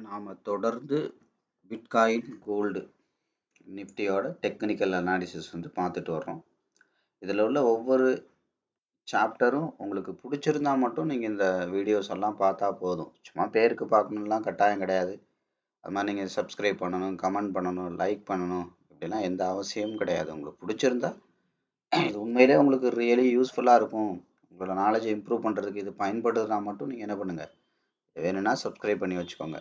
நாம தொடர்ந்து bitcoin gold நிஃப்டியோட டெக்னிக்கல் அனாலிசிஸ் பார்த்துட்டு வர்றோம். இதில் உள்ள ஒவ்வொரு சாப்டரும் உங்களுக்கு பிடிச்சிருந்தா மட்டும் நீங்கள் இந்த வீடியோஸ் எல்லாம் பார்த்தா போதும். சும்மா பேருக்கு பார்க்கணும்லாம் கட்டாயம் கிடையாது. அது மாதிரி நீங்கள் சப்ஸ்கிரைப் பண்ணணும், கமெண்ட் பண்ணணும், லைக் பண்ணணும், இப்படிலாம் எந்த அவசியமும் கிடையாது. உங்களுக்கு பிடிச்சிருந்தா இது உண்மையிலே உங்களுக்கு ரியலி யூஸ்ஃபுல்லாக இருக்கும், உங்களோட நாலேஜை இம்ப்ரூவ் பண்ணுறதுக்கு இது பயன்படுதுன்னா மட்டும் நீங்கள் என்ன பண்ணுங்கள், வேணும்னா சப்ஸ்கிரைப் பண்ணி வச்சுக்கோங்க.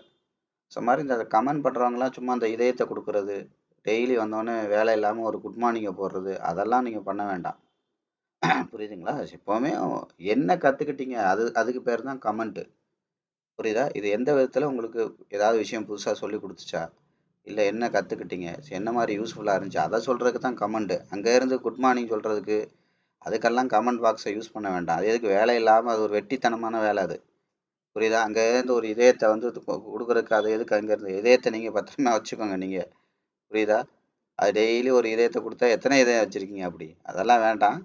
ஸோ மாதிரி இந்த கமெண்ட் பண்ணுறவங்களாம் சும்மா அந்த இதயத்தை கொடுக்குறது, டெய்லி வந்தோடனே வேலை இல்லாமல் ஒரு குட் மார்னிங்கை போடுறது, அதெல்லாம் நீங்கள் பண்ண வேண்டாம். புரியுதுங்களா? எப்போவுமே என்ன கற்றுக்கிட்டீங்க அதுக்கு பேர் தான் கமெண்ட்டு. புரியுதா? இது எந்த விதத்தில் உங்களுக்கு ஏதாவது விஷயம் புதுசாக சொல்லி கொடுத்துச்சா, இல்லை என்ன கற்றுக்கிட்டீங்க, என்ன மாதிரி யூஸ்ஃபுல்லாக இருந்துச்சு, அதை சொல்கிறதுக்கு தான் கமெண்ட்டு. அங்கேருந்து குட் மார்னிங் சொல்கிறதுக்கு அதுக்கெல்லாம் கமெண்ட் பாக்ஸை யூஸ் பண்ண வேண்டாம். அது எதுக்கு, வேலை இல்லாமல் அது ஒரு வெட்டித்தனமான வேலை அது. புரியுதா? அங்கேருந்து ஒரு இதயத்தை கொடுக்குறதுக்கு அது எதுக்கு? அங்கேருந்து இதயத்தை நீங்கள் பத்திரமா வச்சுக்கோங்க நீங்கள். புரியுதா? அது டெய்லி ஒரு இதயத்தை கொடுத்தா எத்தனை இதயம் வச்சுருக்கீங்க அப்படி? அதெல்லாம் வேண்டாம்.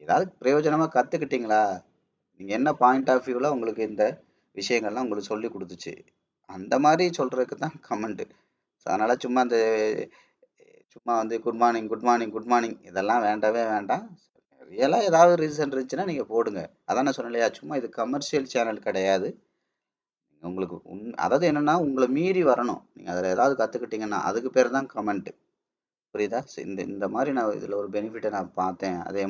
ஏதாவது பிரயோஜனமாக கற்றுக்கிட்டீங்களா? நீங்கள் என்ன பாயிண்ட் ஆஃப் வியூவில் உங்களுக்கு இந்த விஷயங்கள்லாம் உங்களுக்கு சொல்லி கொடுத்துச்சு, அந்த மாதிரி சொல்கிறதுக்கு தான் கமெண்ட்டு. ஸோ அதனால் சும்மா good morning good morning good morning இதெல்லாம் வேண்டவே வேண்டாம். ரியலாக ஏதாவது ரீசன் இருந்துச்சுன்னா நீங்கள் போடுங்க. அதான் நான் சொன்னேன் இல்லையா, சும்மா இது கமர்ஷியல் சேனல் கிடையாது. உங்களுக்கு அதாவது என்னென்னா, உங்களை மீறி வரணும். நீங்கள் அதில் ஏதாவது கற்றுக்கிட்டீங்கன்னா அதுக்கு பேர் தான் கமெண்ட்டு. புரியுதா? இந்த இந்த மாதிரி நான் இதில் ஒரு பெனிஃபிட்டை நான் பார்த்தேன். அதே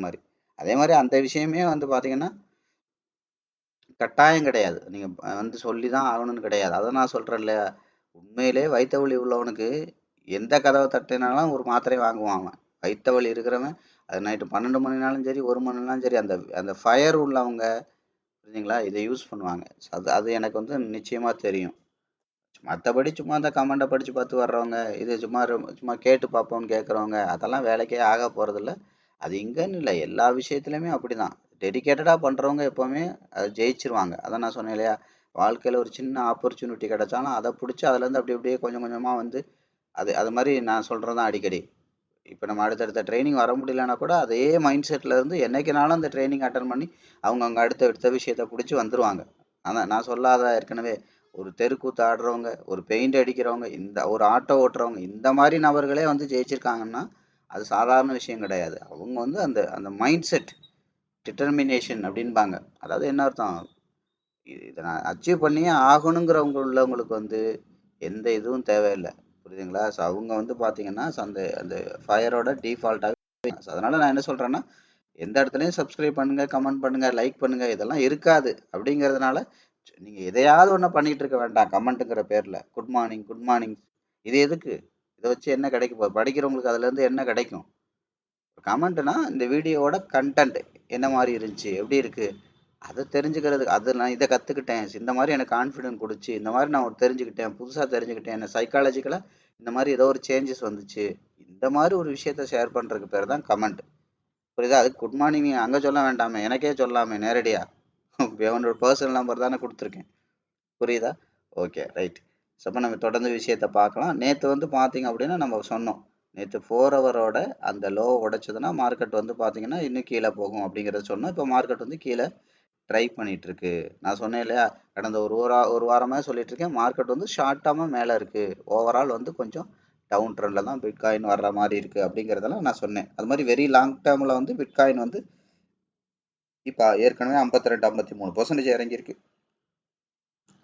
மாதிரி அந்த விஷயமே பார்த்தீங்கன்னா கட்டாயம் கிடையாது. நீங்கள் சொல்லி தான் ஆகணும்னு கிடையாது. அதை நான் சொல்கிறேன் இல்லையா, உண்மையிலே வயிற்று வலி உள்ளவனுக்கு எந்த கதவை தட்டினாலும் ஒரு மாத்திரை வாங்குவான் அவன். வயிற்று வலி இருக்கிறவன் அது நைட்டு 12 மணினாலும் சரி, 1 மணினாலும் சரி, அந்த அந்த ஃபயர் உள்ளவங்க, புரியுதுங்களா, இதை யூஸ் பண்ணுவாங்க. அது அது எனக்கு நிச்சயமாக தெரியும். மற்றபடி சும்மா அந்த கமெண்ட்டை படித்து பார்த்து வர்றவங்க, இது சும்மா கேட்டு பார்ப்போம்னு கேட்குறவங்க, அதெல்லாம் வேலைக்கே ஆக போகிறதில்ல. அது இங்கேன்னு இல்லை, எல்லா விஷயத்துலையுமே அப்படி தான். டெடிக்கேட்டடாக பண்ணுறவங்க எப்போவுமே அதை ஜெயிச்சிருவாங்க. அதான் நான் சொன்னேன் இல்லையா, வாழ்க்கையில் ஒரு சின்ன ஆப்பர்ச்சுனிட்டி கிடைச்சாலும் அதை பிடிச்சி அதுலேருந்து அப்படி அப்படியே கொஞ்சம் கொஞ்சமாக அது மாதிரி நான் சொல்கிறது தான் அடிக்கடி. இப்போ நம்ம அடுத்தடுத்த ட்ரைனிங் வர முடியலன்னா கூட அதே மைண்ட் செட்டில் இருந்து என்றைக்குனாலும் அந்த ட்ரைனிங் அட்டன் பண்ணி அவங்க அடுத்த விஷயத்தை பிடிச்சி வந்துடுவாங்க. ஆனால் நான் சொல்லாத ஏற்கனவே ஒரு தெருக்கூத்து ஆடுறவங்க, ஒரு பெயிண்ட் அடிக்கிறவங்க, ஒரு ஆட்டோ ஓட்டுறவங்க, இந்த மாதிரி நபர்களே ஜெயிச்சிருக்காங்கன்னா அது சாதாரண விஷயம் கிடையாது. அவங்க அந்த அந்த மைண்ட் செட் டிட்டர்மினேஷன் அப்படின்பாங்க. அதாவது என்ன அர்த்தம், இதை நான் அச்சீவ் பண்ணியே ஆகணுங்கிறவங்க உள்ளவங்களுக்கு எந்த இதுவும் தேவையில்லை. புரியுதுங்களா? ஸோ அவங்க பார்த்தீங்கன்னா அந்த அந்த ஃபயரோட டிஃபால்ட்டாகவே. அதனால் நான் என்ன சொல்கிறேன்னா, எந்த இடத்துலையும் சப்ஸ்கிரைப் பண்ணுங்கள், கமெண்ட் பண்ணுங்கள், லைக் பண்ணுங்கள், இதெல்லாம் இருக்காது. அப்படிங்கிறதுனால நீங்கள் எதையாவது ஒன்று பண்ணிகிட்டு இருக்க வேண்டாம் கமெண்ட்டுங்கிற பேரில். குட் மார்னிங் குட் மார்னிங் இது எதுக்கு? இதை வச்சு என்ன கிடைக்கும்? படிக்கிறவங்களுக்கு அதுலேருந்து என்ன கிடைக்கும்? கமெண்ட்னா இந்த வீடியோவோட கண்டென்ட் என்ன மாதிரி இருந்துச்சு, எப்படி இருக்குது, அதை தெரிஞ்சுக்கிறதுக்கு. அது நான் இதை கற்றுக்கிட்டேன், இந்த மாதிரி எனக்கு கான்ஃபிடென்ட் கொடுச்சு, இந்த மாதிரி நான் ஒரு தெரிஞ்சுக்கிட்டேன், புதுசாக தெரிஞ்சுக்கிட்டேன், என்ன சைக்காலஜிக்கலாக இந்த மாதிரி ஏதோ ஒரு சேஞ்சஸ் வந்துச்சு, இந்த மாதிரி ஒரு விஷயத்த ஷேர் பண்ணுறதுக்கு பேர் தான் கமெண்ட். புரியுதா? அதுக்கு குட் மார்னிங் அங்கே சொல்ல வேண்டாமே, எனக்கே சொல்லாமே நேரடியாக. என்னோட பர்சனல் நம்பர் தானே கொடுத்துருக்கேன். புரியுதா? Okay, right. ஸோ அப்போ நம்ம தொடர்ந்து விஷயத்தை பார்க்கலாம். நேற்று பார்த்தீங்க அப்படின்னா நம்ம சொன்னோம், நேற்று 4 ஹவரோட அந்த லோ உடைச்சதுன்னா மார்க்கெட் பார்த்தீங்கன்னா இன்னும் கீழே போகும் அப்படிங்கிறத சொன்னோம். இப்போ மார்க்கெட் கீழே ட்ரை பண்ணிட்டு இருக்கு. நான் சொன்னேன் இல்லையா, கடந்த ஒரு வாரமாக சொல்லிட்டு இருக்கேன், மார்க்கெட் ஷார்ட் டேர்மாக மேலே இருக்கு, ஓவரால் கொஞ்சம் டவுன் ட்ரெண்டில் தான் பிட்காயின் வர்ற மாதிரி இருக்கு அப்படிங்கிறதெல்லாம் நான் சொன்னேன். அது மாதிரி வெரி லாங் டேர்மில் பிட்காயின் இப்போ ஏற்கனவே 52 53% இறங்கியிருக்கு.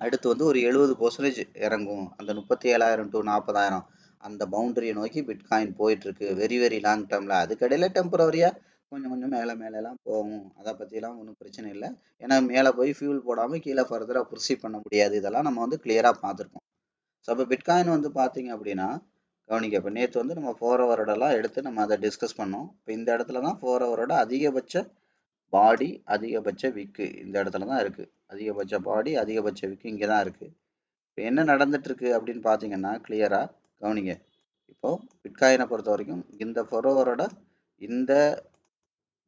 அடுத்து ஒரு 70% இறங்கும். அந்த 37,000 to 40,000 அந்த பவுண்டரியை நோக்கி பிட்காயின் போயிட்டு இருக்கு வெரி வெரி லாங் டேர்மில். அதுக்கடையில் டெம்பரவரியாக கொஞ்சம் கொஞ்சம் மேலேலாம் போகும். அதை பற்றிலாம் ஒன்றும் பிரச்சனை இல்லை. ஏன்னா மேலே போய் ஃபியூல் போடாமல் கீழே ஃபர்தராக ப்ரொசீட் பண்ண முடியாது. இதெல்லாம் நம்ம கிளியராக பார்த்துருக்கோம். ஸோ அப்போ பிட்காயின் பார்த்தீங்க அப்படின்னா கவனிக்க, இப்போ நேற்று நம்ம 4 ஹவரோடலாம் எடுத்து நம்ம அதை டிஸ்கஸ் பண்ணோம். இப்போ இந்த இடத்துல தான் 4 ஹவரோட அதிகபட்ச பாடி, அதிகபட்ச விக்கு இந்த இடத்துல தான் இருக்குது. அதிகபட்ச பாடி, அதிகபட்ச விக்கு இங்கே தான் இருக்குது. இப்போ என்ன நடந்துட்டுருக்கு அப்படின்னு பார்த்தீங்கன்னா கிளியராக கவனிங்க. இப்போது பிட்காயினை பொறுத்த வரைக்கும் இந்த 4 ஹவரோட இந்த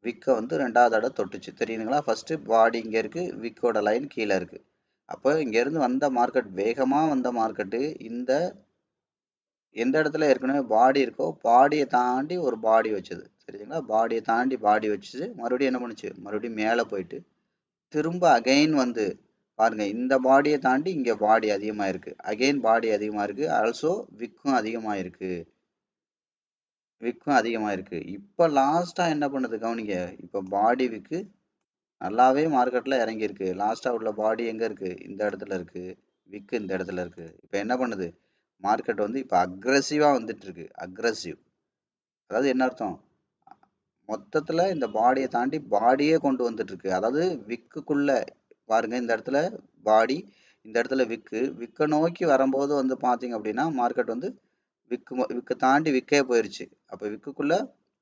விக்கை 2வது இடம் தொட்டுச்சு, தெரியுதுங்களா? ஃபஸ்ட்டு பாடி இங்கே இருக்குது, விக்கோட லைன் கீழே இருக்குது. அப்போ இங்கேருந்து வந்த மார்க்கெட், வேகமாக வந்த மார்க்கெட்டு எந்த இடத்துல ஏற்கனவே பாடி இருக்கோ பாடியை தாண்டி ஒரு பாடி வச்சது, சரிங்களா? பாடியை தாண்டி பாடி வச்சுது, மறுபடியும் என்ன பண்ணுச்சு, மறுபடியும் மேலே போயிட்டு திரும்ப அகைன் பாருங்க இந்த பாடியை தாண்டி இங்க பாடி அதிகமா இருக்கு. அகைன் பாடி அதிகமா இருக்கு. ஆல்சோ விக்கும் அதிகமா இருக்கு. விக்கும் அதிகமா இருக்கு. இப்ப லாஸ்டா என்ன பண்ணுது கவனிங்க. இப்ப பாடி விக்கு நல்லாவே மார்க்கெட்ல இறங்கியிருக்கு. லாஸ்டா உள்ள பாடி எங்க இருக்கு? இந்த இடத்துல இருக்கு. விக்கு இந்த இடத்துல இருக்கு. இப்ப என்ன பண்ணுது? மார்க்கெட் வந்து இப்ப அக்ரெசிவா வந்துட்டு இருக்கு. அக்ரெசிவ். அதாவது என்ன அர்த்தம்? மொத்தத்துல இந்த பாடியை தாண்டி பாடியே கொண்டு வந்துட்டு இருக்கு. அதாவது விக்குக்குள்ள பாருங்க இந்த இடத்துல பாடி, இந்த இடத்துல விக்கு. விக்க நோக்கி வரும்போது வந்து பாத்தீங்க அப்படின்னா மார்க்கெட் வந்து விக்க தாண்டி விக்கே போயிருச்சு. அப்ப விக்குக்குள்ள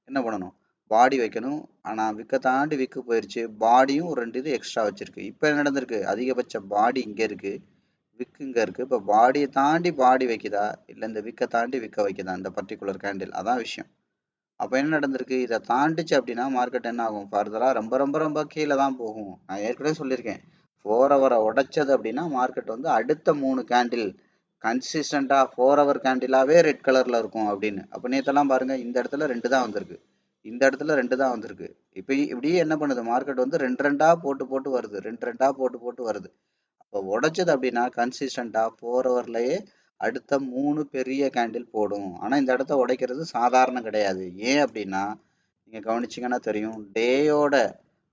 என்ன பண்ணணும்? பாடி வைக்கணும். ஆனா விக்க தாண்டி விக்கு போயிருச்சு. பாடியும் ஒரு 2 இது எக்ஸ்ட்ரா வச்சிருக்கு. இப்ப என்ன நடந்திருக்கு? அதிகபட்ச பாடி இங்க இருக்கு. விக்கு இங்க இருக்கு. இப்ப பாடியை தாண்டி பாடி வைக்குதா? இல்ல இந்த விக்க தாண்டி விக்க வைக்குதா? இந்த பர்டிகுலர் கேண்டில். அதான் விஷயம். அப்ப என்ன நடந்திருக்கு? இதை தாண்டிச்சு அப்படின்னா மார்க்கெட் என்ன ஆகும்? ஃபர்தரா ரொம்ப ரொம்ப ரொம்ப கீழே தான் போகும். நான் ஏற்கனவே சொல்லியிருக்கேன். 4 ஹவரை உடைச்சது அப்படின்னா மார்க்கெட் வந்து அடுத்த 3 கேண்டில் கன்சிஸ்டண்டா 4 ஹவர் கேண்டிலாவே ரெட் கலர்ல இருக்கும் அப்படின்னு. அப்ப நேத்தெல்லாம் பாருங்க இந்த இடத்துல 2 தான் வந்திருக்கு. இந்த இடத்துல 2 தான் வந்திருக்கு. இப்ப இப்படியே என்ன பண்ணுது? மார்க்கெட் வந்து 2 2 போட்டு போட்டு வருது. 2 2 போட்டு போட்டு வருது. அப்போ உடைச்சது அப்படின்னா கன்சிஸ்டண்டா 4 ஹவர்லயே அடுத்த 3 பெரிய கேண்டில் போடும். ஆனா இந்த இடத்த உடைக்கிறது சாதாரணம் கிடையாது. ஏன் அப்படின்னா நீங்க கவனிச்சீங்கன்னா தெரியும். டேயோட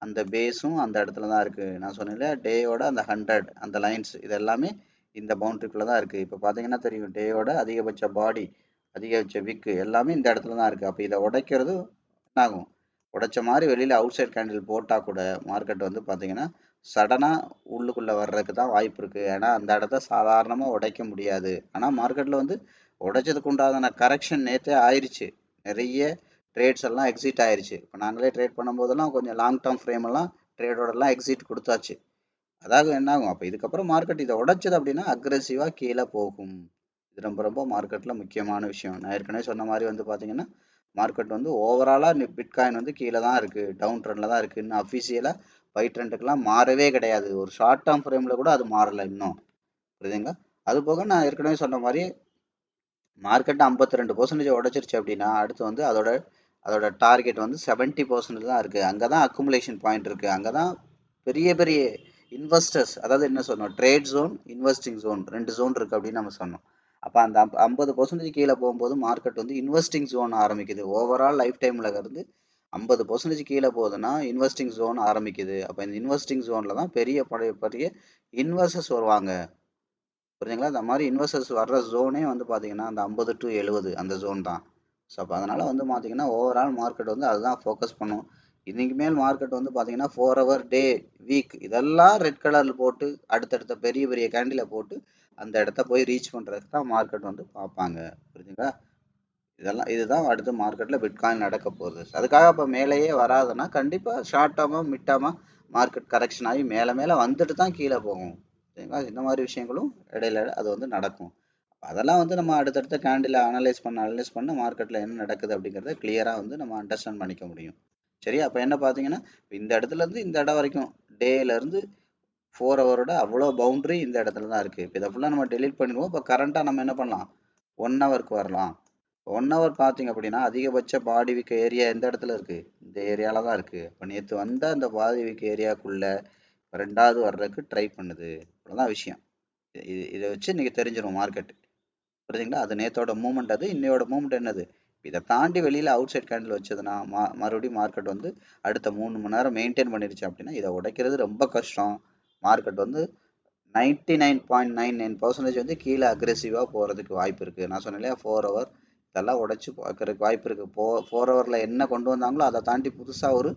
அந்த பேஸும் அந்த இடத்துல தான் இருக்கு. நான் சொன்னேன்ல டேயோட அந்த 100 அந்த லைன்ஸ் இது எல்லாமே இந்த பவுண்டரிக்குள்ள தான் இருக்கு. இப்போ பாத்தீங்கன்னா தெரியும் டேயோட அதிகபட்ச பாடி, அதிகபட்ச விக்கு எல்லாமே இந்த இடத்துல தான் இருக்கு. அப்போ இதை உடைக்கிறது என்ன ஆகும்? உடைச்ச மாதிரி வெளியில அவுட் சைட் கேண்டில் போட்டா கூட மார்க்கெட் வந்து பாத்தீங்கன்னா சடனா உள்ளுக்குள்ள வர்றதுக்கு தான் வாய்ப்பு இருக்கு. ஏன்னா அந்த இடத்த சாதாரணமா உடைக்க முடியாது. ஆனா மார்க்கெட்ல வந்து உடைச்சதுக்கு உண்டான கரெக்ஷன் நேத்தே ஆயிருச்சு. நிறைய ட்ரேட்ஸ் எல்லாம் எக்ஸிட் ஆயிருச்சு. இப்போ நாங்களே ட்ரேட் பண்ணும்போதெல்லாம் கொஞ்சம் லாங் டேர்ம் ஃப்ரேம் எல்லாம் ட்ரேடோட எல்லாம் எக்ஸிட் கொடுத்தாச்சு. அதாவது என்ன ஆகும்? அப்போ இதுக்கப்புறம் மார்க்கெட் இதை உடைச்சது அப்படின்னா அக்ரெசிவா கீழே போகும். இது ரொம்ப ரொம்ப மார்க்கெட்ல முக்கியமான விஷயம். நான் ஏற்கனவே சொன்ன மாதிரி வந்து பாத்தீங்கன்னா மார்க்கெட் வந்து ஓவராலா பிட்காயின் வந்து கீழே தான் இருக்கு, டவுன் ட்ரெண்ட்ல தான் இருக்கு. இன்னும் அஃபிஷியலா பை ட்ரெண்டுக்கெல்லாம் மாறவே கிடையாது. ஒரு ஷார்ட் டேர்ம் ஃப்ரேம்ல கூட அது மாறல இன்னும். புரியுதுங்களா? அது போக நான் ஏற்கனவே சொன்ன மாதிரி மார்க்கெட் 52% உடைச்சிருச்சு அப்படின்னா அடுத்து வந்து அதோட அதோட டார்கெட் வந்து 70% தான் இருக்கு. அங்கதான் அக்குமுலேஷன் பாயிண்ட் இருக்கு. அங்கதான் பெரிய பெரிய இன்வெஸ்டர்ஸ், அதாவது என்ன சொன்னோம், trade zone, investing zone, 2 zone இருக்கு அப்படின்னு நம்ம சொன்னோம். அப்ப அந்த 50% கீழே போகும்போது மார்க்கெட் வந்து இன்வெஸ்டிங் ஜோன் ஆரம்பிக்குது. ஓவரால் லைஃப் டைம்ல இருந்து 50% கீழே போகுதுன்னா இன்வெஸ்டிங் ஜோன் ஆரம்பிக்குது. அப்ப இந்த இன்வெஸ்டிங் ஜோன்ல தான் பெரிய பெரிய இன்வெஸ்டர்ஸ் வருவாங்க. புரியுதுங்களா? இந்த மாதிரி இன்வெஸ்டர்ஸ் வர்ற ஜோனே வந்து பார்த்தீங்கன்னா அந்த 50 டு 70 அந்த ஜோன் தான். ஸோ அப்போ அதனால வந்து பார்த்தீங்கன்னா ஓவரால் மார்க்கெட் வந்து அதுதான் ஃபோக்கஸ் பண்ணும். இன்னைக்கு மேல் மார்க்கெட் வந்து பார்த்தீங்கன்னா 4 ஹவர் டே வீக் இதெல்லாம் ரெட் கலரில் போட்டு அடுத்தடுத்த பெரிய பெரிய கேண்டில போட்டு அந்த இடத்த போய் ரீச் பண்ணுறதுக்கு தான் மார்க்கெட் வந்து பார்ப்பாங்க. புரியுதுங்களா? இதெல்லாம் இதுதான் அடுத்து மார்க்கெட்ல பிட்காயின் நடக்க போகுது. அதுக்காக இப்போ மேலேயே வராதுன்னா கண்டிப்பாக ஷார்ட் டேர்மா மிட் டேர்மா மார்க்கெட் கரெக்ஷன் ஆகி மேலே மேலே வந்துட்டு தான் கீழே போகும். சரிங்களா? இந்த மாதிரி விஷயங்களும் இடையில அது வந்து நடக்கும். அதெல்லாம் வந்து நம்ம அடுத்தடுத்த கேண்டில் அனலைஸ் பண்ண மார்க்கெட்ல என்ன நடக்குது அப்படிங்கிறத கிளியரா வந்து நம்ம அண்டர்ஸ்டாண்ட் பண்ணிக்க முடியும். சரி, அப்ப என்ன பாத்தீங்கன்னா இந்த இடத்துல இருந்து இந்த இடம் வரைக்கும் டேல இருந்து 4 ஹவரோட அவ்வளோ பவுண்டரி இந்த இடத்துல தான் இருக்கு. இப்போ இதை ஃபுல்லா நம்ம டெலீட் பண்ணிடுவோம். இப்போ கரண்டா நம்ம என்ன பண்ணலாம்? 1 ஹவருக்கு வரலாம். 1 ஹவர் பார்த்தீங்க அப்படின்னா அதிகபட்ச பாடி வீக் ஏரியா எந்த இடத்துல இருக்கு? இந்த ஏரியால தான் இருக்கு. இப்போ நேற்று வந்த அந்த பாடி வீக் ஏரியாக்குள்ள 2வது வர்றதுக்கு ட்ரை பண்ணுது. அவ்வளோதான் விஷயம். இதை வச்சு நீங்க தெரிஞ்சிடும் மார்க்கெட். புரியுதுங்களா? அது நேத்தோட மூவ்மெண்ட், அது இன்னையோட மூவ்மெண்ட் என்னது? இதை தாண்டி வெளியில அவுட் சைட் கேண்டில் வச்சதுன்னா மறுபடியும் மார்க்கெட் வந்து அடுத்த 3 மணி நேரம் மெயின்டைன் பண்ணிருச்சு அப்படின்னா இதை உடைக்கிறது ரொம்ப கஷ்டம். மார்க்கெட் வந்து 99.99% வந்து கீழே அக்ரெசிவா போறதுக்கு வாய்ப்பு இருக்கு. நான் சொன்னேன் இல்லையா 4 ஹவர் இதெல்லாம் உடைச்சு பார்க்கறதுக்கு வாய்ப்பு இருக்கு. 4 ஹவர்ல என்ன கொண்டு வந்தாங்களோ அதை தாண்டி புதுசா ஒரு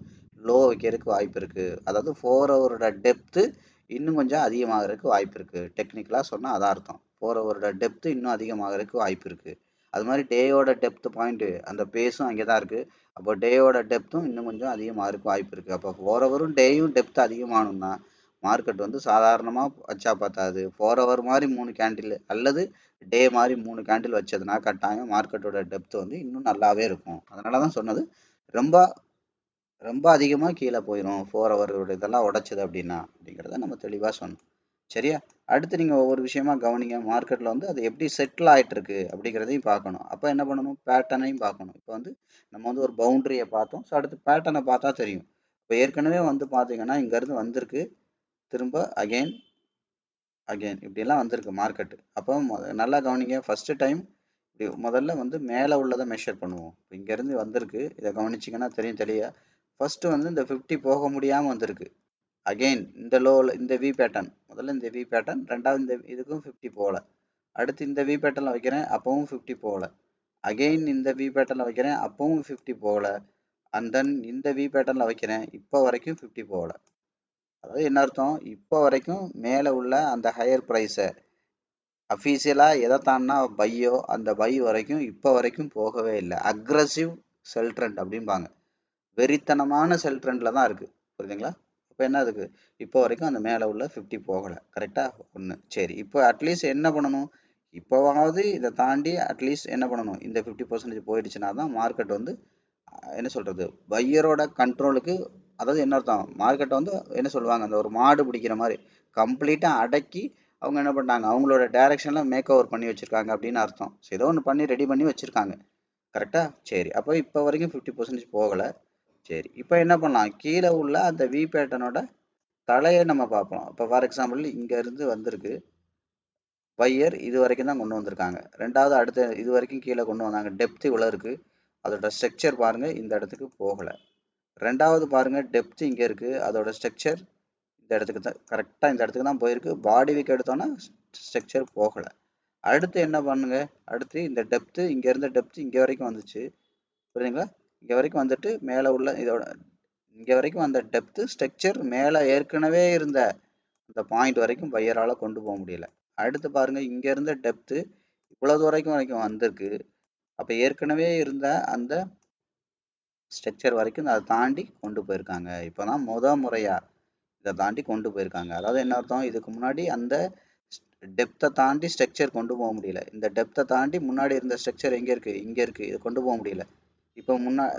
லோ வைக்கிறதுக்கு வாய்ப்பு இருக்கு. அதாவது 4 ஹவரோட டெப்த் இன்னும் கொஞ்சம் அதிகமாகறதுக்கு வாய்ப்பு இருக்கு. டெக்னிக்கலா சொன்னா அதான் அர்த்தம். 4 ஹவரோட டெப்த் இன்னும் அதிகமாகறதுக்கு வாய்ப்பு இருக்கு. அது மாதிரி டேயோட டெப்த் பாயிண்ட் அந்த பேஸும் அங்கே தான் இருக்கு. அப்போ டேயோட டெப்த்தும் இன்னும் கொஞ்சம் அதிகமாகறதுக்கு வாய்ப்பு இருக்கு. அப்போ 4 ஹவரும் டேயும் டெப்த் அதிகமாகணும்னா மார்க்கெட் வந்து சாதாரணமா வச்சா பார்த்தாது. 4 ஹவர் மாதிரி 3 கேண்டில் அல்லது டே மாதிரி 3 கேண்டில் வச்சதுன்னா கட்டாயம் மார்க்கெட்டோட டெப்த் வந்து இன்னும் நல்லாவே இருக்கும். அதனால தான் சொன்னது ரொம்ப ரொம்ப அதிகமா கீழே போயிடும் 4 ஹவரோட இதெல்லாம் உடைச்சது அப்படின்னா அப்படிங்கிறத நம்ம தெளிவா சொன்னோம். சரியா? அடுத்து நீங்க ஒவ்வொரு விஷயமா கவனிங்க. மார்க்கெட்ல வந்து அது எப்படி செட்டில் ஆயிட்டு இருக்கு அப்படிங்கிறதையும் பார்க்கணும். அப்ப என்ன பண்ணணும்? பேட்டர்னையும் பார்க்கணும். இப்போ வந்து நம்ம வந்து ஒரு பவுண்டரியை பார்த்தோம். ஸோ அடுத்து பேட்டர்னை பார்த்தா தெரியும். இப்போ ஏற்கனவே வந்து பார்த்தீங்கன்னா இங்க இருந்து வந்திருக்கு. திரும்ப அகைன் அகைன் இப்படியெல்லாம் வந்திருக்கு மார்க்கெட்டு. அப்போ நல்லா கவனிங்க. ஃபர்ஸ்ட் டைம் இப்படி முதல்ல வந்து மேலே உள்ளதை மெஷர் பண்ணுவோம். இப்போ இங்கேருந்து வந்திருக்கு, இதை கவனிச்சிங்கன்னா தெரியும் தெளிவா. ஃபர்ஸ்ட் வந்து இந்த 50 போக முடியாமல் வந்திருக்கு. அகைன் இந்த லோவில் இந்த வி பேட்டர்ன், முதல்ல இந்த வி பேட்டர்ன், ரெண்டாவது இந்த இதுக்கும் 50 போகல. அடுத்து இந்த வி பேட்டர்னில் வைக்கிறேன், அப்பவும் 50 போகல. அகெயின் இந்த வி பேட்டர்னில் வைக்கிறேன், அப்பவும் 50 போகல. அண்ட் தென் இந்த வி பேட்டர்னில் வைக்கிறேன், இப்போ வரைக்கும் 50 போகல. அதாவது என்ன அர்த்தம், இப்போ வரைக்கும் மேலே உள்ள அந்த ஹையர் ப்ரைஸை அஃபீஷியலாக எதை தாண்டினா பையோ அந்த பை வரைக்கும் இப்போ வரைக்கும் போகவே இல்லை. அக்ரஸிவ் செல் ட்ரெண்ட் அப்படிம்பாங்க. வெறித்தனமான செல் ட்ரெண்டில் தான் இருக்குது. புரியுதுங்களா? இப்போ என்ன அதுக்கு இப்போ வரைக்கும் அந்த மேலே உள்ள 50 போகலை. கரெக்டாக ஒன்று. சரி, இப்போ அட்லீஸ்ட் என்ன பண்ணணும், இப்போவாவது இதை தாண்டி அட்லீஸ்ட் என்ன பண்ணணும், இந்த 50% போயிடுச்சுன்னா தான் மார்க்கெட் வந்து என்ன சொல்கிறது, பையரோட கண்ட்ரோலுக்கு. அதாவது என்ன அர்த்தம், மார்க்கெட்டை வந்து என்ன சொல்லுவாங்க, அந்த ஒரு மாடு பிடிக்கிற மாதிரி கம்ப்ளீட்டாக அடக்கி அவங்க என்ன பண்ணிட்டாங்க, அவங்களோட டைரக்ஷனில் மேக் ஓவர் பண்ணி வச்சுருக்காங்க அப்படின்னு அர்த்தம். ஏதோ ஒன்று பண்ணி ரெடி பண்ணி வச்சுருக்காங்க. கரெக்டாக? சரி, அப்போ இப்போ வரைக்கும் 50% போகலை. சரி, இப்போ என்ன பண்ணலாம், கீழே உள்ள அந்த வி பேட்டர்னோட தலையை நம்ம பார்ப்போம். இப்போ ஃபார் எக்ஸாம்பிள் இங்கேருந்து வந்திருக்கு பையர், இது வரைக்கும் தான் கொண்டு வந்திருக்காங்க. ரெண்டாவது அடுத்த இது வரைக்கும் கீழே கொண்டு வந்தாங்க, டெப்த் இவ்வளோ இருக்குது. அதோட ஸ்ட்ரக்சர் பாருங்கள், இந்த இடத்துக்கு போகலை. ரெண்டாவது பாருங்கள், டெப்த் இங்கே இருக்குது, அதோட ஸ்ட்ரக்சர் இந்த இடத்துக்கு தான், கரெக்டாக இந்த இடத்துக்கு தான் போயிருக்கு. பாடி வீக் எடுத்தோன்னா ஸ்ட்ரக்சர் போகலை. அடுத்து என்ன பண்ணுங்க, அடுத்து இந்த டெப்த்து, இங்கேருந்து டெப்த் இங்கே வரைக்கும் வந்துச்சு. புரியுதுங்களா? இங்கே வரைக்கும் வந்துட்டு மேலே உள்ள இதோட இங்கே வரைக்கும் அந்த டெப்த்து ஸ்ட்ரக்சர் மேலே ஏற்கனவே இருந்த அந்த பாயிண்ட் வரைக்கும் பையரால் கொண்டு போக முடியல. அடுத்து பாருங்கள், இங்கே இருந்த டெப்த்து இவ்வளோ வரைக்கும் வந்திருக்கு. அப்போ ஏற்கனவே இருந்த அந்த ஸ்ட்ரக்சர் வரைக்கும் அதை தாண்டி கொண்டு போயிருக்காங்க. இப்போ தான் முறையாக இதை தாண்டி கொண்டு போயிருக்காங்க. அதாவது என்ன அர்த்தம், இதுக்கு முன்னாடி அந்த டெப்த்தை தாண்டி ஸ்ட்ரக்சர் கொண்டு போக முடியல. இந்த டெப்த்தை தாண்டி முன்னாடி இருந்த ஸ்ட்ரக்சர் எங்கே இருக்குது, இங்கே இருக்குது, இது கொண்டு போக முடியல. இப்போ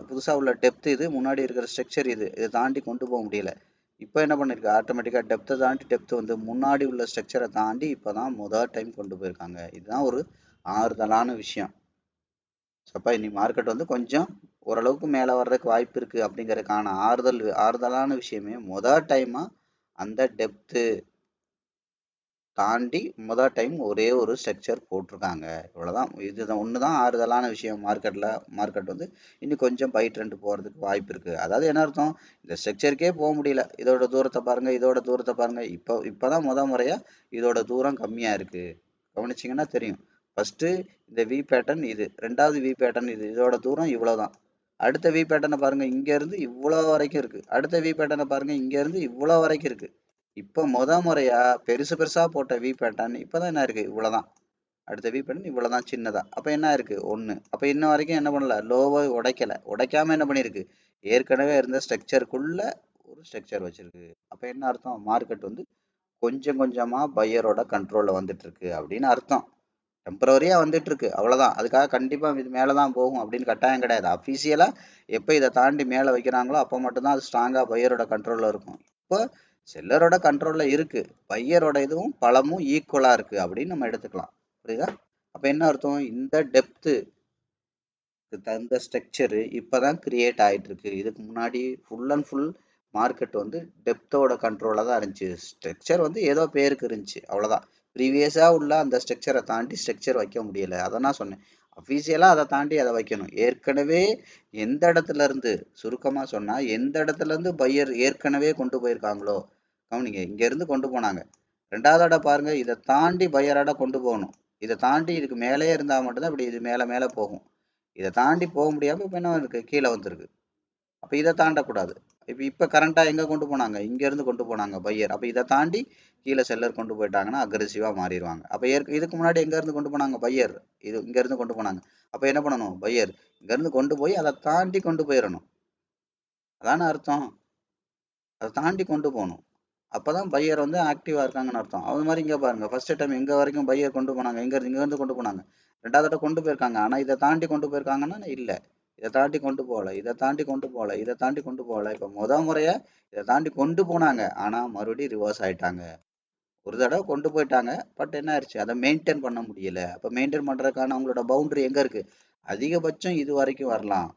புதுசாக உள்ள டெப்த் இது, முன்னாடி இருக்கிற ஸ்ட்ரக்சர் இது, இதை தாண்டி கொண்டு போக முடியல. இப்போ என்ன பண்ணிருக்கு, ஆட்டோமேட்டிக்காக டெப்த்தை தாண்டி டெப்த் வந்து முன்னாடி உள்ள ஸ்ட்ரக்சரை தாண்டி இப்போ தான் டைம் கொண்டு போயிருக்காங்க. இதுதான் ஒரு ஆறுதலான விஷயம். அப்போ இனி மார்க்கெட் வந்து கொஞ்சம் ஓரளவுக்கு மேலே வர்றதுக்கு வாய்ப்பு இருக்குது அப்படிங்கிறதுக்கான ஆறுதலான விஷயமே டைமாக அந்த டெப்த்து தாண்டி டைம் ஒரே ஒரு ஸ்ட்ரக்சர் போட்டிருக்காங்க. இவ்வளோதான். இதுதான் ஒன்று தான் ஆறுதலான விஷயம். மார்க்கெட் வந்து இன்னும் கொஞ்சம் பை ட்ரெண்ட் போகிறதுக்கு வாய்ப்பு இருக்குது. அதாவது என்ன அர்த்தம், இந்த ஸ்ட்ரக்சருக்கே போக முடியல, இதோட தூரத்தை பாருங்கள், இதோட தூரத்தை பாருங்கள். இப்போ தான் முறையாக இதோட தூரம் கம்மியாக இருக்குது. கவனிச்சிங்கன்னா தெரியும். ஃபஸ்ட்டு இந்த வி பேட்டர்ன் இது, ரெண்டாவது வி பேட்டர்ன் இது, இதோட தூரம் இவ்வளோ தான். அடுத்த வி பேட்டர்னை பாருங்கள், இங்கேருந்து இவ்வளோ வரைக்கும் இருக்குது. அடுத்த வி பேட்டர்னை பாருங்கள், இங்கேருந்து இவ்வளோ வரைக்கும் இருக்குது. இப்போ முறையா பெருசா போட்ட வி பேட்டர்ன் இப்போதான் என்ன இருக்கு, இவ்வளோதான். அடுத்த வி பேட்டர்ன் இவ்வளோதான், சின்னதா. அப்போ என்ன இருக்கு, ஒன்று. அப்போ இன்ன வரைக்கும் என்ன பண்ணல, லோவை உடைக்காம என்ன பண்ணியிருக்கு, ஏற்கனவே இருந்த ஸ்ட்ரக்சருக்குள்ள ஒரு ஸ்ட்ரக்சர் வச்சிருக்கு. அப்போ என்ன அர்த்தம், மார்க்கெட் வந்து கொஞ்சம் கொஞ்சமா பையரோட கண்ட்ரோல்ல வந்துட்டு இருக்கு அப்படின்னு அர்த்தம். டெம்பரவரியா வந்துட்டு இருக்கு, அவ்வளவுதான். அதுக்காக கண்டிப்பா இது மேலதான் போகும் அப்படின்னு கட்டாயம் கிடையாது. அபிஷியலா எப்ப இதை தாண்டி மேல வைக்கிறாங்களோ அப்ப மட்டும்தான் அது ஸ்ட்ராங்கா பையரோட கண்ட்ரோல்ல இருக்கும். இப்போ செல்லரோட கண்ட்ரோல்ல இருக்கு, பையரோட இதுவும் பலமும் ஈக்குவலா இருக்கு அப்படின்னு நம்ம எடுத்துக்கலாம். புரியுதா? அப்ப என்ன அர்த்தம், இந்த டெப்த்து தகுந்த ஸ்ட்ரக்சரு இப்பதான் கிரியேட் ஆயிட்டு இருக்கு. இதுக்கு முன்னாடி ஃபுல் அண்ட் ஃபுல் மார்க்கெட் வந்து டெப்த்தோட கண்ட்ரோலாக தான் இருந்துச்சு. ஸ்ட்ரக்சர் வந்து ஏதோ பேருக்கு இருந்துச்சு, அவ்வளோதான். ப்ரீவியஸாக உள்ள அந்த ஸ்ட்ரக்சரை தாண்டி ஸ்ட்ரக்சர் வைக்க முடியலை. அதை நான் சொன்னேன். அஃபீஷியலாக அதை தாண்டி அதை வைக்கணும். ஏற்கனவே எந்த இடத்துல இருந்து, சுருக்கமாக சொன்னால் எந்த இடத்துல இருந்து பையர் ஏற்கனவே கொண்டு போயிருக்காங்களோ, கவனிங்க, இங்கேருந்து கொண்டு போனாங்க. ரெண்டாவது இடம் பாருங்க, இதை தாண்டி பையராட கொண்டு போகணும். இதை தாண்டி இதுக்கு மேலேயே இருந்தால் மட்டும்தான் இப்படி இது மேலே மேலே போகும். இதை தாண்டி போக முடியாமல் இப்போ என்ன இருக்கு, கீழே வந்துருக்கு. அப்போ இதை தாண்டக்கூடாது. இப்போ கரண்ட்டாக எங்கே கொண்டு போனாங்க, இங்கேருந்து கொண்டு போனாங்க பையர். அப்போ இதை தாண்டி கீழே செல்லர் கொண்டு போயிட்டாங்கன்னா அக்ரெசிவாக மாறிடுவாங்க. அப்போ இதுக்கு முன்னாடி எங்கேருந்து கொண்டு போனாங்க பையர், இது இங்கேருந்து கொண்டு போனாங்க. அப்போ என்ன பண்ணணும், பையர் இங்கேருந்து கொண்டு போய் அதை தாண்டி கொண்டு போயிடணும். அதான அர்த்தம், அதை தாண்டி கொண்டு போகணும். அப்போ தான் பையர் வந்து ஆக்டிவாக இருக்காங்கன்னு அர்த்தம். அது மாதிரி இங்கே பாருங்கள், ஃபஸ்ட்டு டைம் எங்கே வரைக்கும் பையர் கொண்டு போனாங்க, இங்கேருந்து கொண்டு போனாங்க. ரெண்டாவது தடவை கொண்டு போயிருக்காங்க, ஆனால் இதை தாண்டி கொண்டு போயிருக்காங்கன்னா இல்லை, இதை தாண்டி கொண்டு போகல, இதை தாண்டி கொண்டு போகல, இதை தாண்டி கொண்டு போகல. இப்போ முறையாக இதை தாண்டி கொண்டு போனாங்க, ஆனால் மறுபடியும் ரிவர்ஸ் ஆயிட்டாங்க. ஒரு தடவை கொண்டு போயிட்டாங்க, பட் என்ன ஆயிடுச்சு, அதை மெயின்டைன் பண்ண முடியல. அப்போ மெயின்டைன் பண்ணுறதுக்கான அவங்களோட பவுண்டரி எங்கே இருக்குது, அதிகபட்சம் இது வரைக்கும் வரலாம்.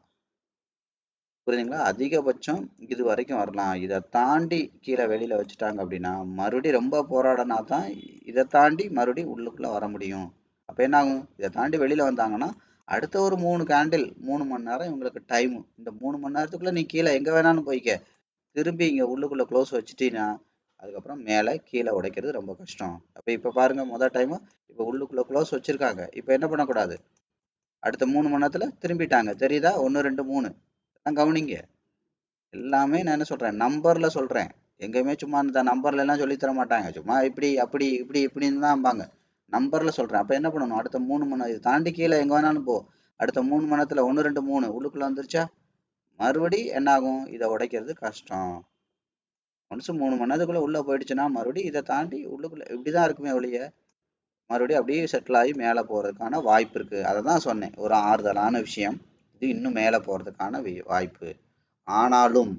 புரியுதுங்களா? அதிகபட்சம் இது வரைக்கும் வரலாம். இத தாண்டி கீழ வெளியில வச்சுட்டாங்க அப்படின்னா, மறுபடியும் ரொம்ப போராடுனா தான் இத தாண்டி மறுபடியும் உள்ளுக்குள்ள வர முடியும். அப்ப என்ன ஆகும்? இத தாண்டி வெளியில வந்தாங்கன்னா, அடுத்த ஒரு 3 கேண்டில் 3 மணி நேரம் இவங்களுக்கு டைம். இந்த 3 மணி நேரத்துக்குள்ள நீ கீழ எங்க வேணாலும் போய்க்க. திரும்பி இங்க உள்ளுக்குள்ள க்ளோஸ் வச்சுட்டீன்னா, அதுக்கப்புறம் மேல கீழ உடைக்கிறது ரொம்ப கஷ்டம். அப்ப இப்ப பாருங்க டைமு இப்ப உள்ளுக்குள்ள க்ளோஸ் வச்சிருக்காங்க. இப்ப என்ன பண்ணக்கூடாது? அடுத்த 3 மணி நேரத்துல திரும்பிட்டாங்க. தெரியுதா? 1, 2, 3. கவனிங்க. எல்லாமே நான் என்ன சொல்றேன், நம்பர்ல சொல்றேன். எங்கேயுமே சும்மா இந்த நம்பர்ல எல்லாம் சொல்லி தர மாட்டாங்க. சும்மா இப்படி, அப்படி, இப்படி, இப்படின்னு தான்பாங்க. நம்பர்ல சொல்றேன். அப்ப என்ன பண்ணணும்? அடுத்த 3 மணி நேரம் இத தாண்டி கீழ எங்க வேணாலும் போ. அடுத்த 3 மணி நேரத்துல 1, 2, 3 உள்ளுக்குள்ள வந்துருச்சா? மறுபடி என்ன ஆகும்? இத உடைக்கிறது கஷ்டம். ஒன்ஸ் 3 மணி நேரத்துக்குள்ள உள்ள போயிடுச்சுன்னா, மறுபடியும் இத தாண்டி உள்ளுக்குள்ள இப்படிதான் இருக்குமே ஒழிய, மறுபடியும் அப்படியே செட்டில் ஆகி மேல போறதுக்கான வாய்ப்பு இருக்கு. அததான் சொன்னேன். ஒரு ஆறுதலான விஷயம். இது இன்னும் மேல போறதுக்கான வாய்ப்பு. ஆனாலும்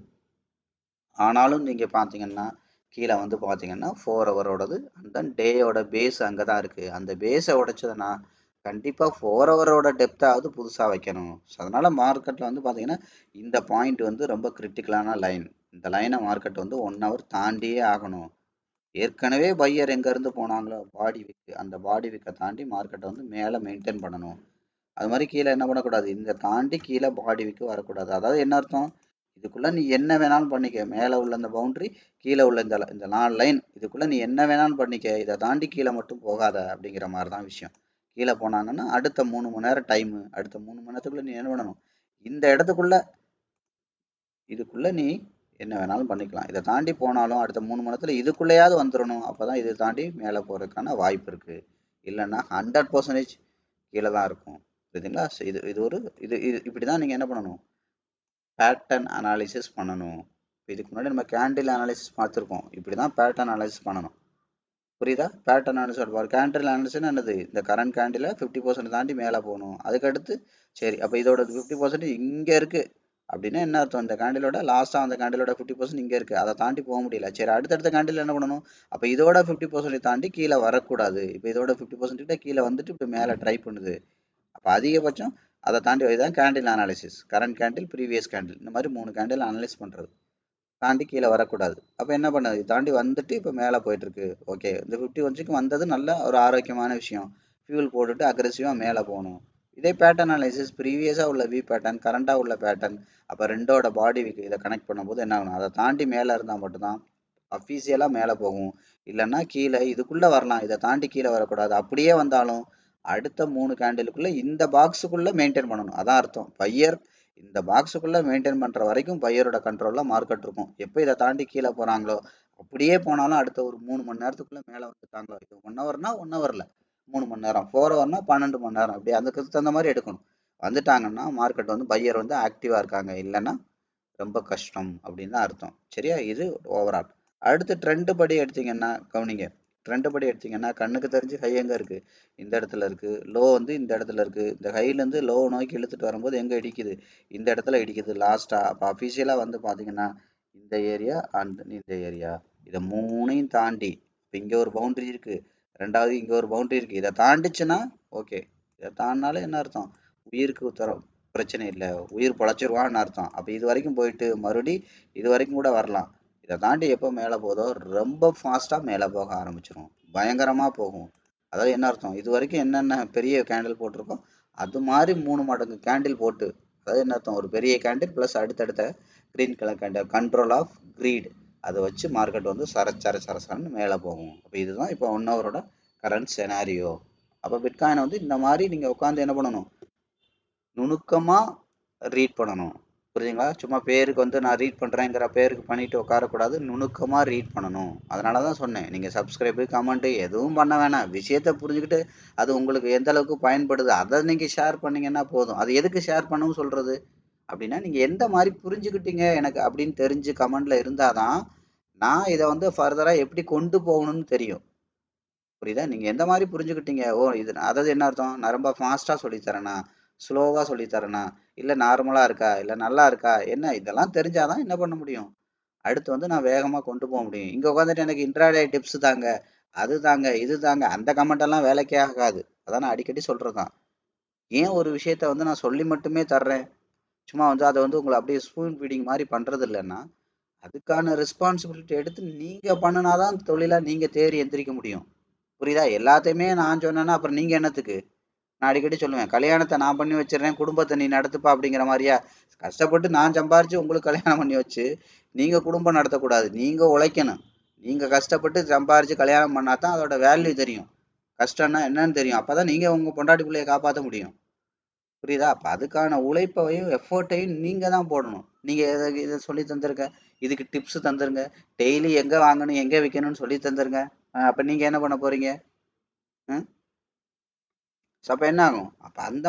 ஆனாலும் நீங்க பார்த்தீங்கன்னா, கீழ வந்து பார்த்தீங்கன்னா, 4 ஹவரோடது அண்ட் தென் டேயோட பேஸ் அங்க தான் இருக்கு. அந்த பேஸ உடைச்சதுன்னா, கண்டிப்பா 4 ஹவரோட டெப்த்தாவது புதுசா வைக்கணும். ஸோ, அதனால மார்க்கெட்ல வந்து பார்த்தீங்கன்னா, இந்த பாயிண்ட் வந்து ரொம்ப கிரிட்டிக்கலான லைன். இந்த லைன மார்க்கெட் வந்து 1 ஹவர் தாண்டியே ஆகணும். ஏற்கனவே பையர் எங்கேருந்து போனாங்களோ பாடி விக், அந்த பாடி விக்க தாண்டி மார்க்கெட்ட வந்து மேல மெயின்டெயின் பண்ணணும். அது மாதிரி கீழே என்ன பண்ணக்கூடாது? இந்த தாண்டி கீழே பாடி விக்கு வரக்கூடாது. அதாவது என்ன அர்த்தம்? இதுக்குள்ள நீ என்ன வேணாலும் பண்ணிக்க. மேல உள்ள இந்த பவுண்டரி, கீழே உள்ள இந்த 4 லைன், இதுக்குள்ள நீ என்ன வேணாலும் பண்ணிக்க. இதை தாண்டி கீழே மட்டும் போகாத அப்படிங்கிற மாதிரி தான் விஷயம். கீழே போனாங்கன்னா அடுத்த 3 மணி நேரம் டைமு. அடுத்த 3 மணி நேரத்துக்குள்ள நீ என்ன பண்ணணும்? இந்த இடத்துக்குள்ள இதுக்குள்ள நீ என்ன வேணாலும் பண்ணிக்கலாம். இதை தாண்டி போனாலும் அடுத்த 3 மணி நேரத்துல இதுக்குள்ளேயாவது வந்துடணும். அப்பதான் இதை தாண்டி மேலே போறதுக்கான வாய்ப்பு இருக்கு. இல்லைன்னா 100% கீழே தான் இருக்கும். புரியுதுங்களா? இது இது ஒரு இது இது இப்படிதான் நீங்க என்ன பண்ணணும்? பேட்டர்ன் அனாலிசிஸ் பண்ணணும். இதுக்கு முன்னாடி நம்ம கேண்டில் அனாலிசிஸ் பார்த்துருக்கோம். இப்படிதான் பேட்டர்ன் அனாலிசிஸ் பண்ணணும். புரியுதா? பேட்டர்ன் அனாலிசிஸ் பாரு. கேண்டில் அனாலிசிஸ் என்னது? இந்த கரண்ட் கேண்டில 50% தாண்டி மேலே போகணும். அதுக்கடுத்து சரி, அப்போ இதோட 50% இங்க இருக்கு அப்படின்னா என்ன அர்த்தம்? இந்த கேண்டிலோட லாஸ்டா அந்த கேண்டிலோட 50% இங்க இருக்கு. அதை தாண்டி போக முடியல. சரி, அடுத்தடுத்த கேண்டில் என்ன பண்ணணும்? அப்ப இதோட 50% தாண்டி கீழே வரக்கூடாது. இப்போ இதோட 50% கிட்ட கீழே வந்துட்டு இப்ப மேலே ட்ரை பண்ணுது. அப்போ அதிகபட்சம் அதை தாண்டி இதுதான் candle analysis. Current candle, previous candle, இந்த மாதிரி 3 கேண்டில் அனலைஸ் பண்ணுறது. தாண்டி கீழே வரக்கூடாது. அப்போ என்ன பண்ணுது? தாண்டி வந்துட்டு இப்போ மேலே போயிட்டு இருக்கு. ஓகே, இந்த 51க்கு வந்தது நல்ல ஒரு ஆரோக்கியமான விஷயம். ஃபியூல் போட்டுட்டு அக்ரெசிவாக மேலே போகணும். இதே பேட்டர்ன் அனாலிசிஸ், ப்ரீவியஸாக உள்ள வி பேட்டர்ன், கரண்டாக உள்ள பேட்டர்ன், அப்போ ரெண்டோட பாடி இதை கனெக்ட் பண்ணும்போது என்ன ஆகணும்? அதை தாண்டி மேலே இருந்தால் மட்டும்தான் அஃபீஷியலாக மேலே போகும். இல்லைன்னா கீழே இதுக்குள்ளே வரலாம். இதை தாண்டி கீழே வரக்கூடாது. அப்படியே வந்தாலும் அடுத்த 3 கேண்டிலுக்குள்ள இந்த பாக்ஸுக்குள்ள மெயின்டைன் பண்ணணும். அதான் அர்த்தம். பையர் இந்த பாக்ஸுக்குள்ள மெயின்டைன் பண்ற வரைக்கும் பையரோட கண்ட்ரோல்ல மார்க்கெட் இருக்கும். எப்போ இதை தாண்டி கீழே போறாங்களோ, அப்படியே போனாலும் அடுத்த ஒரு 3 மணி நேரத்துக்குள்ள மேலே வந்துட்டாங்களோ, இது 1 ஹவர்னா 1 ஹவர்ல 3 மணி நேரம், 4 ஹவர்னா 12 மணி நேரம், அப்படி அதுக்கு தகுந்த மாதிரி எடுக்கணும். வந்துட்டாங்கன்னா மார்க்கெட் வந்து பையர் வந்து ஆக்டிவா இருக்காங்க. இல்லைன்னா ரொம்ப கஷ்டம் அப்படின்னு தான் அர்த்தம். சரியா? இது ஓவரால். அடுத்து ட்ரெண்ட் படி எடுத்தீங்கன்னா கவனிங்க. ட்ரெண்ட் படி எடுத்தீங்கன்னா கண்ணுக்கு தெரிஞ்சு ஹை எங்க இருக்கு? இந்த இடத்துல இருக்கு. லோ வந்து இந்த இடத்துல இருக்கு. இந்த ஹைல இருந்து லோ நோக்கி இழுத்துட்டு வரும்போது எங்க இடிக்குது? இந்த இடத்துல இடிக்குது லாஸ்டா. அப்ப அபிஷியலா வந்து பாத்தீங்கன்னா இந்த ஏரியா அண்ட் இந்த ஏரியா, இதை மூணையும் தாண்டி இப்ப இங்க ஒரு பவுண்டரி இருக்கு, ரெண்டாவது இங்க ஒரு பவுண்டரி இருக்கு. இதை தாண்டிச்சுன்னா ஓகே. இதை தாண்டினாலே என்ன அர்த்தம்? உயிருக்கு உத்தரம் பிரச்சனை இல்லை, உயிர் பொழைச்சிருவான்னு அர்த்தம். அப்போ இது வரைக்கும் போயிட்டு மறுபடி இது வரைக்கும் கூட வரலாம். இதை தாண்டி எப்போ மேலே போதோ ரொம்ப ஃபாஸ்ட்டாக மேலே போக ஆரம்பிச்சிடும். பயங்கரமாக போகும். அதாவது என்ன அர்த்தம்? இது வரைக்கும் என்னென்ன பெரிய கேண்டில் போட்டிருக்கோம் அது மாதிரி 3 மடங்கு கேண்டில் போட்டு, அதாவது என்ன அர்த்தம்? ஒரு பெரிய கேண்டில் ப்ளஸ் அடுத்தடுத்த green colour candle, control of greed, அதை வச்சு மார்க்கெட் வந்து சரசரன்னு மேலே போகும். அப்போ இதுதான் இப்போ 1 ஹவரோட கரண்ட் செனாரியோ. அப்போ பிட்காயின் வந்து இந்த மாதிரி நீங்கள் உட்காந்து என்ன பண்ணணும்? நுணுக்கமா ரீட் பண்ணணும். புரியுதுங்களா? சும்மா பேருக்கு வந்து நான் ரீட் பண்றேங்கிற பேருக்கு பண்ணிட்டு உட்காரக்கூடாது. நுணுக்கமா ரீட் பண்ணணும். அதனால தான் சொன்னேன். நீங்க சப்ஸ்கிரைபு, கமெண்ட் எதுவும் பண்ண வேணாம். விஷயத்த புரிஞ்சுக்கிட்டு அது உங்களுக்கு எந்த அளவுக்கு பயன்படுது அதை நீங்க ஷேர் பண்ணீங்கன்னா போதும். அது எதுக்கு ஷேர் பண்ணணும்னு சொல்றது? அப்படின்னா நீங்க எந்த மாதிரி புரிஞ்சுக்கிட்டீங்க எனக்கு அப்படின்னு தெரிஞ்சு கமெண்ட்ல இருந்தாதான் நான் இதை வந்து ஃபர்தரா எப்படி கொண்டு போகணும்னு தெரியும். புரியுதா? நீங்க எந்த மாதிரி புரிஞ்சுக்கிட்டீங்க? ஓ, இது அதாவது என்ன அர்த்தம்? நான் ரொம்ப ஃபாஸ்டா சொல்லி தரேனா, ஸ்லோவா சொல்லி தரேனா, இல்ல நார்மலா இருக்கா, இல்ல நல்லா இருக்கா, என்ன இதெல்லாம் தெரிஞ்சாதான் என்ன பண்ண முடியும்? அடுத்து வந்து நான் வேகமா கொண்டு போக முடியும். இங்க உட்காந்துட்டு எனக்கு இன்ட்ராடே டிப்ஸ் தாங்க, அது தாங்க, இது தாங்க, அந்த கமெண்ட் எல்லாம் வேலைக்கே ஆகாது. அதான் நான் அடிக்கடி சொல்றதுதான். ஏன் ஒரு விஷயத்த வந்து நான் சொல்லி மட்டுமே தர்றேன்? சும்மா வந்து அதை வந்து உங்களை அப்படியே ஸ்பூன் ஃபீடிங் மாதிரி பண்றது இல்லைன்னா, அதுக்கான ரெஸ்பான்சிபிலிட்டி எடுத்து நீங்க பண்ணினாதான் தொழிலா நீங்க தேறி எந்திரிக்க முடியும். புரியுதா? எல்லாத்தையுமே நான் சொன்னேன்னா அப்புறம் நீங்க என்னத்துக்கு? நான் அடிக்கடி சொல்லுவேன், கல்யாணத்தை நான் பண்ணி வச்சிடுறேன், குடும்பத்தை நீ நடத்துப்பா அப்படிங்கிற மாதிரியா? கஷ்டப்பட்டு நான் சம்பாரிச்சு உங்களுக்கு கல்யாணம் பண்ணி வச்சு நீங்க குடும்பம் நடத்தக்கூடாது. நீங்க உழைக்கணும். நீங்க கஷ்டப்பட்டு சம்பாரிச்சு கல்யாணம் பண்ணாதான் அதோட வேல்யூ தெரியும். கஷ்டம்னா என்னன்னு தெரியும். அப்பதான் நீங்க உங்க பொண்டாட்டி பிள்ளைய காப்பாற்ற முடியும். புரியுதா? அப்ப அதுக்கான உழைப்பையும் எஃபோர்ட்டையும் நீங்க தான் போடணும். நீங்க இதை சொல்லி தந்துருங்க, இதுக்கு டிப்ஸ் தந்துருங்க, டெய்லி எங்க வாங்கணும் எங்க விற்கணும்னு சொல்லி தந்துருங்க. அப்ப நீங்க என்ன பண்ண போறீங்க? அப்ப என்ன ஆகும்? அப்ப அந்த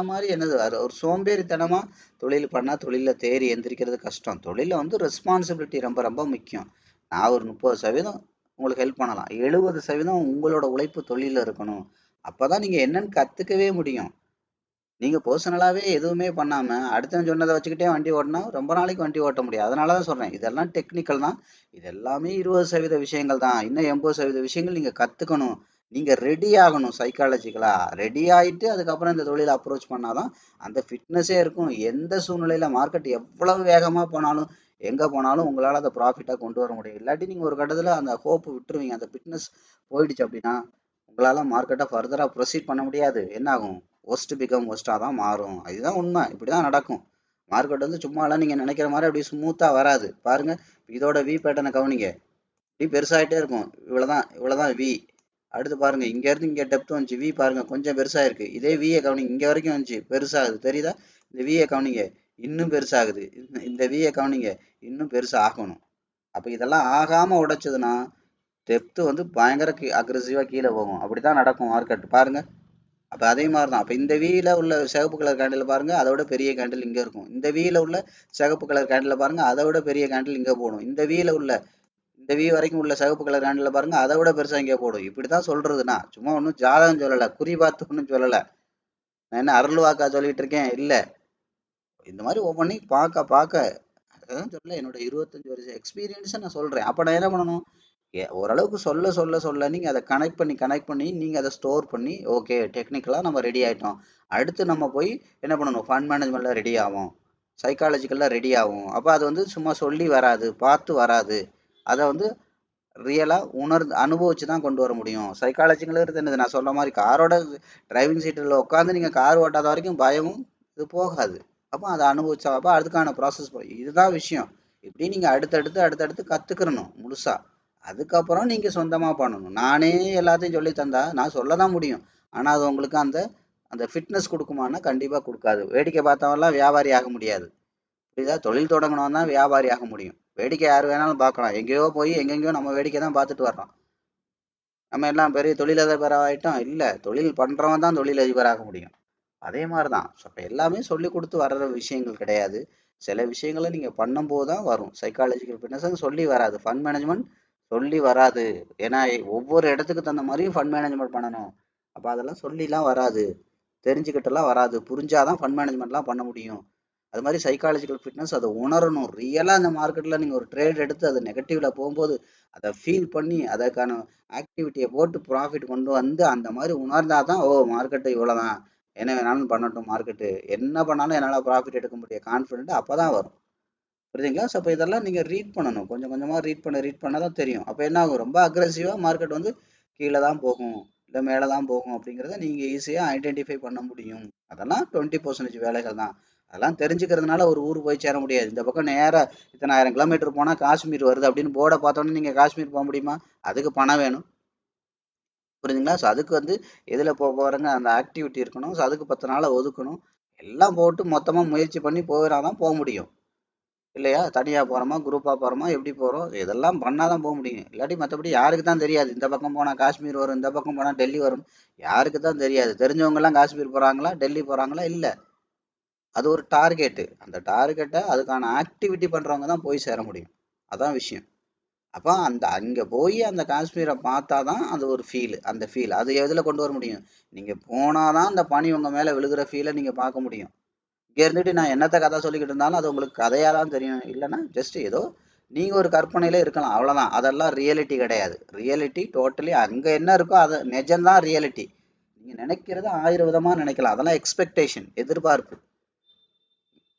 மாதிரி என்னது, அது ஒரு சோம்பேறித்தனமா தொழில் பண்ணா தொழில தேறி எந்திரிக்கிறது கஷ்டம். தொழில வந்து ரெஸ்பான்சிபிலிட்டி ரொம்ப ரொம்ப முக்கியம். நான் ஒரு 30% உங்களுக்கு ஹெல்ப் பண்ணலாம். 70% உங்களோட உழைப்பு தொழில இருக்கணும். அப்பதான் நீங்க என்னன்னு கத்துக்கவே முடியும். நீங்க பர்சனலாவே எதுவுமே பண்ணாம அடுத்தவன் சொன்னதை வச்சுக்கிட்டே வண்டி ஓட்டினா ரொம்ப நாளைக்கு வண்டி ஓட்ட முடியாது. அதனாலதான் சொல்றேன், இதெல்லாம் டெக்னிக்கல் தான். இது எல்லாமே 20% விஷயங்கள் தான். இன்னும் 80% விஷயங்கள் நீங்க கத்துக்கணும். நீங்க ரெடி ஆகணும். சைக்காலஜிக்கலா ரெடி ஆயிட்டு அதுக்கப்புறம் இந்த தொழிலை அப்ரோச் பண்ணாதான் அந்த ஃபிட்னஸே இருக்கும். எந்த சூழ்நிலையில மார்க்கெட் எவ்வளவு வேகமா போனாலும் எங்க போனாலும் உங்களால அதை ப்ராஃபிட்டா கொண்டு வர முடியும். இல்லாட்டி நீங்க ஒரு கட்டத்துல அந்த ஹோப் விட்டுருவீங்க. அந்த ஃபிட்னஸ் போயிடுச்சு அப்படின்னா உங்களால மார்க்கெட்டை ஃபர்தரா ப்ரொசீட் பண்ண முடியாது. என்ன ஆகும்? ஒஸ்ட் பிகம் ஒஸ்டா தான் மாறும். இதுதான் உண்மை. இப்படிதான் நடக்கும். மார்க்கெட் வந்து சும்மாலாம் நீங்க நினைக்கிற மாதிரி அப்படி ஸ்மூத்தா வராது. பாருங்க, இதோட வி பேட்டர்னை கவனிங்க. வி பெருசாயிட்டே இருக்கும். இவ்வளவுதான் வி. அடுத்து பாருங்க, இங்க இருந்து இங்க டெப்த் வந்துச்சு, வி பாருங்க கொஞ்சம் பெருசா இருக்கு. இதே வியை கவனிங்க, இங்க வரைக்கும் வந்துச்சு, பெருசாகுது. தெரியுதா? இந்த வியை கவனிங்க, இன்னும் பெருசாகுது. இந்த வியை கவனிங்க, இன்னும் பெருசா ஆகணும். அப்ப இதெல்லாம் ஆகாம உடைச்சதுன்னா டெப்த் வந்து பயங்கர அக்ரெசிவா கீழே போகும். அப்படித்தான் நடக்கும் மார்க்கெட். பாருங்க, அப்ப அதே மாதிரிதான். அப்ப இந்த வீல உள்ள சிவப்பு கலர் கேண்டில் பாருங்க, அதோட பெரிய கேண்டில் இங்க இருக்கும். இந்த வீல உள்ள சிவப்பு கலர் கேண்டில் பாருங்க, அதை விட பெரிய கேண்டில் இங்க போடும். இந்த வி வரைக்கும் உள்ள சிவப்பு கலர் கேண்டில் பாருங்க, அதை விட பெருசா இங்க போடும். இப்படித்தான் சொல்றதுன்னா, சும்மா ஒன்றும் ஜாதகம் சொல்லல, குறி பார்த்து ஒன்றும் சொல்லல. நான் என்ன அருள் வாக்கா சொல்லிட்டு இருக்கேன்? இல்ல. இந்த மாதிரி ஒவ்வொன்றையும் பார்க்க பார்க்க, அதான் சொல்ல, என்னோட 25 வருஷம் எக்ஸ்பீரியன்ஸை நான் சொல்றேன். அப்ப நான் என்ன பண்ணணும்? ஓரளவுக்கு சொல்ல நீங்க அதை கனெக்ட் பண்ணி நீங்க அதை ஸ்டோர் பண்ணி, ஓகே டெக்னிக்கலா நம்ம ரெடி ஆயிட்டோம். அடுத்து நம்ம போய் என்ன பண்ணணும்? ஃபண்ட் மேனேஜ்மெண்ட்ல ரெடி ஆகும், சைக்காலஜிக்கல்ல ரெடி ஆகும். அப்ப அது வந்து சும்மா சொல்லி வராது, பார்த்து வராது. அதை வந்து ரியலா உணர்ந்து அனுபவிச்சு தான் கொண்டு வர முடியும். சைக்காலஜிங்கிறது என்னது? நான் சொல்ற மாதிரி காரோட டிரைவிங் சீட்டில் உட்காந்து நீங்க கார் ஓட்டாத வரைக்கும் பயமும் இது போகாது. அப்போ அதை அனுபவிச்சா அப்போ அதுக்கான ப்ராசஸ் இதுதான் விஷயம். இப்படி நீங்க அடுத்தடுத்து கத்துக்கிறணும் முழுசா. அதுக்கப்புறம் நீங்க சொந்தமா பண்ணணும். நானே எல்லாத்தையும் சொல்லி தந்தா நான் சொல்ல தான் முடியும். ஆனா அது உங்களுக்கு அந்த அந்த ஃபிட்னஸ் கொடுக்குமான்னா கண்டிப்பா கொடுக்காது. வேடிக்கை பார்த்தவன்லாம் வியாபாரி ஆக முடியாது. புரியுதா? தொழில் தொடங்கணும் தான் வியாபாரி ஆக முடியும். வேடிக்கை யார் வேணாலும் பார்க்கலாம். எங்கேயோ போய் எங்கெங்கேயோ நம்ம வேடிக்கை தான் பார்த்துட்டு வர்றோம். நம்ம எல்லாம் பெரிய தொழிலதிபர் ஆயிட்டோம்? இல்ல. தொழில் பண்றவன் தான் தொழிலதிபர் ஆக முடியும். அதே மாதிரிதான். அப்ப எல்லாமே சொல்லி கொடுத்து வர்ற விஷயங்கள் கிடையாது. சில விஷயங்களை நீங்க பண்ணும்போது தான் வரும். சைக்காலஜிக்கல் ஃபிட்னஸ் சொல்லி வராது. ஃபண்ட் மேனேஜ்மெண்ட் சொல்லி வராது. ஏன்னா ஒவ்வொரு இடத்துக்கு தகுந்த மாதிரியும் ஃபண்ட் மேனேஜ்மெண்ட் பண்ணணும். அப்ப அதெல்லாம் சொல்லிலாம் வராது. தெரிஞ்சுக்கிட்டெல்லாம் வராது. புரிஞ்சாதான் ஃபண்ட் மேனேஜ்மெண்ட்லாம் பண்ண முடியும். அது மாதிரி சைக்காலஜிக்கல் ஃபிட்னஸ் அதை உணரணும். ரியலா அந்த மார்க்கெட்ல நீங்க ஒரு ட்ரேட் எடுத்து அது நெகட்டிவ்ல போகும்போது அதை ஃபீல் பண்ணி அதற்கான ஆக்டிவிட்டியை போட்டு ப்ராஃபிட் கொண்டு வந்து அந்த மாதிரி உணர்ந்தாதான், ஓ மார்க்கெட்டு இவ்வளவுதான், என்ன வேணாலும் பண்ணட்டும், மார்க்கெட்டு என்ன பண்ணாலும் என்னால் ப்ராஃபிட் எடுக்க முடியும் கான்ஃபிடென்ட் அப்பதான் வரும். புரியுதுங்களா? ஸோ அப்போ இதெல்லாம் நீங்க ரீட் பண்ணணும். கொஞ்சம் கொஞ்சமா ரீட் பண்ணதான் தெரியும். அப்போ என்ன ஆகும்? ரொம்ப அக்ரெசிவா மார்க்கெட் வந்து கீழே தான் போகும், இல்லை மேலே தான் போகும் அப்படிங்கிறத நீங்க ஈஸியா ஐடென்டிஃபை பண்ண முடியும். அதெல்லாம் 20% வேலைகள் தான். அதெல்லாம் தெரிஞ்சுக்கிறதுனால ஒரு ஊர் போய் சேர முடியாது. இந்த பக்கம் நேரா இத்தனை 1000 கிலோமீட்டர் போனா காஷ்மீர் வருது அப்படின்னு போர்டை பார்த்தோன்னே நீங்க காஷ்மீர் போக முடியுமா? அதுக்கு பணம் வேணும். புரியுதுங்களா? ஸோ அதுக்கு வந்து எதில் போக போகிறேங்க அந்த ஆக்டிவிட்டி இருக்கணும். ஸோ அதுக்கு 10 நாளை ஒதுக்கணும். எல்லாம் போட்டு மொத்தமாக முயற்சி பண்ணி போகிறாதான் போக முடியும். இல்லையா? தனியாக போகிறோமா, குரூப்பாக போகிறோமா, எப்படி போகிறோம், இதெல்லாம் பண்ணால் தான் போக முடியும். இல்லாட்டி மற்றபடி யாருக்கு தான் தெரியாது? இந்த பக்கம் போனால் காஷ்மீர் வரும், இந்த பக்கம் போனால் டெல்லி வரும். யாருக்கு தான் தெரியாது? தெரிஞ்சவங்கெல்லாம் காஷ்மீர் போகிறாங்களா, டெல்லி போகிறாங்களா? இல்லை. அது ஒரு டார்கெட்டு. அந்த டார்கெட்டை அதுக்கான ஆக்டிவிட்டி பண்ணுறவங்க தான் போய் சேர முடியும். அதான் விஷயம். அப்போ அந்த அங்கே போய் அந்த காஷ்மீரை பார்த்தா தான் அது ஒரு ஃபீல். அந்த ஃபீல் அது எதில் கொண்டு வர முடியும்? நீங்கள் போனால் தான் அந்த பனி உங்கள் மேலே விழுகிற ஃபீலை நீங்கள் பார்க்க முடியும். இங்கே இருந்துட்டு நான் என்னத்த கதை சொல்லிக்கிட்டு இருந்தாலும் அது உங்களுக்கு கதையாக தான் தெரியும். இல்லைன்னா ஜஸ்ட் ஏதோ நீங்கள் ஒரு கற்பனையில இருக்கலாம், அவ்வளோதான். அதெல்லாம் ரியாலிட்டி கிடையாது. ரியாலிட்டி டோட்டலி அங்கே என்ன இருக்கோ அது நிஜம்தான் ரியாலிட்டி. நீங்கள் நினைக்கிறது 1000 விதமாக நினைக்கலாம். அதெல்லாம் எக்ஸ்பெக்டேஷன், எதிர்பார்ப்பு.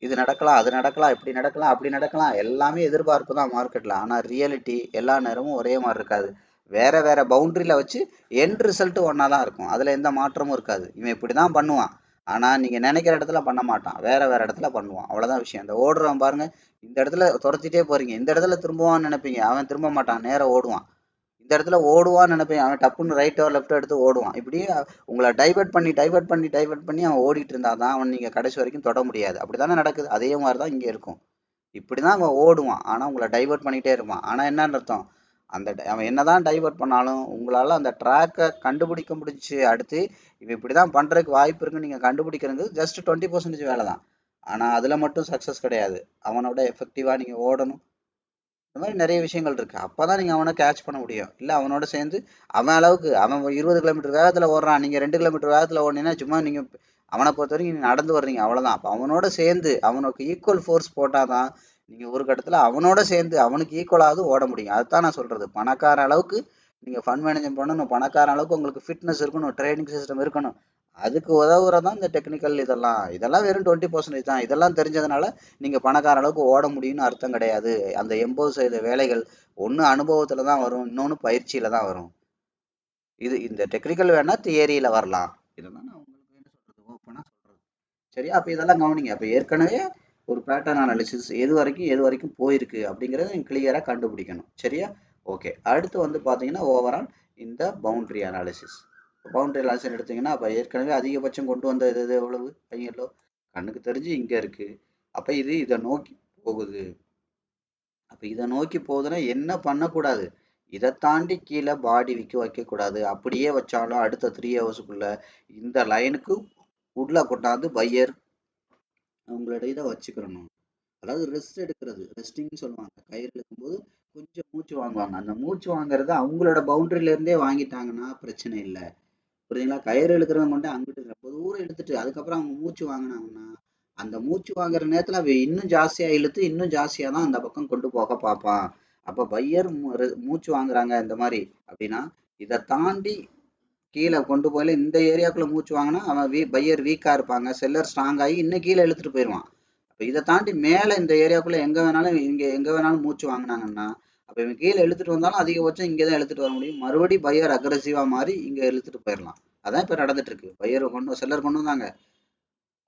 இது நடக்கலாம், அது நடக்கலாம், இப்படி நடக்கலாம், அப்படி நடக்கலாம், எல்லாமே எதிர்பார்ப்பு தான் மார்க்கெட்ல. ஆனா ரியாலிட்டி எல்லா நேரமும் ஒரே மாதிரி இருக்காது. வேற வேற பவுண்டரியில வச்சு எண்ட் ரிசல்ட் ஒன்னா தான் இருக்கும். அதுல எந்த மாற்றமும் இருக்காது. இவன் இப்படிதான் பண்ணுவான், ஆனா நீங்க நினைக்கிற இடத்துல பண்ண மாட்டான், வேற வேற இடத்துல பண்ணுவான். அவ்வளவுதான் விஷயம். இந்த ஓடுறவன் பாருங்க, இந்த இடத்துல துரத்திட்டே போறீங்க, இந்த இடத்துல திரும்புவான்னு நினைப்பீங்க, அவன் திரும்ப மாட்டான், நேரா ஓடுவான். இந்த இடத்துல ஓடுவான்னு நினைப்பேன், அவன் டப்புன்னு ரைட்டோ லெஃப்டோ எடுத்து ஓடுவான். இப்படி உங்களை டைவர்ட் பண்ணி அவன் ஓடிட்டு இருந்தா தான் அவன் நீங்க கடைசி வரைக்கும் தொட முடியாது. அப்படித்தானே நடக்குது? அதே மாதிரி தான் இங்க இருக்கும். இப்படிதான் அவன் ஓடுவான், ஆனா உங்களை டைவர்ட் பண்ணிட்டே இருப்பான். ஆனா என்னன்னு அர்த்தம், அவன் என்னதான் டைவர்ட் பண்ணாலும் உங்களால அந்த ட்ராக்கை கண்டுபிடிக்க முடிஞ்சு அடுத்து இவன் இப்படிதான் பண்றதுக்கு வாய்ப்பு இருக்குன்னு நீங்க கண்டுபிடிக்கிறது ஜஸ்ட் 20% வேலை தான். ஆனா அதுல மட்டும் சக்சஸ் கிடையாது. அவனோட எஃபெக்டிவா நீங்க ஓடணும். இந்த மாதிரி நிறைய விஷயங்கள் இருக்கு. அப்பதான் நீங்க அவனை கேட்ச் பண்ண முடியும். இல்ல அவனோட சேர்ந்து அவன் அளவுக்கு அவன் 20 கிலோமீட்டர் வேகத்துல ஓடுறான், நீங்க 2 கிலோமீட்டர் வேகத்துல ஓடுனீங்கன்னா சும்மா நீங்க அவனை பொறுத்த வரைக்கும் நீங்க நடந்து வர்றீங்க, அவ்வளவுதான். அப்ப அவனோட சேர்ந்து அவனுக்கு ஈக்குவல் ஃபோர்ஸ் போட்டாதான் நீங்க ஒரு கட்டத்துல அவனோட சேர்ந்து அவனுக்கு ஈக்குவலாவது ஓட முடியும். அதுதான் நான் சொல்றது. பணக்கார அளவுக்கு நீங்க ஃபண்ட் மேனேஜ்மெண்ட் பண்ணணும், பணக்கார அளவுக்கு உங்களுக்கு ஃபிட்னஸ் இருக்கணும், ட்ரைனிங் சிஸ்டம் இருக்கணும். அதுக்கு உதவுறதான் இந்த டெக்னிக்கல். இதெல்லாம் வெறும் 20% தான். இதெல்லாம் தெரிஞ்சதுனால நீங்க பணக்கார அளவுக்கு ஓட முடியும்னு அர்த்தம் கிடையாது. அந்த 80% வேலைகள் ஒண்ணு அனுபவத்துல தான் வரும், இன்னொன்னு பயிற்சியில தான் வரும். இந்த டெக்னிக்கல் வேணா தியரியில வரலாம். இதெல்லாம் நான் உங்களுக்கு என்ன சொல்றது, ஓப்பனா சொல்றது. சரியா? அப்ப இதெல்லாம் கவனிங்க. அப்ப ஏற்கனவே ஒரு பேட்டர்ன் அனாலிசிஸ் எது வரைக்கும் போயிருக்கு அப்படிங்கறத நீங்க கிளியரா கண்டுபிடிக்கணும். சரியா? ஓகே. அடுத்து வந்து பாத்தீங்கன்னா ஓவரால் இந்த பவுண்டரி அனாலிசிஸ். பவுண்டரி அனாலிசிஸ் எடுத்தீங்கன்னா அப்ப ஏற்கனவே அதிகபட்சம் கொண்டு வந்த இது எவ்வளவு? ஐயோ, கண்ணுக்கு தெரிஞ்சு இங்க இருக்கு. அப்ப இது இதை நோக்கி போகுது. அப்ப இதை நோக்கி போகுதுன்னா என்ன பண்ணக்கூடாது, இதை தாண்டி கீழே பாடி வைக்க கூடாது. அப்படியே வச்சாலும் அடுத்த 3 ஹவர்ஸுக்குள்ள இந்த லைனுக்கு உள்ள கொண்டாந்து பையர் அவங்களோட இதை வச்சுக்கிறணும். அதாவது ரெஸ்ட் எடுக்கிறது, ரெஸ்டிங்னு சொல்லுவாங்க. கயிறு இழுக்கும்போது கொஞ்சம் மூச்சு வாங்குவாங்க. அந்த மூச்சு வாங்குறது அவங்களோட பவுண்டரியில இருந்தே வாங்கிட்டாங்கன்னா பிரச்சனை இல்லை. புரியுதுங்களா? கயிறு இழுக்கிறத மட்டும் அங்கிட்டு ரொம்ப தூரம் இழுத்துட்டு அதுக்கப்புறம் அவங்க மூச்சு வாங்கினாங்கன்னா அந்த மூச்சு வாங்குற நேரத்துல அவ இன்னும் ஜாஸ்தியா இழுத்து இன்னும் ஜாஸ்தியா தான் அந்த பக்கம் கொண்டு போக பார்ப்பான். அப்ப பையர் மூச்சு வாங்குறாங்க இந்த மாதிரி அப்படின்னா இதை தாண்டி கீழே கொண்டு போயில இந்த ஏரியாக்குள்ள மூச்சு வாங்கினா அவன் பையர் வீக்கா இருப்பாங்க, செல்லர் ஸ்ட்ராங் ஆகி இன்னும் கீழே இழுத்துட்டு போயிடுவான். அப்ப இதை தாண்டி மேல இந்த ஏரியாக்குள்ள எங்க வேணாலும் மூச்சு வாங்கினாங்கன்னா அப்ப இவன் கீழே இழுத்துட்டு வந்தாலும் அதிகபட்சம் இங்கதான் இழுத்துட்டு வர முடியும். மறுபடியும் பையர் அக்ரஸிவா மாறி இங்க இழுத்துட்டு போயிடலாம். அதான் இப்ப நடந்துட்டு இருக்கு. பையர் செல்லர் கொண்டு வந்தாங்க,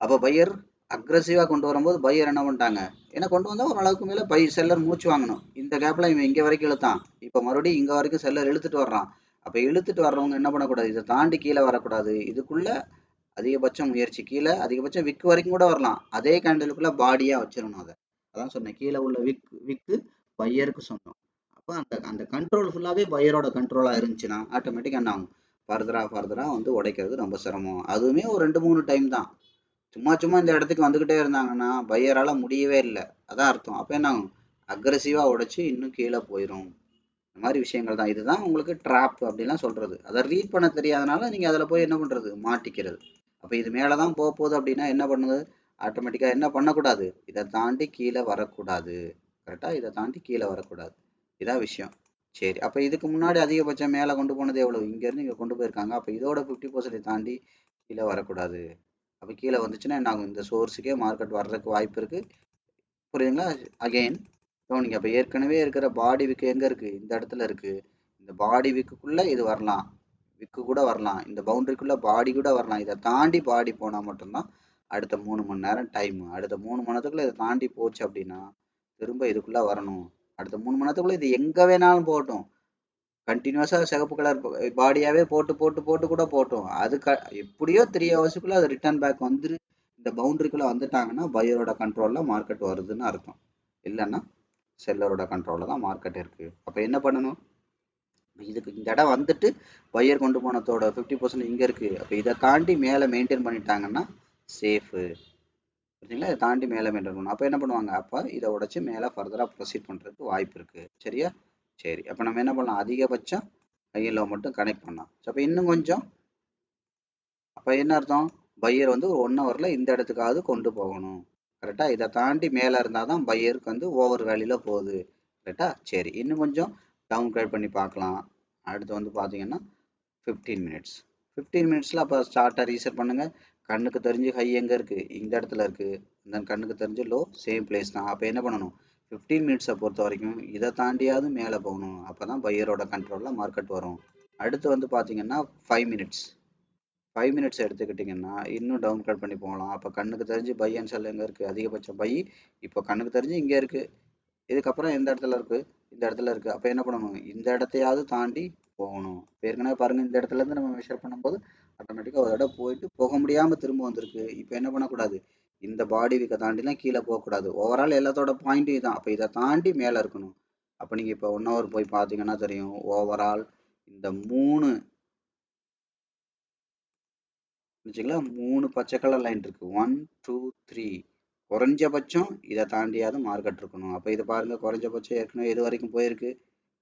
அப்ப பையர் அக்ரஸிவா கொண்டு வரும்போது பையர் என்ன பண்ணிட்டாங்க, ஏன்னா கொண்டு வந்தா ஒரு அளவுக்கு மேல செல்லர் மூச்சு வாங்கணும். இந்த கேப்ல இவன் இங்க வரைக்கும் இழுத்தான், இப்ப மறுபடியும் இங்க வரைக்கும் செல்லர் இழுத்துட்டு வர்றான். அப்ப இழுத்துட்டு வர்றவங்க என்ன பண்ணக்கூடாது, இதை தாண்டி கீழே வரக்கூடாது. இதுக்குள்ள அதிகபட்சம் முயற்சி, கீழே அதிகபட்சம் விக்கு வரைக்கும் கூட வரலாம். அதே கேண்டலுக்குள்ள பாடியா வச்சிடணும். அதை அதான் சொன்னேன், கீழே உள்ள விக்கு பையருக்கு சொன்னோம். அப்ப அந்த அந்த கண்ட்ரோல் ஃபுல்லாவே பையரோட கண்ட்ரோலா இருந்துச்சுன்னா ஆட்டோமேட்டிக்கா என்ன ஆகும், ஃபர்தரா வந்து உடைக்கிறது ரொம்ப சிரமம். அதுவுமே ஒரு 2-3 டைம் தான். சும்மா சும்மா இந்த இடத்துக்கு வந்துகிட்டே இருந்தாங்கன்னா பையரால முடியவே இல்லை. அதான் அர்த்தம். அப்ப என்ன ஆகும், அக்ரஸிவா உடைச்சு இன்னும் கீழே போயிடும். இந்த மாதிரி விஷயங்கள் தான். இதுதான் உங்களுக்கு ட்ராப் அப்படிலாம் சொல்றது. அதை ரீட் பண்ண தெரியாதனால நீங்க அதுல போய் என்ன பண்றது, மாட்டிக்கிறது. அப்ப இது மேலதான் போக போகுது அப்படின்னா என்ன பண்ணுது, ஆட்டோமேட்டிக்கா என்ன பண்ணக்கூடாது, இதை தாண்டி கீழே வரக்கூடாது. கரெக்டா? இதை தாண்டி கீழே வரக்கூடாது. இதான் விஷயம். சரி, அப்ப இதுக்கு முன்னாடி அதிகபட்சம் மேல கொண்டு போனது எவ்வளவு, இங்க இருந்து இங்க கொண்டு போயிருக்காங்க. அப்ப இதோட 50% தாண்டி கீழே வரக்கூடாது. அப்ப கீழே வந்துச்சுன்னா என்ன ஆகும், இந்த சோர்ஸுக்கே மார்க்கெட் வர்றதுக்கு வாய்ப்பு இருக்கு. புரியுதுங்களா? அகைன் கவனிங்க. அப்ப ஏற்கனவே இருக்கிற பாடி விக்கு எங்க இருக்கு, இந்த இடத்துல இருக்கு. இந்த பாடி விக்குக்குள்ள இது வரலாம், விக்கு கூட வரலாம், இந்த பவுண்டரிக்குள்ள பாடி கூட வரலாம். இதை தாண்டி பாடி போனா மட்டும்தான் அடுத்த 3 மணி நேரம் டைம். அடுத்த 3 மணி நேரத்துக்குள்ள இதை தாண்டி போச்சு அப்படின்னா திரும்ப இதுக்குள்ள வரணும். அடுத்த 3 மணி நேரத்துக்குள்ள இது எங்க வேணாலும் போகட்டும், கண்டினியூஸா சிகப்பு கலர் பாடியாவே போட்டு போட்டு போட்டு கூட போட்டோம். அது எப்படியோ 3 ஹவர்ஸுக்குள்ள அது ரிட்டர்ன் பேக் வந்துரு. இந்த பவுண்டரிக்குள்ள வந்துட்டாங்கன்னா பையரோட கண்ட்ரோல்ல மார்க்கெட் வருதுன்னு அர்த்தம். இல்லைன்னா செல்லரோட கண்ட்ரோல்ல தான் மார்க்கெட் இருக்கு. அப்ப என்ன பண்ணணும், இதுக்கு இந்த இடம் வந்துட்டு பையர் கொண்டு போனதோட 50% இங்க இருக்கு. அப்ப இதை தாண்டி மேல மெயின்டைன் பண்ணிட்டாங்கன்னா சேஃபு. சரிங்களா? இதை தாண்டி மேல மெயின்டைன் பண்ணணும். அப்ப என்ன பண்ணுவாங்க, அப்ப இதை உடைச்சு மேல ஃபர்தரா ப்ரொசீட் பண்றதுக்கு வாய்ப்பு இருக்கு. சரியா? சரி, அப்ப நம்ம என்ன பண்ணலாம், அதிகபட்சம் ஹையர் லோ மட்டும் கனெக்ட் பண்ணலாம். அப்ப இன்னும் கொஞ்சம், அப்ப என்ன அர்த்தம், பையர் வந்து ஒரு 1 ஹவர்ல இந்த இடத்துக்காவது கொண்டு போகணும். கரெக்டா? இதை தாண்டி மேல இருந்தாதான் பையருக்கு வந்து ஓவர் வேல்யூல போகுது. கரெக்டா? சரி, இன்னும் கொஞ்சம் டவுன் கிரேட் பண்ணி பார்க்கலாம். அடுத்து வந்து பாத்தீங்கன்னா 15 மினிட்ஸ். 15 மினிட்ஸ்ல அப்ப ஸ்டார்ட்டை ரீசெட் பண்ணுங்க. கண்ணுக்கு தெரிஞ்சு ஹை எங்க இருக்கு, இந்த இடத்துல இருக்கு. தென் கண்ணுக்கு தெரிஞ்ச லோ சேம் பிளேஸ் தான். அப்போ என்ன பண்ணணும், 15 மினிட்ஸை பொறுத்த வரைக்கும் இதை தாண்டியாவது மேலே போகணும். அப்போ தான் பையரோட கண்ட்ரோலில் மார்க்கெட் வரும். அடுத்து வந்து பார்த்தீங்கன்னா 5 மினிட்ஸ் எடுத்துக்கிட்டிங்கன்னா இன்னும் டவுன் கட் பண்ணி போகலாம். அப்போ கண்ணுக்கு தெரிஞ்சு பை அண்ட் செல் எங்கே இருக்குது, அதிகபட்சம் பை இப்போ கண்ணுக்கு தெரிஞ்சு இங்கே இருக்குது. இதுக்கப்புறம் எந்த இடத்துல இருக்குது, இந்த இடத்துல இருக்குது. அப்போ என்ன பண்ணணும், இந்த இடத்தையாவது தாண்டி போகணும். இப்போ ஏற்கனவே பாருங்கள், இந்த இடத்துலேருந்து நம்ம மெஷர் பண்ணும்போது ஆட்டோமேட்டிக்காக ஒரு இடம் போயிட்டு போக முடியாமல் திரும்ப வந்திருக்கு. இப்போ என்ன பண்ணக்கூடாது, இந்த பாடி வீக்கை தாண்டிலாம் கீழே போகக்கூடாது. ஓவரால் எல்லாத்தோட பாயிண்ட்டும் இதுதான். அப்போ இதை தாண்டி மேலே இருக்கணும். அப்போ நீங்கள் இப்போ 1 ஹவர் போய் பார்த்தீங்கன்னா தெரியும், ஓவரால் இந்த 3 வச்சுங்களா, 3 பச்சை கலர் லைன் இருக்குது. 1 2 3 குறைஞ்சபட்சம் இதை தாண்டியாவது மார்க்கெட் இருக்கணும். அப்போ இது பாருங்கள், குறைஞ்சபட்சம் ஏற்கனவே இது வரைக்கும் போயிருக்கு.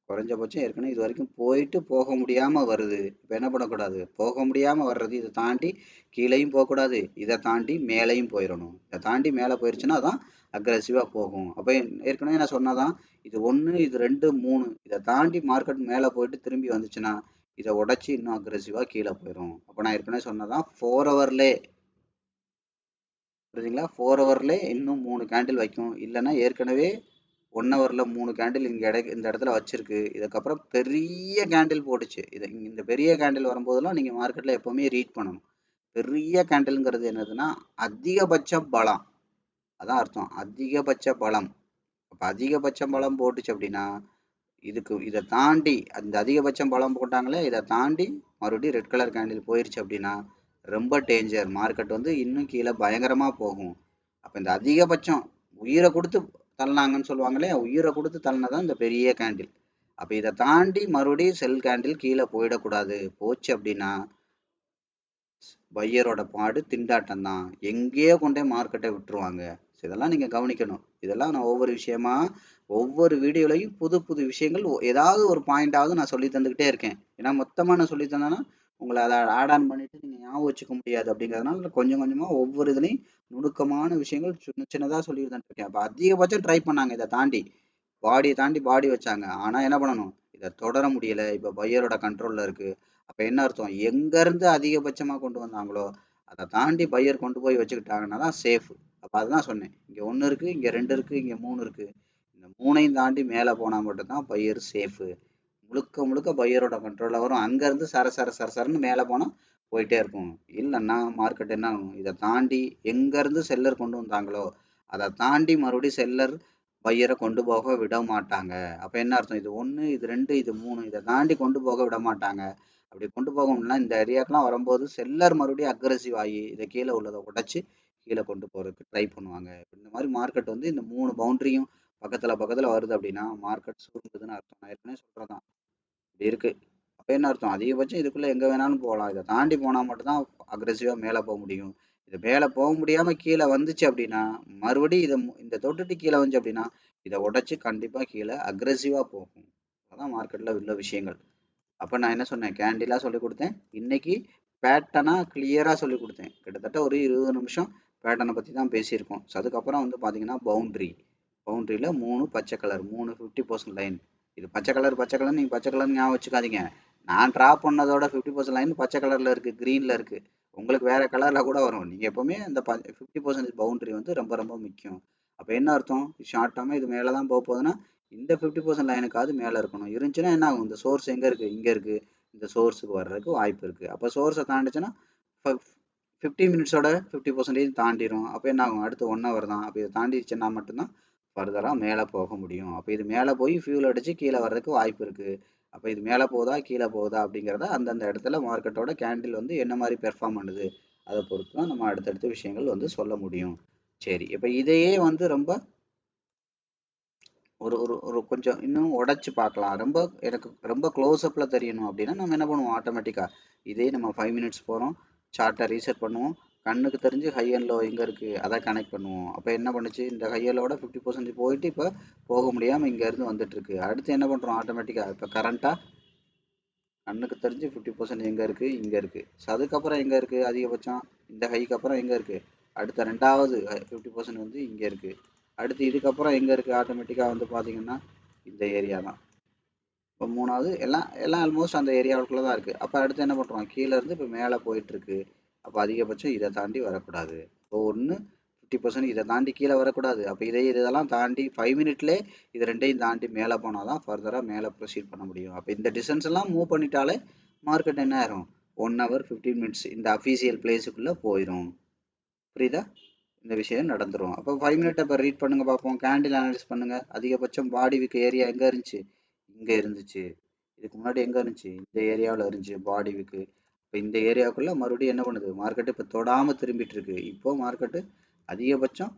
குறைஞ்சபட்சம் ஏற்கனவே இது வரைக்கும் போயிட்டு போக முடியாமல் வருது. இப்போ என்ன பண்ணக்கூடாது, போக முடியாமல் வர்றது இதை தாண்டி கீழேயும் போகக்கூடாது, இதை தாண்டி மேலேயும் போயிடணும். இதை தாண்டி மேலே போயிடுச்சுன்னா அதான் அக்ரெசிவாக போகும். அப்போ ஏற்கனவே நான் சொன்னதான், இது 1 இது 2 3 இதை தாண்டி மார்க்கெட் மேலே போயிட்டு திரும்பி வந்துச்சுன்னா இதை உடச்சி இன்னும் அக்ரெசிவாக கீழே போயிடும். அப்போ நான் ஏற்கனவே சொன்னதான் 4 ஹவர்லே புரியுதுங்களா, 4 ஹவர்லே இன்னும் 3 கேண்டில் வைக்கும். இல்லைன்னா ஏற்கனவே 1 ஹவரில் 3 கேண்டில் இங்கே இந்த இடத்துல வச்சிருக்கு. இதுக்கப்புறம் பெரிய கேண்டில் போட்டுச்சு. இந்த பெரிய கேண்டில் வரும்போதெல்லாம் நீங்கள் மார்க்கெட்டில் எப்போவுமே ரீட் பண்ணணும். பெரிய கேண்டில்ங்கிறது என்னதுன்னா அதிகபட்ச பலம், அதான் அர்த்தம், அதிகபட்ச பலம். அப்போ அதிகபட்ச பலம் போட்டுச்சு அப்படின்னா இதை தாண்டி அந்த அதிகபட்சம் பலம் போட்டாங்களே, இதை தாண்டி மறுபடியும் ரெட் கலர் கேண்டில் போயிடுச்சு அப்படின்னா ரொம்ப டேஞ்சர். மார்க்கெட் வந்து இன்னும் கீழே பயங்கரமாக போகும். அப்போ இந்த அதிகபட்சம் உயிரை கொடுத்து தள்ளினாங்கன்னு சொல்லுவாங்களே, உயிரை கொடுத்து தள்ளினதான் இந்த பெரிய கேண்டில். அப்போ இதை தாண்டி மறுபடியும் செல் கேண்டில் கீழே போயிடக்கூடாது. போச்சு அப்படின்னா பையரோட பாடு திண்டாட்டம் தான். எங்கேயோ கொண்டே மார்க்கெட்டை விட்டுருவாங்க. இதெல்லாம் நீங்கள் கவனிக்கணும். இதெல்லாம் நான் ஒவ்வொரு விஷயமா ஒவ்வொரு வீடியோலையும் புது புது விஷயங்கள் ஏதாவது ஒரு பாயிண்டாவது நான் சொல்லி தந்துக்கிட்டே இருக்கேன். ஏன்னா மொத்தமாக நான் சொல்லி தந்தேன்னா உங்களை அதை ஆட் ஆன் பண்ணிட்டு நீங்கள் ஞாபகம் வச்சுக்க முடியாது. அப்படிங்கிறதுனால கொஞ்சம் கொஞ்சமாக ஒவ்வொரு இதுலையும் நுணுக்கமான விஷயங்கள் சின்ன சின்னதாக சொல்லி தந்துருக்கேன். அப்போ அதிகபட்சம் ட்ரை பண்ணாங்க, இதை தாண்டி பாடியை தாண்டி பாடி வச்சாங்க. ஆனால் என்ன பண்ணணும், இதை தொடர முடியலை. இப்போ பையரோட கண்ட்ரோலில் இருக்குது. அப்போ என்ன அர்த்தம், எங்கேருந்து அதிகபட்சமாக கொண்டு வந்தாங்களோ அதை தாண்டி பையர் கொண்டு போய் வச்சுக்கிட்டாங்கன்னா தான் சேஃபு. அப்போ அதுதான் சொன்னேன், இங்கே 1 இருக்குது, இங்கே 2 இருக்குது, இங்கே 3 இருக்குது. இந்த 3ஐயும் தாண்டி மேலே போனால் மட்டும்தான் பையர் சேஃபு. முழுக்க முழுக்க பையரோட கண்ட்ரோலில் வரும். அங்கேருந்து சரன்னு மேலே போனால் போயிட்டே இருக்கும். இல்லைன்னா மார்க்கெட் என்ன ஆகும், இதை தாண்டி எங்கேருந்து செல்லர் கொண்டு வந்தாங்களோ அதை தாண்டி மறுபடியும் செல்லர் பையரை கொண்டு போக விட மாட்டாங்க. அப்போ என்ன அர்த்தம், இது 1 இது 2 இது 3 இதை தாண்டி கொண்டு போக விட மாட்டாங்க. அப்படி கொண்டு போக முடியலன்னா இந்த ஏரியாக்கெலாம் வரும்போது செல்லர் மறுபடியும் அக்ரெசிவ் ஆகி இதை கீழே உள்ளதை உடச்சி கீழே கொண்டு போகிறதுக்கு ட்ரை பண்ணுவாங்க. இந்த மாதிரி மார்க்கெட் வந்து இந்த 3 பவுண்டரியும் பக்கத்தில் வருது அப்படின்னா மார்க்கெட் சுருங்குதுன்னு அர்த்தம். நான் ஏற்கனவே சொல்கிறதான் இப்படி இருக்குது. அப்போ என்ன அர்த்தம், அதிகபட்சம் இதுக்குள்ளே எங்கே வேணாலும் போகலாம். இதை தாண்டி போனால் மட்டும்தான் அக்ரெசிவாக மேலே போக முடியும். இது மேலே போக முடியாமல் கீழே வந்துச்சு அப்படின்னா மறுபடியும் இந்த தொட்டுட்டு கீழே வந்துச்சு அப்படின்னா இதை உடச்சி கண்டிப்பாக கீழே அக்ரெசிவாக போகும். அதான் மார்க்கெட்டில் உள்ள விஷயங்கள். அப்போ நான் என்ன சொன்னேன், கேண்டிலாக சொல்லிக் கொடுத்தேன். இன்னைக்கு பேட்டர்னாக கிளியராக சொல்லிக் கொடுத்தேன். கிட்டத்தட்ட ஒரு 20 நிமிஷம் பேட்டர்னை பற்றி தான் பேசியிருக்கோம். ஸோ அதுக்கப்புறம் வந்து பார்த்தீங்கன்னா பவுண்ட்ரியில் 3 பச்சை கலர், 3 50% லைன். இது பச்சை கலர் நீங்கள் பச்சை கலர் ஞாபகம் வச்சுக்காதீங்க. நான் ட்ரா பண்ணதோட 50% லைன் பச்சை கலரில் இருக்குது, க்ரீனில் இருக்குது. உங்களுக்கு வேறு கலரில் கூட வரும். நீங்கள் எப்போவுமே இந்த 50% பவுண்ட்ரி வந்து ரொம்ப ரொம்ப முக்கியம். அப்போ என்ன அர்த்தம், ஷார்ட் டேர்மாக இது மேலே தான் போக போகுதுன்னா இந்த 50% லைனுக்காவது மேலே இருக்கணும். இருந்துச்சுன்னா என்ன ஆகும், இந்த சோர்ஸ் எங்கே இருக்குது, இங்கே இருக்குது, இந்த சோர்ஸுக்கு வர்றதுக்கு வாய்ப்பு இருக்குது. அப்போ சோர்ஸை தாண்டிச்சுன்னா 15 மினிட்ஸோட 50% தாண்டிடும். அப்போ என்ன ஆகும், அடுத்து 1 ஹவர் தான். அப்போ இதை தாண்டிடுச்சுன்னா மட்டும்தான் ஃபர்தராக மேலே போக முடியும். அப்போ இது மேலே போய் ஃபியூல் அடித்து கீழே வர்றதுக்கு வாய்ப்பு இருக்குது. அப்போ இது மேலே போகுதா கீழே போகுதா அப்படிங்கிறத அந்தந்த இடத்துல மார்க்கெட்டோட கேண்டில் வந்து என்ன மாதிரி பெர்ஃபார்ம் பண்ணுது அதை பொறுத்து தான் நம்ம அடுத்தடுத்த விஷயங்கள் வந்து சொல்ல முடியும். சரி, இப்போ இதையே வந்து ரொம்ப ஒரு ஒரு ஒரு கொஞ்சம் இன்னும் உடச்சி பார்க்கலாம். எனக்கு ரொம்ப க்ளோஸ்அப்பில் தெரியணும் அப்படின்னா நம்ம என்ன பண்ணுவோம், ஆட்டோமேட்டிக்காக இதே நம்ம 5 மினிட்ஸ் போகிறோம், சார்ட்டை ரீசெட் பண்ணுவோம், கண்ணுக்கு தெரிஞ்சு ஹை அண்ட் லோ எங்கே இருக்குது அதை கனெக்ட் பண்ணுவோம். அப்போ என்ன பண்ணுச்சு, இந்த ஹை அண்ட் லோட 50% போயிட்டு இப்போ போக முடியாமல் இங்கேருந்து வந்துட்டுருக்கு. அடுத்து என்ன பண்ணுறோம், ஆட்டோமேட்டிக்காக இப்போ கரண்ட்டாக கண்ணுக்கு தெரிஞ்சு 50% எங்கே இருக்குது, இங்கே இருக்குது. ஸோ அதுக்கப்புறம் எங்கே இருக்குது அதிகபட்சம், இந்த ஹைக்கு அப்புறம் எங்கே இருக்குது, அடுத்த 2வது 50% வந்து இங்கே இருக்குது. அடுத்து இதுக்கப்புறம் எங்கே இருக்குது, ஆட்டோமேட்டிக்காக வந்து பார்த்திங்கன்னா இந்த ஏரியா தான். இப்போ 3வது எல்லாம் ஆல்மோஸ்ட் அந்த ஏரியாவுக்குள்ளே தான் இருக்குது. அப்போ அடுத்து என்ன பண்ணுறோம், கீழேருந்து இப்போ மேலே போயிட்டுருக்கு. அப்போ அதிகபட்சம் இதை தாண்டி வரக்கூடாது. இப்போ 1 50% இதை தாண்டி கீழே வரக்கூடாது. அப்போ இதெல்லாம் தாண்டி 5 மினிட்லே இது ரெண்டையும் தாண்டி மேலே போனால் தான் ஃபர்தராக மேலே ப்ரொசீட் பண்ண முடியும். அப்போ இந்த டிஸ்டன்ஸ் எல்லாம் மூவ் பண்ணிட்டாலே மார்க்கெட் என்ன ஆயிரும், 1 ஹவர் 15 மினிட்ஸ் இந்த அஃபீஷியல் பிளேஸுக்குள்ளே போயிடும். புரியுதா? இந்த விஷயம் நடந்துரும். அப்போ 5 மினிட் இப்போ ரீட் பண்ணுங்க பார்ப்போம். கேண்டில் அனலைஸ் பண்ணுங்க. அதிகபட்சம் பாடி விக் ஏரியா எங்கே இருந்துச்சு, இங்கே இருந்துச்சு. இதுக்கு முன்னாடி எங்கே இருந்துச்சு, இந்த ஏரியாவில் இருந்துச்சு பாடி விக்கு. இப்போ இந்த ஏரியாவுக்குள்ள மறுபடியும் என்ன பண்ணுது மார்க்கெட்டு, இப்போ தொடாமல் திரும்பிட்டு இருக்கு. இப்போ மார்க்கெட்டு அதிகபட்சம்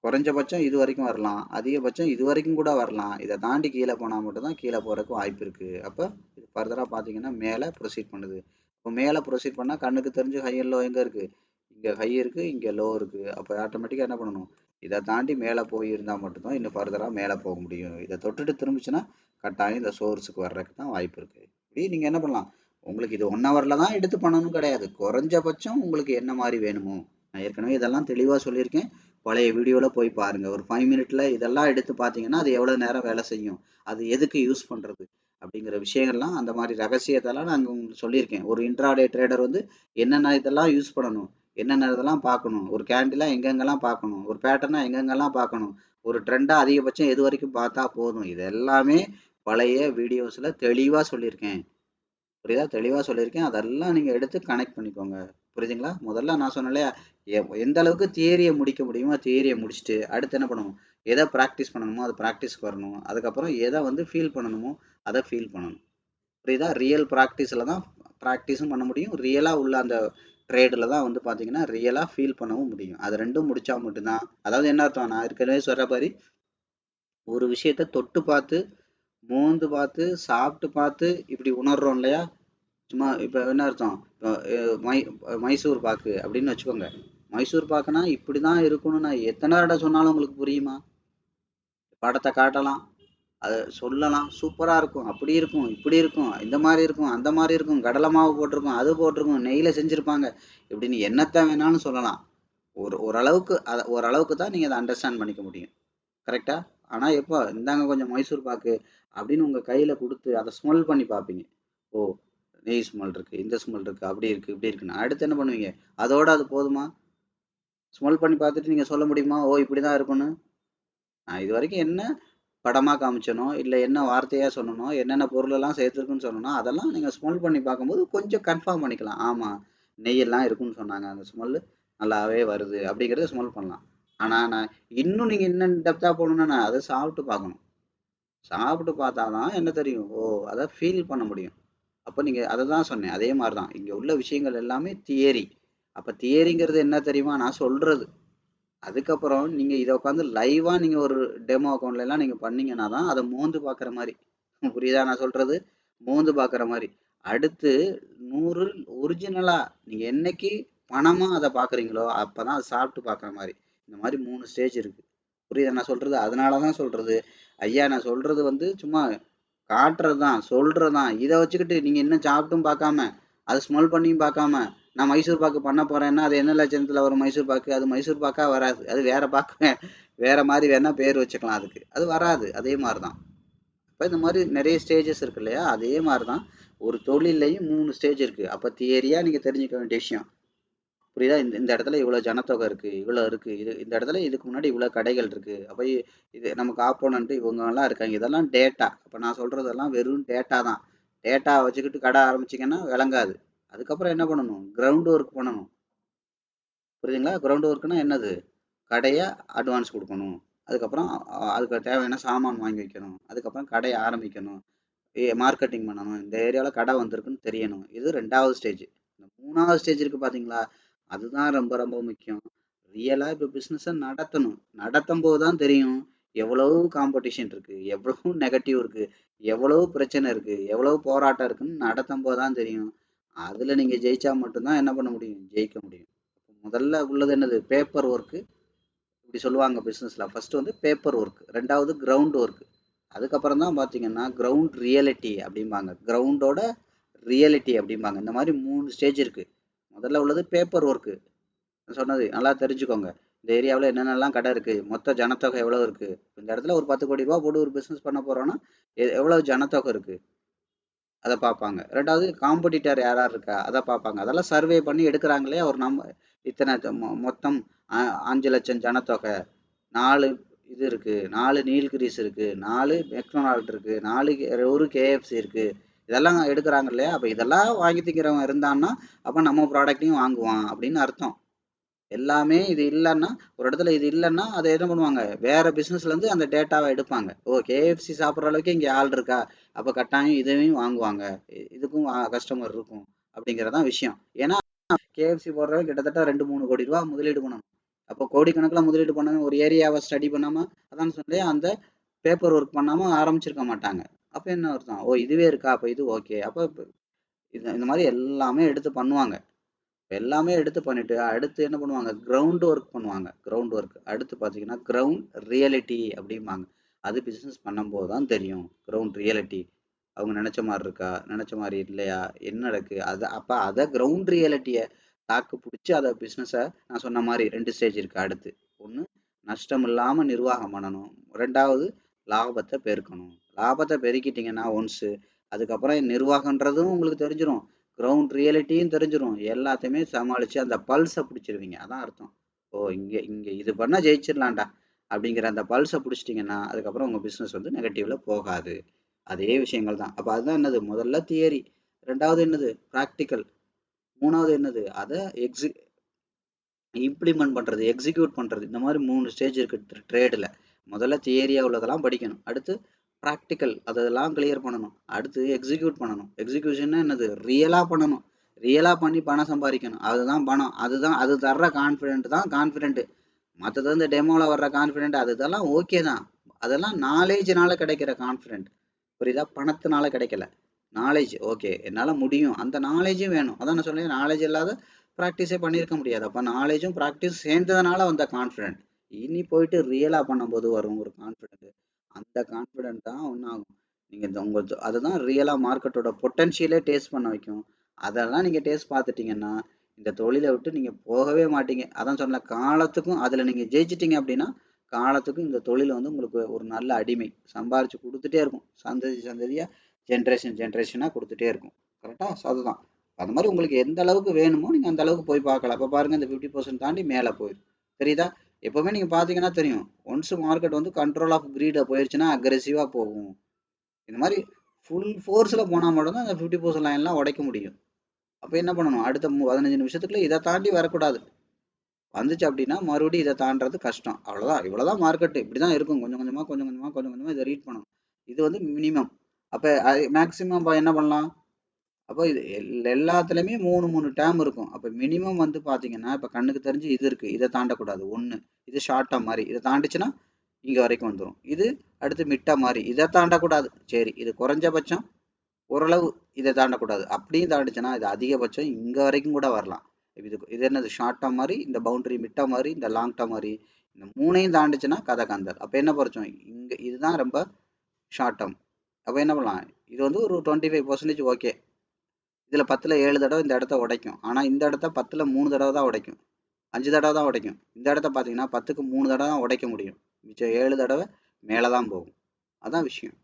குறைஞ்சபட்சம் இது வரைக்கும் வரலாம், அதிகபட்சம் இது வரைக்கும் கூட வரலாம். இதை தாண்டி கீழே போனால் மட்டும்தான் கீழே போகிறதுக்கு வாய்ப்பு இருக்குது. அப்போ இது ஃபர்தராக பார்த்தீங்கன்னா மேலே ப்ரொசீட் பண்ணுது. இப்போ மேலே ப்ரொசீட் பண்ணால் கண்ணுக்கு தெரிஞ்சு ஹை அண்ட் லோ எங்கே இருக்குது, இங்கே ஹை இருக்குது, இங்கே லோ இருக்குது. அப்போ ஆட்டோமேட்டிக்காக என்ன பண்ணணும், இதை தாண்டி மேலே போய் இருந்தால் மட்டும்தான் இன்னும் ஃபர்தராக மேலே போக முடியும். இதை தொட்டுட்டு திரும்பிச்சுன்னா கட்டாயம் இந்த சோர்ஸுக்கு வர்றதுக்கு தான் வாய்ப்பு இருக்குது. இப்படி நீங்கள் என்ன பண்ணலாம், உங்களுக்கு இது 1 ஹவரில் தான் எடுத்து பண்ணணும் கிடையாது. குறைஞ்சபட்சம் உங்களுக்கு என்ன மாதிரி வேணுமோ, நான் ஏற்கனவே இதெல்லாம் தெளிவாக சொல்லியிருக்கேன். பழைய வீடியோவில் போய் பாருங்கள். ஒரு 5 மினிட்ல இதெல்லாம் எடுத்து பார்த்தீங்கன்னா அது எவ்வளோ நேரம் வேலை செய்யும், அது எதுக்கு யூஸ் பண்ணுறது அப்படிங்கிற விஷயங்கள்லாம், அந்த மாதிரி ரகசியத்தெல்லாம் நான் உங்களுக்கு சொல்லியிருக்கேன். ஒரு இன்ட்ராடே ட்ரேடர் வந்து என்னென்ன இதெல்லாம் யூஸ் பண்ணணும், என்னென்ன இதெல்லாம் பார்க்கணும், ஒரு கேண்டிலாக எங்கெங்கெல்லாம் பார்க்கணும், ஒரு பேட்டர்னாக எங்கெங்கெல்லாம் பார்க்கணும், ஒரு ட்ரெண்டாக அதிகபட்சம் எது வரைக்கும் பார்த்தா போதும், இது எல்லாமே பழைய வீடியோஸில் தெளிவாக சொல்லியிருக்கேன். புரியுதா? தெளிவாக சொல்லியிருக்கேன். அதெல்லாம் நீங்கள் எடுத்து கனெக்ட் பண்ணிக்கோங்க. புரியுதுங்களா? முதல்ல நான் சொன்னேன் இல்லையா, எந்த அளவுக்கு தியரியை முடிக்க முடியுமோ தியரியை முடிச்சுட்டு அடுத்து என்ன பண்ணணும், எதை ப்ராக்டிஸ் பண்ணணுமோ அதை ப்ராக்டிஸ்க்கு வரணும். அதுக்கப்புறம் எதை வந்து ஃபீல் பண்ணணுமோ அதை ஃபீல் பண்ணணும். புரியுதா? ரியல் ப்ராக்டிஸில் தான் ப்ராக்டிஸும் பண்ண முடியும். ரியலாக உள்ள அந்த ட்ரேடில் தான் வந்து பார்த்தீங்கன்னா ரியலாக ஃபீல் பண்ணவும் முடியும். அது ரெண்டும் முடித்தா மட்டும்தான், அதாவது என்ன அர்த்தம், நான் ஏற்கனவே சொல்கிற மாதிரி ஒரு விஷயத்த தொட்டு பார்த்து, மோந்து பார்த்து, சாப்பிட்டு பார்த்து இப்படி உணர்றோம் இல்லையா. சும்மா இப்போ என்ன அர்த்தம், இப்போ மைசூர் பாக்கு அப்படின்னு வச்சுக்கோங்க. மைசூர் பாக்குனா இப்படி தான் இருக்கணும்னு நான் எத்தனை தடவை சொன்னாலும் உங்களுக்கு புரியுமா? படத்தை காட்டலாம், அதை சொல்லலாம், சூப்பராக இருக்கும், அப்படி இருக்கும், இப்படி இருக்கும், இந்த மாதிரி இருக்கும், அந்த மாதிரி இருக்கும், கடலை மாவு போட்டிருக்கும், அது போட்டிருக்கும், நெய்யில் செஞ்சுருப்பாங்க, இப்படின்னு என்னத்தை வேணாலும் சொல்லலாம். ஓரளவுக்கு அதை ஓரளவுக்கு தான் நீங்கள் அதை அண்டர்ஸ்டாண்ட் பண்ணிக்க முடியும். கரெக்டாக? ஆனால் எப்போ இந்தாங்க கொஞ்சம் மைசூர் பாக்கு அப்படின்னு உங்கள் கையில் கொடுத்து அதை ஸ்மெல் பண்ணி பார்ப்பீங்க. ஓ, நெய் ஸ்மெல் இருக்குது, இந்த ஸ்மெல் இருக்குது, அப்படி இருக்குது, இப்படி இருக்குன்னு அடுத்து என்ன பண்ணுவீங்க, அதோட அது போதுமா? ஸ்மெல் பண்ணி பார்த்துட்டு நீங்கள் சொல்ல முடியுமா ஓ இப்படி தான் இருக்குன்னு? நான் இது வரைக்கும் என்ன படமாக காமிச்சனோ, இல்லை என்ன வார்த்தையாக சொன்னனோ, என்னென்ன பொருளெல்லாம் சேர்த்துருக்குன்னு சொன்னனோ, அதெல்லாம் நீங்கள் ஸ்மெல் பண்ணி பார்க்கும்போது கொஞ்சம் கன்ஃபார்ம் பண்ணிக்கலாம். ஆமாம், நெய்யெல்லாம் இருக்குன்னு சொன்னாங்க, அந்த ஸ்மெல்லு நல்லாவே வருது அப்படிங்கிறத ஸ்மெல் பண்ணலாம். ஆனால் நான் இன்னும் நீங்கள் இன்னும் டெப்த்தாக போகணுன்னா நான் அதை சாப்பிட்டு பார்க்கணும். சாப்பிட்டு பார்த்தா தான் என்ன தெரியும், ஓ அதை ஃபீல் பண்ண முடியும். அப்போ நீங்கள் அதை தான் சொன்னேன். அதே மாதிரி தான் இங்கே உள்ள விஷயங்கள் எல்லாமே தியரி. அப்போ தியரிங்கிறது என்ன தெரியுமா, நான் சொல்கிறது. அதுக்கப்புறம் நீங்கள் இதை உட்காந்து லைவாக நீங்கள் ஒரு டெமோ அக்கௌண்ட்லாம் நீங்கள் பண்ணீங்கன்னா தான் அதை மோந்து பார்க்குற மாதிரி. புரியுதா நான் சொல்கிறது? மோந்து பார்க்குற மாதிரி. அடுத்து 100 ஒரிஜினலாக நீங்கள் என்னைக்கு பணமாக அதை பார்க்குறீங்களோ அப்போ தான் அதை சாப்பிட்டு பார்க்குற மாதிரி. இந்த மாதிரி 3 ஸ்டேஜ் இருக்குது. புரியுதா நான் சொல்கிறது? அதனால தான் சொல்கிறது. ஐயா நான் சொல்கிறது வந்து சும்மா காட்டுறது தான், சொல்கிறது தான். இதை வச்சுக்கிட்டு நீங்கள் இன்னும் சாப்பிட்டும் பார்க்காம, அதை ஸ்மெல் பண்ணியும் பார்க்காம, நான் மைசூர் பாக்கு பண்ண போகிறேன்னா அது என்ன லட்சணத்தில் வரும் மைசூர் பாக்கு? அது மைசூர் பாக்கா வராது. அது வேற பாக்கு, வேற மாதிரி வேணா பேர் வச்சுக்கலாம் அதுக்கு. அது வராது. அதே மாதிரி தான். இப்போ இந்த மாதிரி நிறைய ஸ்டேஜஸ் இருக்கு இல்லையா, அதே மாதிரி தான் ஒரு தொழிலையும் 3 ஸ்டேஜ் இருக்குது. அப்போ தியரியாக நீங்கள் தெரிஞ்சுக்க வேண்டிய விஷயம். புரியுதா? இந்த இந்த இடத்துல இவ்வளோ ஜனத்தொகை இருக்குது, இவ்வளோ இருக்குது, இது இந்த இடத்துல இதுக்கு முன்னாடி இவ்வளோ கடைகள் இருக்குது, அப்போ இது நமக்கு ஆப்போனண்ட்டு இவங்கெல்லாம் இருக்காங்க, இதெல்லாம் டேட்டா. அப்போ நான் சொல்கிறதெல்லாம் வெறும் டேட்டா தான். டேட்டா வச்சுக்கிட்டு கடை ஆரம்பிச்சிங்கன்னா விளங்காது. அதுக்கப்புறம் என்ன பண்ணணும், கிரவுண்ட் ஒர்க் பண்ணணும். புரியுதுங்களா? கிரவுண்ட் ஒர்க்குனா என்னது, கடையை அட்வான்ஸ் கொடுக்கணும், அதுக்கப்புறம் அதுக்கு தேவையான சாமான் வாங்கி வைக்கணும், அதுக்கப்புறம் கடையை ஆரம்பிக்கணும், மார்க்கெட்டிங் பண்ணணும், இந்த ஏரியாவில் கடை வந்திருக்குன்னு தெரியணும். இது 2வது ஸ்டேஜ். இந்த 3வது ஸ்டேஜ் இருக்குது பார்த்தீங்களா, அதுதான் ரொம்ப ரொம்ப முக்கியம். ரியலாக இப்போ பிஸ்னஸை நடத்தணும். நடத்தும் போது தான் தெரியும் எவ்வளவு காம்படிஷன் இருக்குது, எவ்வளவு நெகட்டிவ் இருக்குது, எவ்வளவு பிரச்சனை இருக்குது, எவ்வளவு போராட்டம் இருக்குன்னு நடத்தும் போது தான் தெரியும். அதில் நீங்கள் ஜெயிச்சா மட்டும்தான் என்ன பண்ண முடியும், ஜெயிக்க முடியும். முதல்ல உள்ளது என்னது, பேப்பர் ஒர்க்கு. இப்படி சொல்லுவாங்க பிஸ்னஸில். ஃபஸ்ட்டு வந்து பேப்பர் ஒர்க், 2வது கிரவுண்ட் ஒர்க், அதுக்கப்புறம் தான் பார்த்தீங்கன்னா கிரவுண்ட் ரியாலிட்டி அப்படிம்பாங்க, கிரவுண்டோட ரியாலிட்டி அப்படிம்பாங்க. இந்த மாதிரி 3 ஸ்டேஜ் இருக்குது. முதல்ல உள்ளது பேப்பர் ஒர்க்கு. சொன்னது நல்லா தெரிஞ்சுக்கோங்க. இந்த ஏரியாவில் என்னென்னலாம் கடை இருக்குது, மொத்த ஜனத்தொகை எவ்வளோ இருக்குது, இந்த இடத்துல ஒரு 10 கோடி ரூபா போட்டு ஒரு பிஸ்னஸ் பண்ண போகிறோன்னா எவ்வளோ ஜனத்தொகை இருக்குது, அதை பார்ப்பாங்க. ரெண்டாவது காம்படிட்டர் யார் யார் இருக்கா அதை பார்ப்பாங்க. அதெல்லாம் சர்வே பண்ணி எடுக்கிறாங்களே ஒரு இத்தனை மொத்தம் 5,00,000 ஜனத்தொகை, 4 இது இருக்கு, 4 நீல்கிரிஸ் இருக்கு, 4 மெக்டொனால்ட் இருக்கு, 1 கேஎஃப்சி இருக்கு, இதெல்லாம் எடுக்கிறாங்க இல்லையா? அப்போ இதெல்லாம் வாங்கி திங்கிறவன் இருந்தான்னா அப்போ நம்ம ப்ராடக்ட்டையும் வாங்குவான் அப்படின்னு அர்த்தம். எல்லாமே இது இல்லைன்னா, ஒரு இடத்துல இது இல்லைன்னா அதை என்ன பண்ணுவாங்க, வேற பிசினஸ்ல இருந்து அந்த டேட்டாவை எடுப்பாங்க. ஓ, கேஎஃப்சி சாப்பிட்ற அளவுக்கு இங்கே ஆள் இருக்கா, அப்போ கட்டாயம் இதையும் வாங்குவாங்க, இதுக்கும் கஸ்டமர் இருக்கும் அப்படிங்கிறதான் விஷயம். ஏன்னா கேஎஃப்சி போடுறவங்க கிட்டத்தட்ட 2-3 கோடி ரூபா முதலீடு பண்ணணும். அப்போ கோடிக்கணக்கில் முதலீடு பண்ணணும். ஒரு ஏரியாவை ஸ்டடி பண்ணாம, அதான் சொல்லி அந்த பேப்பர் ஒர்க் பண்ணாம ஆரம்பிச்சிருக்க மாட்டாங்க. அப்போ என்ன அர்த்தம், ஓ இதுவே இருக்கா, அப்போ இது ஓகே, அப்போ இந்த மாதிரி எல்லாமே எடுத்து பண்ணுவாங்க. எல்லாமே எடுத்து பண்ணிட்டு அடுத்து என்ன பண்ணுவாங்க, கிரவுண்ட் ஒர்க் பண்ணுவாங்க. கிரவுண்ட் ஒர்க் அடுத்து பார்த்தீங்கன்னா கிரவுண்ட் ரியாலிட்டி அப்படிம்பாங்க. அது பிஸ்னஸ் பண்ணும்போது தான் தெரியும் கிரவுண்ட் ரியாலிட்டி. அவங்க நினைச்ச மாதிரி இருக்கா, நினைச்ச மாதிரி இல்லையா, என்ன நடக்கு, அதை அப்போ அதை கிரவுண்ட் ரியாலிட்டியை தாக்கு பிடிச்சி அதை பிஸ்னஸை நான் சொன்ன மாதிரி 2 ஸ்டேஜ் இருக்கு. அடுத்து ஒன்று நஷ்டம் இல்லாமல் நிர்வாகம் பண்ணணும், ரெண்டாவது லாபத்தை பெருக்கணும். லாபத்தை பெருக்கிட்டீங்கன்னா ஒன்ஸு, அதுக்கப்புறம் நிர்வாகன்றதும் உங்களுக்கு தெரிஞ்சிடும், கிரவுண்ட் ரியாலிட்டியும் தெரிஞ்சிடும், எல்லாத்தையுமே சமாளித்து அந்த பல்ஸை பிடிச்சிருவீங்க. அதான் அர்த்தம். ஓ இங்கே இங்கே இது பண்ணால் ஜெயிச்சிடலாம்டா அப்படிங்கிற அந்த பல்ஸை பிடிச்சிட்டிங்கன்னா அதுக்கப்புறம் உங்கள் பிஸ்னஸ் வந்து நெகட்டிவில் போகாது. அதே விஷயங்கள் தான். அப்போ அதுதான் என்னது, முதல்ல தியரி, ரெண்டாவது என்னது ப்ராக்டிக்கல், மூணாவது என்னது அதை இம்ப்ளிமெண்ட் பண்ணுறது, எக்ஸிக்யூட் பண்ணுறது. இந்த மாதிரி 3 ஸ்டேஜ் இருக்குது ட்ரேடில். முதல்ல தியரியாக உள்ளதெல்லாம் படிக்கணும், அடுத்து ப்ராக்டிக்கல் அதெல்லாம் கிளியர் பண்ணணும், அடுத்து எக்ஸிக்யூட் பண்ணணும். எக்ஸிக்யூஷன்னா என்னது, ரியலாக பண்ணணும், ரியலாக பண்ணி பணம் சம்பாதிக்கணும். அதுதான் பணம், அதுதான் அது தர்ற கான்ஃபிடென்ட் தான் கான்ஃபிடென்ட். மற்றது வந்து டெமோவில் வர்ற கான்ஃபிடென்ட் அது இதெல்லாம் ஓகே தான், அதெல்லாம் நாலேஜினால கிடைக்கிற கான்ஃபிடென்ட், புரியுதா? பணத்தினால கிடைக்கல. நாலேஜ் ஓகே என்னால் முடியும், அந்த நாலேஜும் வேணும். அதான் நான் சொல்லேன், நாலேஜ் இல்லாத ப்ராக்டிஸே பண்ணியிருக்க முடியாது. அப்போ நாலேஜும் ப்ராக்டிஸ் சேர்ந்ததுனால வந்த கான்ஃபிடென்ட். இனி போயிட்டு ரியலாக பண்ணும்போது வரும் ஒரு கான்ஃபிடென்ட். அந்த கான்ஃபிடென்ட் தான் ஒன்றாகும். நீங்கள் இந்த உங்கள் அதுதான் ரியலாக மார்க்கெட்டோட பொட்டன்ஷியலே டேஸ்ட் பண்ண வைக்கும். அதெல்லாம் நீங்கள் டேஸ்ட் பார்த்துட்டிங்கன்னா இந்த தொழிலை விட்டு நீங்கள் போகவே மாட்டீங்க. அதான் சொன்ன காலத்துக்கும் அதில் நீங்கள் ஜெயிச்சிட்டிங்க அப்படின்னா காலத்துக்கும் இந்த தொழில் வந்து உங்களுக்கு ஒரு நல்ல அடிமை, சம்பாரிச்சு கொடுத்துட்டே இருக்கும், சந்ததி சந்ததியாக ஜென்ரேஷனாக கொடுத்துட்டே இருக்கும். கரெக்டாக? ஸோ அதுதான். அது மாதிரி உங்களுக்கு எந்த அளவுக்கு வேணுமோ நீங்கள் அந்த அளவுக்கு போய் பார்க்கலாம். இப்போ பாருங்கள், இந்த 50% தாண்டி மேலே போயிடும். தெரியுதா? எப்போவுமே நீங்கள் பார்த்தீங்கன்னா தெரியும், ஒன்ஸ் மார்க்கெட் வந்து கண்ட்ரோல் ஆஃப் கிரீடை போயிடுச்சுன்னா அக்ரெசிவாக போகும். இந்த மாதிரி ஃபுல் ஃபோர்ஸில் போனால் மட்டும்தான் அந்த 50% லைன்லாம் உடைக்க முடியும். அப்போ என்ன பண்ணணும், அடுத்த 15 நிமிஷத்துக்குள்ள இதை தாண்டி வரக்கூடாது. வந்துச்சு அப்படின்னா மறுபடியும் இதை தாண்டறது கஷ்டம். அவ்வளோதான், இவ்வளோதான் மார்க்கெட்டு, இப்படி தான் இருக்கும். கொஞ்சம் கொஞ்சமாக கொஞ்சம் கொஞ்சமாக கொஞ்சம் கொஞ்சமாக இதை ரீட் பண்ணணும். இது வந்து மினிமம். அப்போ மேக்ஸிமம் என்ன பண்ணலாம், அப்போ இது எல்லாத்துலேயுமே 3 டேர்ம் இருக்கும். அப்போ மினிமம் வந்து பார்த்தீங்கன்னா இப்போ கண்ணுக்கு தெரிஞ்சு இது இருக்குது, இதை தாண்டக்கூடாது ஒன்று, இது ஷார்ட்டாக மாதிரி, இதை தாண்டிச்சுன்னா இங்கே வரைக்கும் வந்துடும். இது அடுத்து மிட்டா மாதிரி, இதை தாண்டக்கூடாது. சரி, இது குறைஞ்சபட்சம் ஓரளவு இதை தாண்டக்கூடாது, அப்படியும் தாண்டிச்சுன்னா இது அதிகபட்சம் இங்கே வரைக்கும் கூட வரலாம். இது என்னது, ஷார்ட் டேர்ம் மாதிரி, இந்த பவுண்டரி மிட்டா மாதிரி, இந்த லாங் டேர்ம் மாதிரி, இந்த 3ஐயும் தாண்டிச்சுன்னா கதை கந்தல். அப்போ என்ன பறிச்சோம், இங்கே இதுதான் ரொம்ப ஷார்ட் டேர்ம். அப்போ என்ன பண்ணலாம், இது வந்து ஒரு 25% ஓகே. இதில் 10ல் 7 தடவை இந்த இடத்த உடைக்கும், ஆனால் இந்த இடத்த 10ல் 3 தடவை தான் உடைக்கும், 5 தடவை தான் உடைக்கும். இந்த இடத்த பார்த்தீங்கன்னா 10க்கு 3 தடவை தான் உடைக்க முடியும், மிச்சம் 7 தடவை மேலே தான் போகும். அதான் விஷயம்.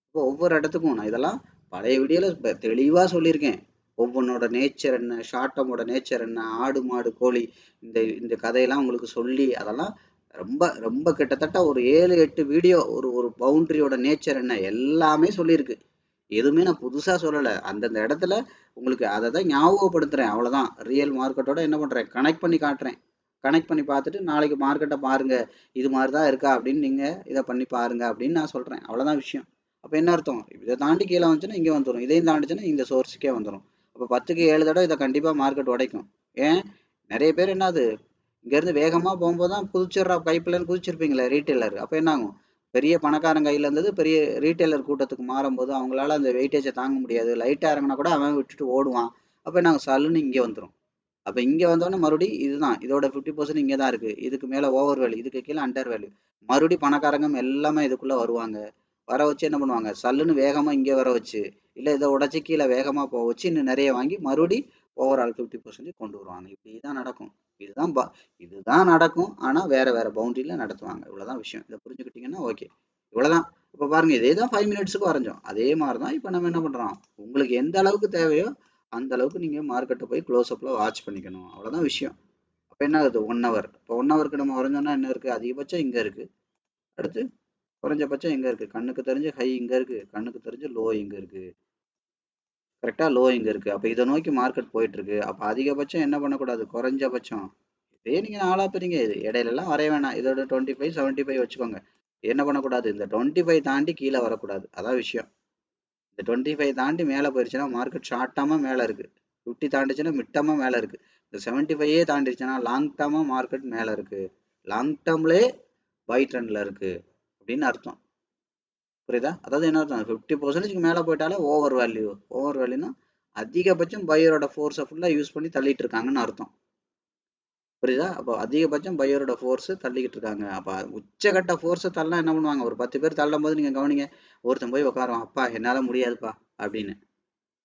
இப்போ ஒவ்வொரு இடத்துக்கும் நான் இதெல்லாம் பழைய வீடியோவில் தெளிவாக சொல்லியிருக்கேன். ஒவ்வொன்றோட நேச்சர் என்ன, ஷார்ட் டேர்மோட நேச்சர் என்ன, ஆடு மாடு கோழி, இந்த இந்த கதையெல்லாம் உங்களுக்கு சொல்லி அதெல்லாம் ரொம்ப ரொம்ப கிட்டத்தட்ட ஒரு 7-8 வீடியோ, ஒரு ஒரு பவுண்டரியோட நேச்சர் என்ன எல்லாமே சொல்லியிருக்கு. எதுவுமே நான் புதுசாக சொல்லலை. அந்தந்த இடத்துல உங்களுக்கு அதை தான் ஞாபகப்படுத்துகிறேன், அவ்வளோதான். ரியல் மார்க்கெட்டோட என்ன பண்ணுறேன், கனெக்ட் பண்ணி காட்டுறேன். கனெக்ட் பண்ணி பார்த்துட்டு நாளைக்கு மார்க்கெட்டை பாருங்கள், இது மாதிரி தான் இருக்கா அப்படின்னு நீங்கள் இதை பண்ணி பாருங்கள் அப்படின்னு நான் சொல்கிறேன். அவ்வளோதான் விஷயம். அப்போ என்ன அர்த்தம், இதை தாண்டி கீழே வந்துச்சுன்னா இங்கே வந்துடும், இதையும் தாண்டிச்சுன்னா இந்த சோர்ஸுக்கே வந்துடும். அப்போ 10க்கு 7 தடவை இதை கண்டிப்பாக மார்க்கெட் உடைக்கும். ஏன், நிறைய பேர் என்னது, இங்கேருந்து வேகமாக போகும்போது தான் குதிச்சிட்றா, கைப்பிள்ளைன்னு குதிச்சிருப்பீங்களே ரீட்டைலர். அப்போ என்ன ஆகும், பெரிய பணக்காரன் கையில் இருந்தது பெரிய ரீட்டைலர் கூட்டத்துக்கு மாறும்போது அவங்களால அந்த வெயிட்டேஜை தாங்க முடியாது, லைட்டாக இறங்கினா கூட அவன் விட்டுட்டு ஓடுவான். அப்போ நாங்கள் சல்லுன்னு இங்கே வந்துடும். அப்போ இங்கே வந்தோடனே மறுபடியும் இதுதான், இதோட 50% இங்கே தான் இருக்குது, இதுக்கு மேலே ஓவர் வேல்யூ, இதுக்கு கீழே அண்டர் வேல்யூ. மறுபடியும் பணக்காரங்க எல்லாமே இதுக்குள்ளே வருவாங்க. வர வச்சு என்ன பண்ணுவாங்க, சல்லுன்னு வேகமாக இங்கே வர வச்சு, இல்லை இதை உடச்சி கீழே வேகமாக போக வச்சு இன்னும் நிறைய வாங்கி மறுபடி ஓவரால் 50% கொண்டு வருவாங்க. இப்படி தான் நடக்கும். இதுதான் இதுதான் நடக்கும். ஆனால் வேறு வேறு பவுண்டரியில் நடத்துவாங்க. இவ்வளோதான் விஷயம். இதை புரிஞ்சுக்கிட்டிங்கன்னா ஓகே. இவ்வளவுதான். இப்ப பாருங்க, இதே தான் 5 மினிட்ஸ்க்கு வரைஞ்சோம். அதே மாதிரி தான் இப்ப நம்ம என்ன பண்றோம், உங்களுக்கு எந்த அளவுக்கு தேவையோ அந்த அளவுக்கு நீங்க மார்க்கெட்டை போய் க்ளோஸ் அப்ல வாட்ச் பண்ணிக்கணும். அவ்வளவுதான் விஷயம். அப்ப என்ன ஆகுது, 1 ஹவர். இப்போ 1 ஹவருக்கு நம்ம வரைஞ்சோம்னா என்ன இருக்கு, அதிகபட்சம் இங்க இருக்கு. அடுத்து குறைஞ்சபட்சம் எங்க இருக்கு, கண்ணுக்கு தெரிஞ்ச ஹை இங்க இருக்கு, கண்ணுக்கு தெரிஞ்ச லோ இங்க இருக்கு. கரெக்டா, லோ இங்க இருக்கு. அப்ப இதை நோக்கி மார்க்கெட் போயிட்டு இருக்கு. அப்ப அதிகபட்சம் என்ன பண்ணக்கூடாது, குறைஞ்சபட்சம் இதே நீங்க நாலா பிரிங்க. இது இடையில எல்லாம் வரைய வேணாம். இதோட 25 75 வச்சுக்கோங்க. என்ன பண்ணக்கூடாது, இந்த 25 தாண்டி கீழே வரக்கூடாது. அதான் விஷயம். இந்த 25 தாண்டி மேலே போயிருச்சுன்னா மார்க்கெட் ஷார்ட் டேர்மா மேலே இருக்கு, 50 தாண்டிச்சுன்னா மிட் டேர்மா மேலே இருக்கு. இந்த 75 தாண்டிடுச்சுன்னா லாங் டேர்மா மார்க்கெட் மேலே இருக்கு, லாங் டேர்ம்லே பை ட்ரெண்ட்ல இருக்கு அப்படின்னு அர்த்தம். புரியுதா? அதாவது என்ன அர்த்தம், 50% மேலே போயிட்டாலே ஓவர் வேல்யூ. ஓவர் வேல்யூனா அதிகபட்சம் பையரோட ஃபோர்ஸை ஃபுல்லாக யூஸ் பண்ணி தள்ளிட்டு இருக்காங்கன்னு அர்த்தம். புரியுதா? அப்போ அதிகபட்சம் பையரோட ஃபோர்ஸ் தள்ளிக்கிட்டு இருக்காங்க. அப்போ உச்சகட்ட ஃபோர்ஸை தள்ளலாம் என்ன பண்ணுவாங்க, ஒரு 10 பேர் தள்ளும் போது நீங்கள் கவனிங்க, ஒருத்தன் போய் உட்காருவான், அப்பா என்னால் முடியாதுப்பா அப்படின்னு.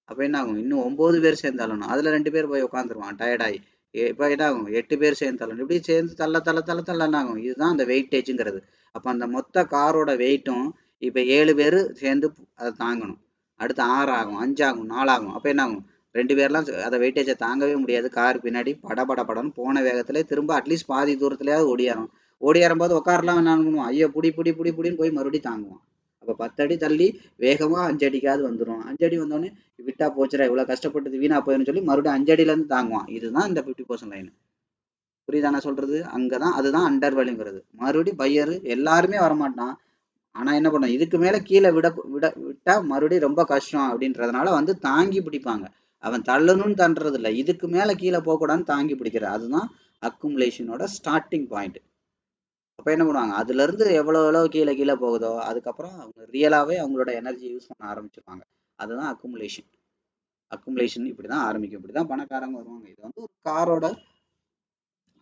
அப்போ என்ன ஆகும், இன்னும் 9 பேர் சேர்ந்து தள்ளணும். அதில் 2 பேர் போய் உட்காந்துருவான் டயர்டாகி. இப்போ என்ன ஆகும், 8 பேர் சேர்ந்து தள்ளணும். இப்படி சேர்ந்து தள்ள தள்ள தள்ள தள்ள என்ன ஆகும், இதுதான் அந்த வெயிட்டேஜுங்கிறது. அப்போ அந்த மொத்த காரோட வெயிட்டும் இப்போ 7 பேர் சேர்ந்து அதை தாங்கணும். அடுத்து 6 ஆகும், 5 ஆகும், 4 ஆகும். அப்போ என்ன ஆகும், 2 பேர்லாம் அதை வெயிட்டேஜை தாங்கவே முடியாது. கார் பின்னாடி பட பட படன்னு போன வேகத்திலே திரும்ப அட்லீஸ்ட் பாதி தூரத்துலையாவது ஓடியாரும். ஓடியாரும் போது உட்காரலாம் என்ன பண்ணுவோம், ஐயோ புடி புடி புடி புடின்னு போய் மறுபடியும் தாங்குவோம். அப்போ 10 அடி தள்ளி வேகமாக 5 அடிக்காவது வந்துடும். 5 அடி வந்தோடனே விட்டா போச்சுடா, இவ்வளவு கஷ்டப்பட்டது வீணா போயிடும் சொல்லி மறுபடியும் 5 அடியில இருந்து தாங்குவான். இதுதான் இந்த 50% லைன். புரியுதா நான் சொல்றது? அங்கதான், அதுதான் அண்டர் வேல்யூங்கிறது. மறுபடியும் பையர் எல்லாருமே வரமாட்டான். ஆனா என்ன பண்ணும், இதுக்கு மேல கீழே விட விட விட்டா மறுபடியும் ரொம்ப கஷ்டம் அப்படின்றதுனால வந்து தாங்கி பிடிப்பாங்க. அவன் தள்ளணும்னு தண்டுறது இல்லை, இதுக்கு மேல கீழே போகக்கூடாதுன்னு தாங்கி பிடிக்கிற. அதுதான் அக்குமுலேஷனோட ஸ்டார்டிங் பாயிண்ட். அப்ப என்ன பண்ணுவாங்க, அதுல இருந்து எவ்வளவு எவ்வளவு கீழே கீழே போகுதோ அதுக்கப்புறம் அவங்க ரியலாவே அவங்களோட எனர்ஜி யூஸ் பண்ண ஆரம்பிச்சிருப்பாங்க. அதுதான் அக்குமுலேஷன். அக்குமுலேஷன் இப்படிதான் ஆரம்பிக்கும், இப்படிதான் பணக்காரங்க வருவாங்க. இது வந்து ஒரு காரோட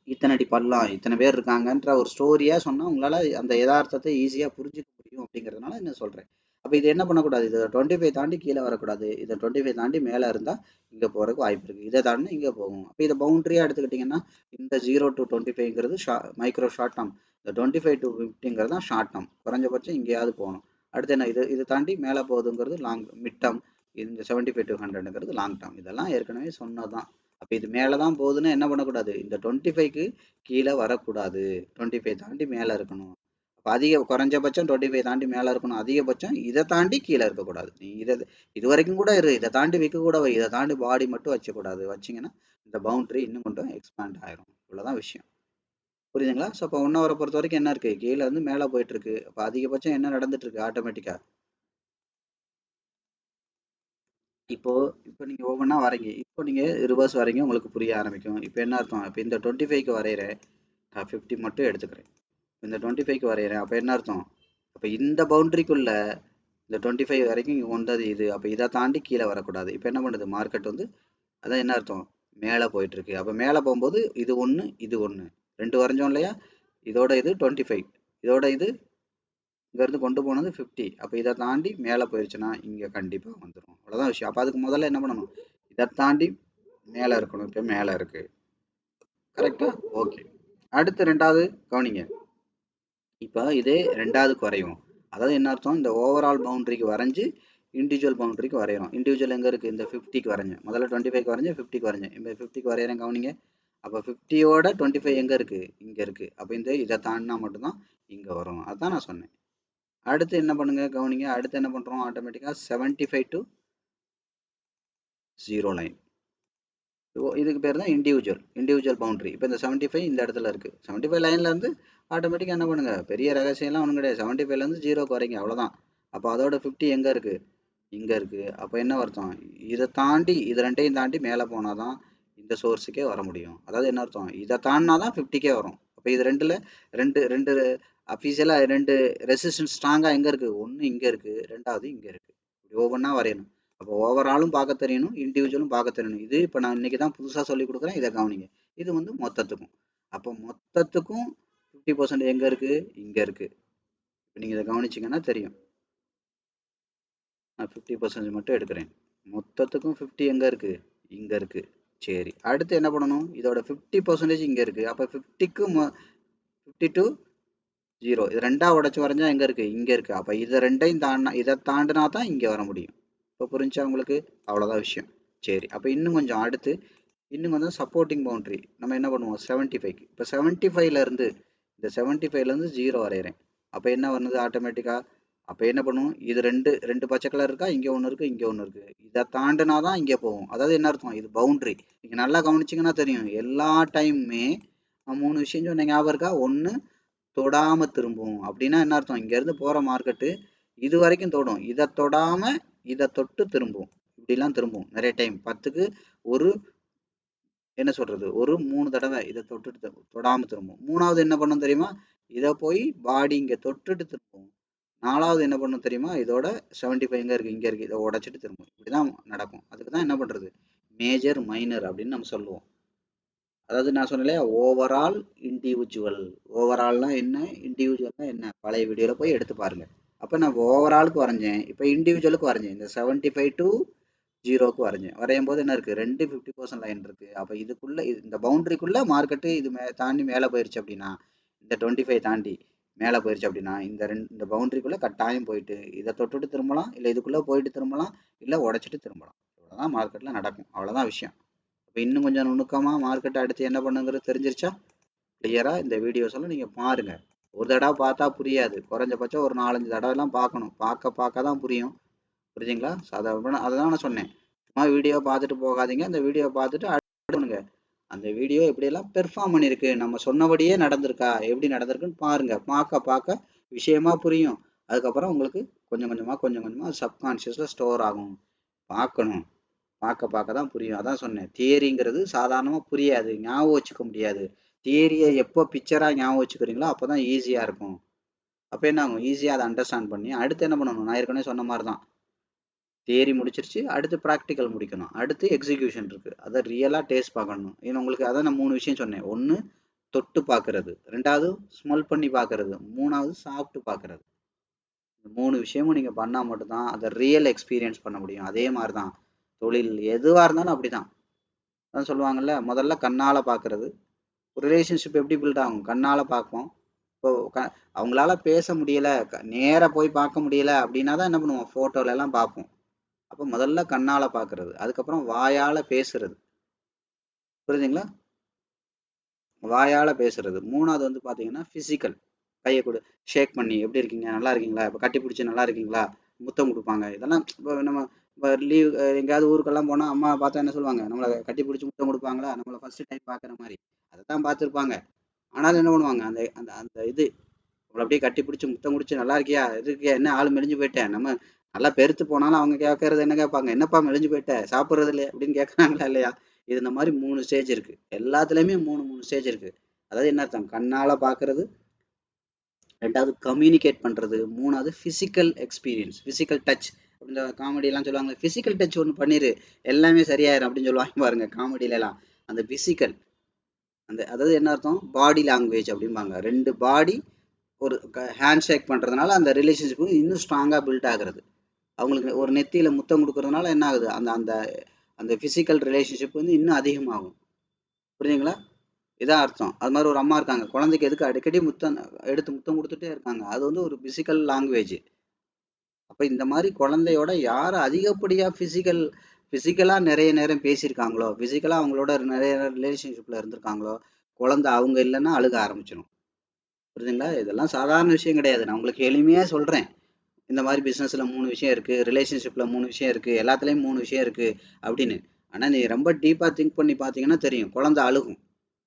இத்தனை அடி பள்ளம், இத்தனை பேர் இருக்காங்கன்ற ஒரு ஸ்டோரியா சொன்னா உங்களால அந்த யதார்த்தத்தை ஈஸியா புரிஞ்சுக்க முடியும் அப்படிங்கிறதுனால என்ன சொல்றேன். அப்ப இது என்ன பண்ணக்கூடாது, இது 25 தாண்டி கீழே வரக்கூடாது, இதை 25 தாண்டி மேல இருந்தா இங்க போறதுக்கு வாய்ப்பு இருக்கு, இதை தாண்டி இங்க போகும். அப்ப இதை பவுண்டரியா எடுத்துக்கிட்டீங்கன்னா இந்த 0 to 25ங்கிறது மைக்ரோ ஷார்ட் டேர்ம், இந்த 25 to 50ங்கிறது தான் ஷார்ட் டேர்ம், குறைஞ்சபட்சம் இங்கேயாவது போகணும். அடுத்து என்ன, இது தாண்டி மேலே போகுதுங்கிறது லாங் மிட் டேர்ம், இந்த 75 to 100ங்கிறது லாங் டேர்ம். இதெல்லாம் ஏற்கனவே சொன்னதான். அப்போ இது மேலே தான் போகுதுன்னா என்ன பண்ணக்கூடாது, இந்த 25க்கு கீழே வரக்கூடாது, 25 தாண்டி மேலே இருக்கணும். அப்போ குறைஞ்சபட்சம் 25 தாண்டி மேலே இருக்கணும், அதிகபட்சம் இதை தாண்டி கீழே இருக்கக்கூடாது. நீ இது வரைக்கும் கூட இதை தாண்டி வைக்க கூட வை, இதை தாண்டி பாடி மட்டும் வச்சக்கூடாது. வச்சிங்கன்னா இந்த பவுண்டரி இன்னும் கொஞ்சம் எக்ஸ்பேண்ட் ஆயிரும். இவ்வளோதான் விஷயம். புரியுதுங்களா? ஸோ அப்போ 1 ஹவரை பொறுத்த வரைக்கும் என்ன இருக்கு, கீழே இருந்து மேலே போயிட்டு இருக்கு. அப்போ அதிகபட்சம் என்ன நடந்துட்டு இருக்கு ஆட்டோமேட்டிக்கா. இப்போ இப்போ நீங்க ஒவ்வொன்றா வரைங்க. இப்போ நீங்க ரிவர்ஸ் வரைங்க, உங்களுக்கு புரிய ஆரம்பிக்கும். இப்போ என்ன அர்த்தம், இப்போ இந்த 25க்கு வரைகிறேன், நான் 50 மட்டும் எடுத்துக்கிறேன். இந்த 25க்கு வரைகிறேன், அப்போ என்ன அர்த்தம், அப்போ இந்த பவுண்டரிக்குள்ள இந்த 25 வரைக்கும் இங்கே வந்தது இது. அப்போ இதை தாண்டி கீழே வரக்கூடாது. இப்போ என்ன பண்ணுது மார்க்கெட் வந்து, அதான் என்ன அர்த்தம், மேலே போயிட்டு இருக்கு. அப்போ மேலே போகும்போது இது ஒன்று இது ஒன்று, ரெண்டு வரைஞ்சோம் இல்லையா, இதோட இது 25, இதோட இது இங்கேருந்து கொண்டு போனது 50. அப்போ இதை தாண்டி மேலே போயிடுச்சுன்னா இங்கே கண்டிப்பாக வந்துடும். அவ்வளோதான் விஷயம். அப்போ அதுக்கு முதல்ல என்ன பண்ணணும், இதை தாண்டி மேலே இருக்கணும். இப்போ மேலே இருக்கு, கரெக்டா, ஓகே. அடுத்து ரெண்டாவது கவனிங்க. இப்போ இதே ரெண்டாவதுக்கு வரையும், அதாவது என்ன அர்த்தம், இந்த ஓவரால் பவுண்டரிக்கு வரைஞ்சி இண்டிவிஜுவல் பவுண்டரிக்கு வரைகிறோம். இண்டிவிஜுவல் எங்கே இருக்குது, இந்த 50க்கு வரைஞ்சேன். முதல்ல 25க்கு வரைஞ்சேன், 50க்கு வரைஞ்சேன். இப்போ 50க்கு வரைகிறேன், கவனிங்க. அப்போ 50யோட 25 எங்கே இருக்குது, இங்கே இருக்குது. அப்போ இந்த இதை தாண்டினா மட்டும்தான் இங்கே வரும். அதுதான் நான் சொன்னேன். அடுத்து என்ன பண்ணுங்க, கவனிங்க. அடுத்து என்ன பண்ணுறோம், ஆட்டோமேட்டிக்காக 75 to 0 லைன். இதுக்கு பேர் தான் இண்டிவிஜுவல் பவுண்டரி. இப்போ இந்த 75 இந்த இடத்துல இருக்குது. 75 லைன்லேருந்து ஆட்டோமேட்டிக்காக என்ன பண்ணுங்க, பெரிய ரகசியம்லாம் ஒன்றும் கிடையாது. 75லேருந்து 0 குறைங்க, அவ்வளோதான். அப்போ அதோட 50 எங்கே இருக்குது, இங்கே இருக்குது. அப்போ என்ன அர்த்தம், இதை தாண்டி இது ரெண்டையும் தாண்டி மேலே போனால் தான் இந்த சோர்ஸுக்கே வர முடியும். அதாவது என்ன அர்த்தம், இதை தாண்டினா தான் 50க்கே வரும். அப்போ இது ரெண்டில் ரெண்டு ரெண்டு அஃபீஷியலாக ரெண்டு ரெசிஸ்டன்ஸ் ஸ்ட்ராங்காக எங்கே இருக்குது, ஒன்று இங்கே இருக்குது, ரெண்டாவது இங்கே இருக்குது. இப்படி ஒவ்வொன்றா வரையணும். அப்போ ஓவராலும் பார்க்க தெரியணும், இண்டிவிஜுவலும் பார்க்க தெரியணும். இது இப்போ நான் இன்றைக்கி தான் புதுசாக சொல்லி கொடுக்குறேன், இதை கவனிங்க. இது வந்து மொத்தத்துக்கும். அப்போ மொத்தத்துக்கும் 50% எங்கே இருக்குது, இங்கே இருக்குது. இப்போ நீங்கள் இதை கவனிச்சிங்கன்னா தெரியும். நான் 50% மட்டும் எடுக்கிறேன். மொத்தத்துக்கும் 50 எங்கே இருக்குது, இங்கே இருக்குது. சரி, அடுத்து என்ன பண்ணணும், இதோட 50% இங்கே இருக்குது. அப்போ 50க்கு 50 to 0. இது 2ஆ உடைச்சு வரைஞ்சா எங்க இருக்கு? இங்க இருக்கு. அப்ப இத 2ஐயும் தாண்டினா இத தாண்டினா தான் இங்க வர முடியும். இப்ப புரிஞ்சா உங்களுக்கு? அவ்வளவுதான் விஷயம். சரி. அப்ப இன்னும் கொஞ்சம் அடுத்து இன்னும் கொஞ்சம் சப்போர்ட்டிங் பவுண்டரி நம்ம என்ன பண்ணுவோம்? 75. இப்ப 75ல இருந்து இந்த 75ல இருந்து 0 வரையறேன். அப்ப என்ன பண்ணுது ஆட்டோமேட்டிக்கா? அப்ப என்ன பண்ணுவோம்? இது ரெண்டு பச்சை கலர் இருக்கா? இங்க ஒண்ணு இருக்கு, இங்க ஒண்ணு இருக்கு. இத தாண்டினா தான் இங்க போகும். அதாவது என்ன அர்த்தம்? இது பவுண்டரி. நீங்க நல்லா கவனிச்சீங்கன்னா தெரியும். எல்லா டைமுமே நான் 3 விஷயம் சொன்ன ஞாபகம் இருக்கா? ஒண்ணு தொடாம திரும்பும். அப்படின்னா என்ன அர்த்தம்? இங்க இருந்து போற மார்க்கெட்டு இது வரைக்கும் தொடும். இதை தொடாம இதை தொட்டு திரும்பும். இப்படிலாம் திரும்பும் நிறைய டைம். 10க்கு ஒரு என்ன சொல்றது? ஒரு 3 தடவை இதை தொட்டுட்டு தொடாம திரும்பும். 3வது என்ன பண்ணும் தெரியுமா? இதை போய் பாடி இங்க தொட்டுட்டு திரும்பும். 4வது என்ன பண்ணும் தெரியுமா? இதோட 75 எங்க இருக்கு? இங்க இருக்கு. இதை உடைச்சிட்டு திரும்பும். இப்படிதான் நடக்கும். அதுக்கு தான் என்ன பண்றது? மேஜர் மைனர் அப்படின்னு நம்ம சொல்லுவோம். அதாவது நான் சொன்னேன் ஓவரால் இண்டிவிஜுவல். ஓவரால்னா என்ன, இண்டிவிஜுவல்னா என்ன? பழைய வீடியோல போய் எடுத்து பாருங்க. அப்ப நான் ஓவராலுக்கு வரைஞ்சேன், இப்போ இண்டிவிஜுவலுக்கு வரைஞ்சேன். இந்த 75 டு 0க்கு வரைஞ்சேன். வரையும் போது என்ன இருக்கு? 2 50% லைன் இருக்கு. அப்ப இதுக்குள்ள இந்த பவுண்டரிக்குள்ள மார்க்கெட்டு இது தாண்டி மேலே போயிருச்சு அப்படின்னா, இந்த 25 தாண்டி மேலே போயிருச்சு அப்படின்னா, இந்த பவுண்டரிக்குள்ள கட்டாயம் போயிட்டு இதை தொட்டுட்டு திரும்பலாம், இல்லை இதுக்குள்ள போயிட்டு திரும்பலாம், இல்லை உடைச்சிட்டு திரும்பலாம். இவ்வளவுதான் மார்க்கெட்ல நடக்கும். அவ்வளவுதான் விஷயம். இப்போ இன்னும் கொஞ்சம் நுணுக்கமா மார்க்கெட் அடுத்து என்ன பண்ணுங்கிறது தெரிஞ்சிருச்சா? கிளியரா இந்த வீடியோஸ் எல்லாம் நீங்க பாருங்க. ஒரு தடவை பார்த்தா புரியாது. குறைஞ்சபட்சம் ஒரு 4-5 தடவை எல்லாம் பார்க்கணும். பார்க்க தான் புரியும். புரியுதுங்களா? அதான் நான் சொன்னேன். சும்மா வீடியோ பார்த்துட்டு போகாதீங்க. அந்த வீடியோ பார்த்துட்டு அடுத்து பண்ணுங்க. அந்த வீடியோ எப்படியெல்லாம் பெர்ஃபார்ம் பண்ணியிருக்கு, நம்ம சொன்னபடியே நடந்திருக்கா, எப்படி நடந்திருக்குன்னு பாருங்க. பார்க்க விஷயமா புரியும். அதுக்கப்புறம் உங்களுக்கு கொஞ்சம் கொஞ்சமா சப்கான்ஷியஸ்ல ஸ்டோர் ஆகும். பார்க்கணும். பார்க்க தான் புரியும். அதான் சொன்னேன். தியரிங்கிறது சாதாரணமாக புரியாது, ஞாபகம் வச்சுக்க முடியாது. தியரியை எப்போ பிக்சராக ஞாபகம் வச்சுக்கிறீங்களோ அப்போ தான் ஈஸியாக இருக்கும். அப்போ என்ன ஆகும்? ஈஸியாக அதை அண்டர்ஸ்டாண்ட் பண்ணி அடுத்து என்ன பண்ணணும்? நான் ஏற்கனவே சொன்ன மாதிரி தான். தியரி முடிச்சிருச்சு, அடுத்து ப்ராக்டிக்கல் முடிக்கணும், அடுத்து எக்ஸிக்யூஷன் இருக்குது. அதை ரியலாக டேஸ்ட் பார்க்கணும். ஏன்னா உங்களுக்கு அதான் நான் 3 விஷயம் சொன்னேன். ஒன்று தொட்டு பார்க்கறது, 2வது ஸ்மெல் பண்ணி பார்க்கறது, 3வது சாப்பிட்டு பார்க்கறது. இந்த 3 விஷயமும் நீங்கள் பண்ணால் மட்டும்தான் அதை ரியல் எக்ஸ்பீரியன்ஸ் பண்ண முடியும். அதே மாதிரி தான் தொழில் எதுவாக இருந்தாலும் அப்படிதான். அதான் சொல்லுவாங்கல்ல, முதல்ல கண்ணால் பார்க்கறது. ஒரு ரிலேஷன்ஷிப் எப்படி பில்ட் ஆகும்? கண்ணால் பார்ப்போம். இப்போ அவங்களால பேச முடியல, நேராக போய் பார்க்க முடியல அப்படின்னா தான் என்ன பண்ணுவோம்? ஃபோட்டோல எல்லாம் பார்ப்போம். அப்போ முதல்ல கண்ணால் பார்க்கறது, அதுக்கப்புறம் வாயால் பேசுறது. புரியுதுங்களா? வாயால் பேசுறது. 3வது வந்து பார்த்தீங்கன்னா ஃபிசிக்கல். கையை கொடு, ஷேக் பண்ணி எப்படி இருக்கீங்க, நல்லா இருக்கீங்களா, இப்போ கட்டி பிடிச்சி நல்லா இருக்கீங்களா, முத்தம் கொடுப்பாங்க. இதெல்லாம் இப்போ நம்ம இப்போ லீவ் எங்கேயாவது ஊருக்கெல்லாம் போனால் அம்மா பார்த்தா என்ன சொல்லுவாங்க? நம்மளை கட்டி பிடிச்சி முத்தம் கொடுப்பாங்களா? நம்மளை ஃபர்ஸ்ட் டைம் பார்க்குற மாதிரி அதை தான் பார்த்துருப்பாங்க. ஆனாலும் என்ன பண்ணுவாங்க? அந்த அந்த அந்த இது நம்மளை அப்படியே கட்டி பிடிச்சி முத்தம் குடிச்சு நல்லா இருக்கியா, இருக்கியா, என்ன ஆள் மெலிஞ்சு போயிட்டேன், நம்ம நல்லா பெருத்து போனாலும் அவங்க கேட்கறது என்ன கேட்பாங்க? என்னப்பா மெலிஞ்சு போயிட்ட, சாப்பிட்றது இல்லையா அப்படின்னு கேட்குறாங்களா இல்லையா? இது இந்த மாதிரி 3 ஸ்டேஜ் இருக்கு. எல்லாத்துலேயுமே 3 ஸ்டேஜ் இருக்கு. அதாவது என்ன அர்த்தம்? கண்ணால் பார்க்கறது, 2வது கம்யூனிகேட் பண்ணுறது, 3வது ஃபிசிக்கல் எக்ஸ்பீரியன்ஸ், ஃபிசிக்கல் டச். இந்த காமெடியெல்லாம் சொல்லுவாங்க, ஃபிசிக்கல் டச் ஒன்று பண்ணிடு எல்லாமே சரியாயிரும் அப்படின்னு சொல்லுவாங்க பாருங்க காமெடியிலலாம். அந்த ஃபிசிக்கல், அதாவது என்ன அர்த்தம்? பாடி லாங்குவேஜ் அப்படிம்பாங்க. 2 பாடி ஒரு ஹேண்ட் ஷேக் பண்ணுறதுனால அந்த ரிலேஷன்ஷிப் இன்னும் ஸ்ட்ராங்காக பில்ட் ஆகுறது. அவங்களுக்கு ஒரு நெத்தியில் முத்தம் கொடுக்கறதுனால என்ன ஆகுது? அந்த அந்த அந்த ஃபிசிக்கல் ரிலேஷன்ஷிப் வந்து இன்னும் அதிகமாகும். புரியுதுங்களா? இதான் அர்த்தம். அது மாதிரி ஒரு அம்மா இருக்காங்க, குழந்தைக்கு எதுக்கு அடிக்கடி முத்தம் எடுத்து முத்தம் கொடுத்துட்டே இருக்காங்க, அது வந்து ஒரு பிசிக்கல் லாங்குவேஜ். அப்போ இந்த மாதிரி குழந்தையோட யார் அதிகப்படியாக ஃபிசிக்கலாக நிறைய நேரம் பேசியிருக்காங்களோ, ஃபிசிக்கலாக அவங்களோட நிறைய ரிலேஷன்ஷிப்பில் இருந்திருக்காங்களோ, குழந்தை அவங்க இல்லைன்னா அழுக ஆரம்பிச்சிடும். புரியுதுங்களா? இதெல்லாம் சாதாரண விஷயம் கிடையாது. நான் உங்களுக்கு எளிமையாக சொல்கிறேன். இந்த மாதிரி பிஸ்னஸில் 3 விஷயம் இருக்குது, ரிலேஷன்ஷிப்பில் 3 விஷயம் இருக்குது, எல்லாத்துலேயும் 3 விஷயம் இருக்குது அப்படின்னு. ஆனால் நீ ரொம்ப டீப்பாக திங்க் பண்ணி பார்த்தீங்கன்னா தெரியும், குழந்தை அழுகும்.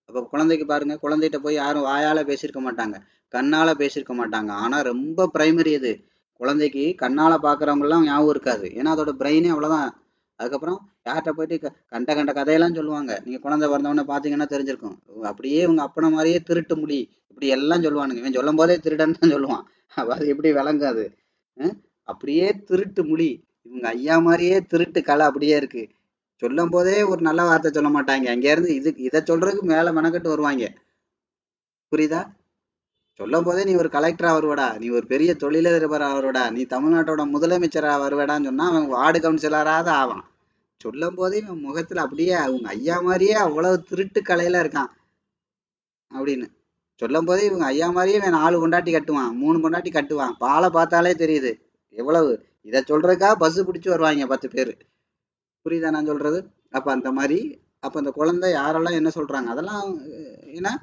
அப்போ குழந்தைக்கு பாருங்கள், குழந்தைகிட்ட போய் யாரும் வாயால் பேசியிருக்க மாட்டாங்க, கண்ணால் பேசியிருக்க மாட்டாங்க. ஆனால் ரொம்ப ப்ரைமரி அது. குழந்தைக்கு கண்ணால் பார்க்குறவங்களாம் ஞாபகம் இருக்காது, ஏன்னா அதோட பிரெயினே அவ்வளோதான். அதுக்கப்புறம் யார்கிட்ட போயிட்டு கண்ட கண்ட கதையெல்லாம் சொல்லுவாங்க. நீங்கள் குழந்தை பிறந்தவொடனே பார்த்தீங்கன்னா தெரிஞ்சிருக்கும். அப்படியே இவங்க அப்பனை மாதிரியே திருட்டு முடி இப்படி எல்லாம் சொல்லுவானுங்க. இவன் சொல்லும் போதே திருடன்னு தான் சொல்லுவான். அது எப்படி விளங்காது? அப்படியே திருட்டு முடி, இவங்க ஐயா மாதிரியே திருட்டு கலை அப்படியே இருக்கு. சொல்லும் போதே ஒரு நல்ல வார்த்தை சொல்ல மாட்டாங்க. அங்க இருந்து இதை சொல்றதுக்கு மேல மெனக்கட்டு வருவாங்க. புரியுதா? சொல்லும் போதே நீ ஒரு கலெக்டரா வருவடா, நீ ஒரு பெரிய தொழிலதிபரா வருவடா, நீ தமிழ்நாட்டோட முதலமைச்சரா வருவடான்னு சொன்னா அவன் வார்டு கவுன்சிலரா தான் ஆவான். சொல்லும் போதே இவன் முகத்துல அப்படியே அவங்க ஐயா மாதிரியே அவ்வளவு திருட்டு கலையில இருக்கான் அப்படின்னு. சொல்லும் போதே இவங்க ஐயா மாதிரியே இவன் 4 பொண்டாட்டி கட்டுவான், 3 பொண்டாட்டி கட்டுவான். பாலை பார்த்தாலே தெரியுது எவ்வளவு. இதை சொல்றதுக்கா பஸ் பிடிச்சு வருவாங்க 10 பேர். புரியுதா நான் சொல்றது? அப்ப அந்த மாதிரி, அப்ப அந்த குழந்தை யாரெல்லாம் என்ன சொல்றாங்க அதெல்லாம் ஏன்னா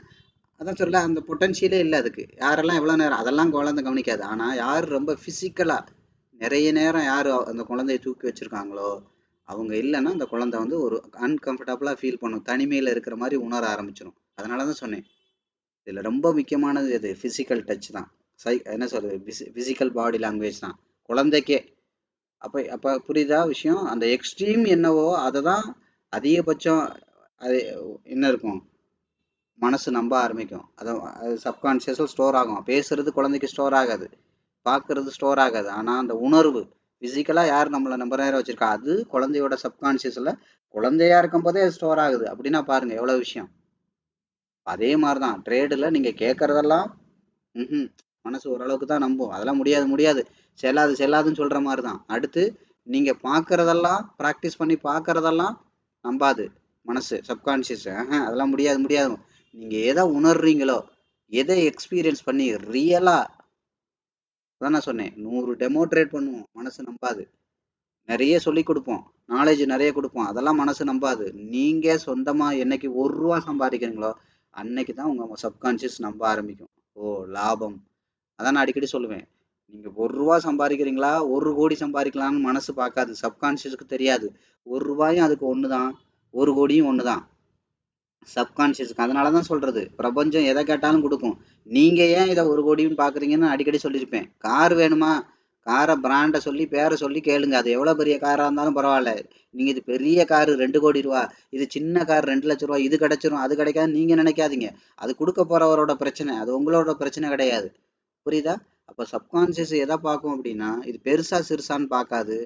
அதான் சொல்ல அந்த பொட்டன்ஷியலே இல்லை அதுக்கு. யாரெல்லாம் எவ்வளவு நேரம் அதெல்லாம் குழந்தை கவனிக்காது. ஆனா யார் ரொம்ப பிசிக்கலா நிறைய நேரம் யார் அந்த குழந்தைய தூக்கி வச்சிருக்காங்களோ அவங்க இல்லைன்னா அந்த குழந்தை வந்து ஒரு அன்கம்ஃபர்டபுளா ஃபீல் பண்ணும், தனிமையில இருக்கிற மாதிரி உணர ஆரம்பிச்சிடும். அதனாலதான் சொன்னேன் இதுல ரொம்ப முக்கியமானது எது, பிசிக்கல் டச் தான். என்ன சொல்றது, பிசிக்கல் பாடி லாங்குவேஜ் தான் குழந்தைக்கே. அப்ப அப்ப புரியுதா விஷயம்? அந்த எக்ஸ்ட்ரீம் என்னவோ அதை தான் அதிகபட்சம். அது என்ன இருக்கும், மனசு நம்ப ஆரம்பிக்கும். அதை அது சப்கான்சியஸில் ஸ்டோர் ஆகும். பேசுறது குழந்தைக்கு ஸ்டோர் ஆகாது, பார்க்கறது ஸ்டோர் ஆகாது. ஆனால் அந்த உணர்வு ஃபிசிக்கலாக யார் நம்மளை நம்ப நேரம் வச்சிருக்கா அது குழந்தையோட சப்கான்சியஸில் குழந்தையா இருக்கும் போதே ஸ்டோர் ஆகுது. அப்படின்னா பாருங்க எவ்வளோ விஷயம். அதே மாதிரி தான் ட்ரேடில் நீங்கள் கேட்குறதெல்லாம் ம் மனசு ஓரளவுக்கு தான் நம்பும். அதெல்லாம் முடியாது முடியாது, செல்லாது செல்லாதுன்னு சொல்கிற மாதிரி தான். அடுத்து நீங்கள் பார்க்குறதெல்லாம் ப்ராக்டிஸ் பண்ணி பார்க்குறதெல்லாம் நம்பாது மனசு, சப்கான்ஷியஸ். அதெல்லாம் முடியாது முடியாது. நீங்கள் எதை உணர்றீங்களோ, எதை எக்ஸ்பீரியன்ஸ் பண்ணி ரியலாக, அதான் நான் சொன்னேன் 100 டெமோட்ரேட் பண்ணுவோம், மனசு நம்பாது. நிறைய சொல்லி கொடுப்போம், நாலேஜ் நிறைய கொடுப்போம், அதெல்லாம் மனசு நம்பாது. நீங்கள் சொந்தமாக என்னைக்கு 1 ரூபா சம்பாதிக்கிறீங்களோ அன்னைக்கு தான் உங்கள் சப்கான்ஷியஸ் நம்ப ஆரம்பிக்கும். ஓ லாபம். அதான் நான் அடிக்கடி சொல்லுவேன், நீங்க 1 ரூபா சம்பாதிக்கிறீங்களா 1 கோடி சம்பாதிக்கலாம்னு மனசு பார்க்காது, சப்கான்ஷியஸுக்கு தெரியாது. 1 ரூபாயும் அதுக்கு ஒண்ணுதான், 1 கோடியும் ஒண்ணுதான் சப்கான்ஷியஸுக்கு. அதனாலதான் சொல்றது பிரபஞ்சம் எதை கேட்டாலும் கொடுக்கும். நீங்க ஏன் இதை 1 கோடின்னு பாக்குறீங்கன்னு அடிக்கடி சொல்லியிருப்பேன். கார் வேணுமா, காரை பிராண்டை சொல்லி பேரை சொல்லி கேளுங்க, அது எவ்வளவு பெரிய காரா இருந்தாலும் பரவாயில்ல. நீங்க இது பெரிய காரு 2 கோடி ரூபா, இது சின்ன கார் 2 லட்சம் ரூபாய், இது கிடைச்சிரும் அது கிடைக்காது நீங்க நினைக்காதீங்க. அது கொடுக்க போறவரோட பிரச்சனை, அது உங்களோட பிரச்சனை கிடையாது. புரியுதா? அப்ப சப்கான்சியஸ் எதை பார்க்கும் அப்படின்னா, இது பெருசா சிறுசான்னு பார்க்காது.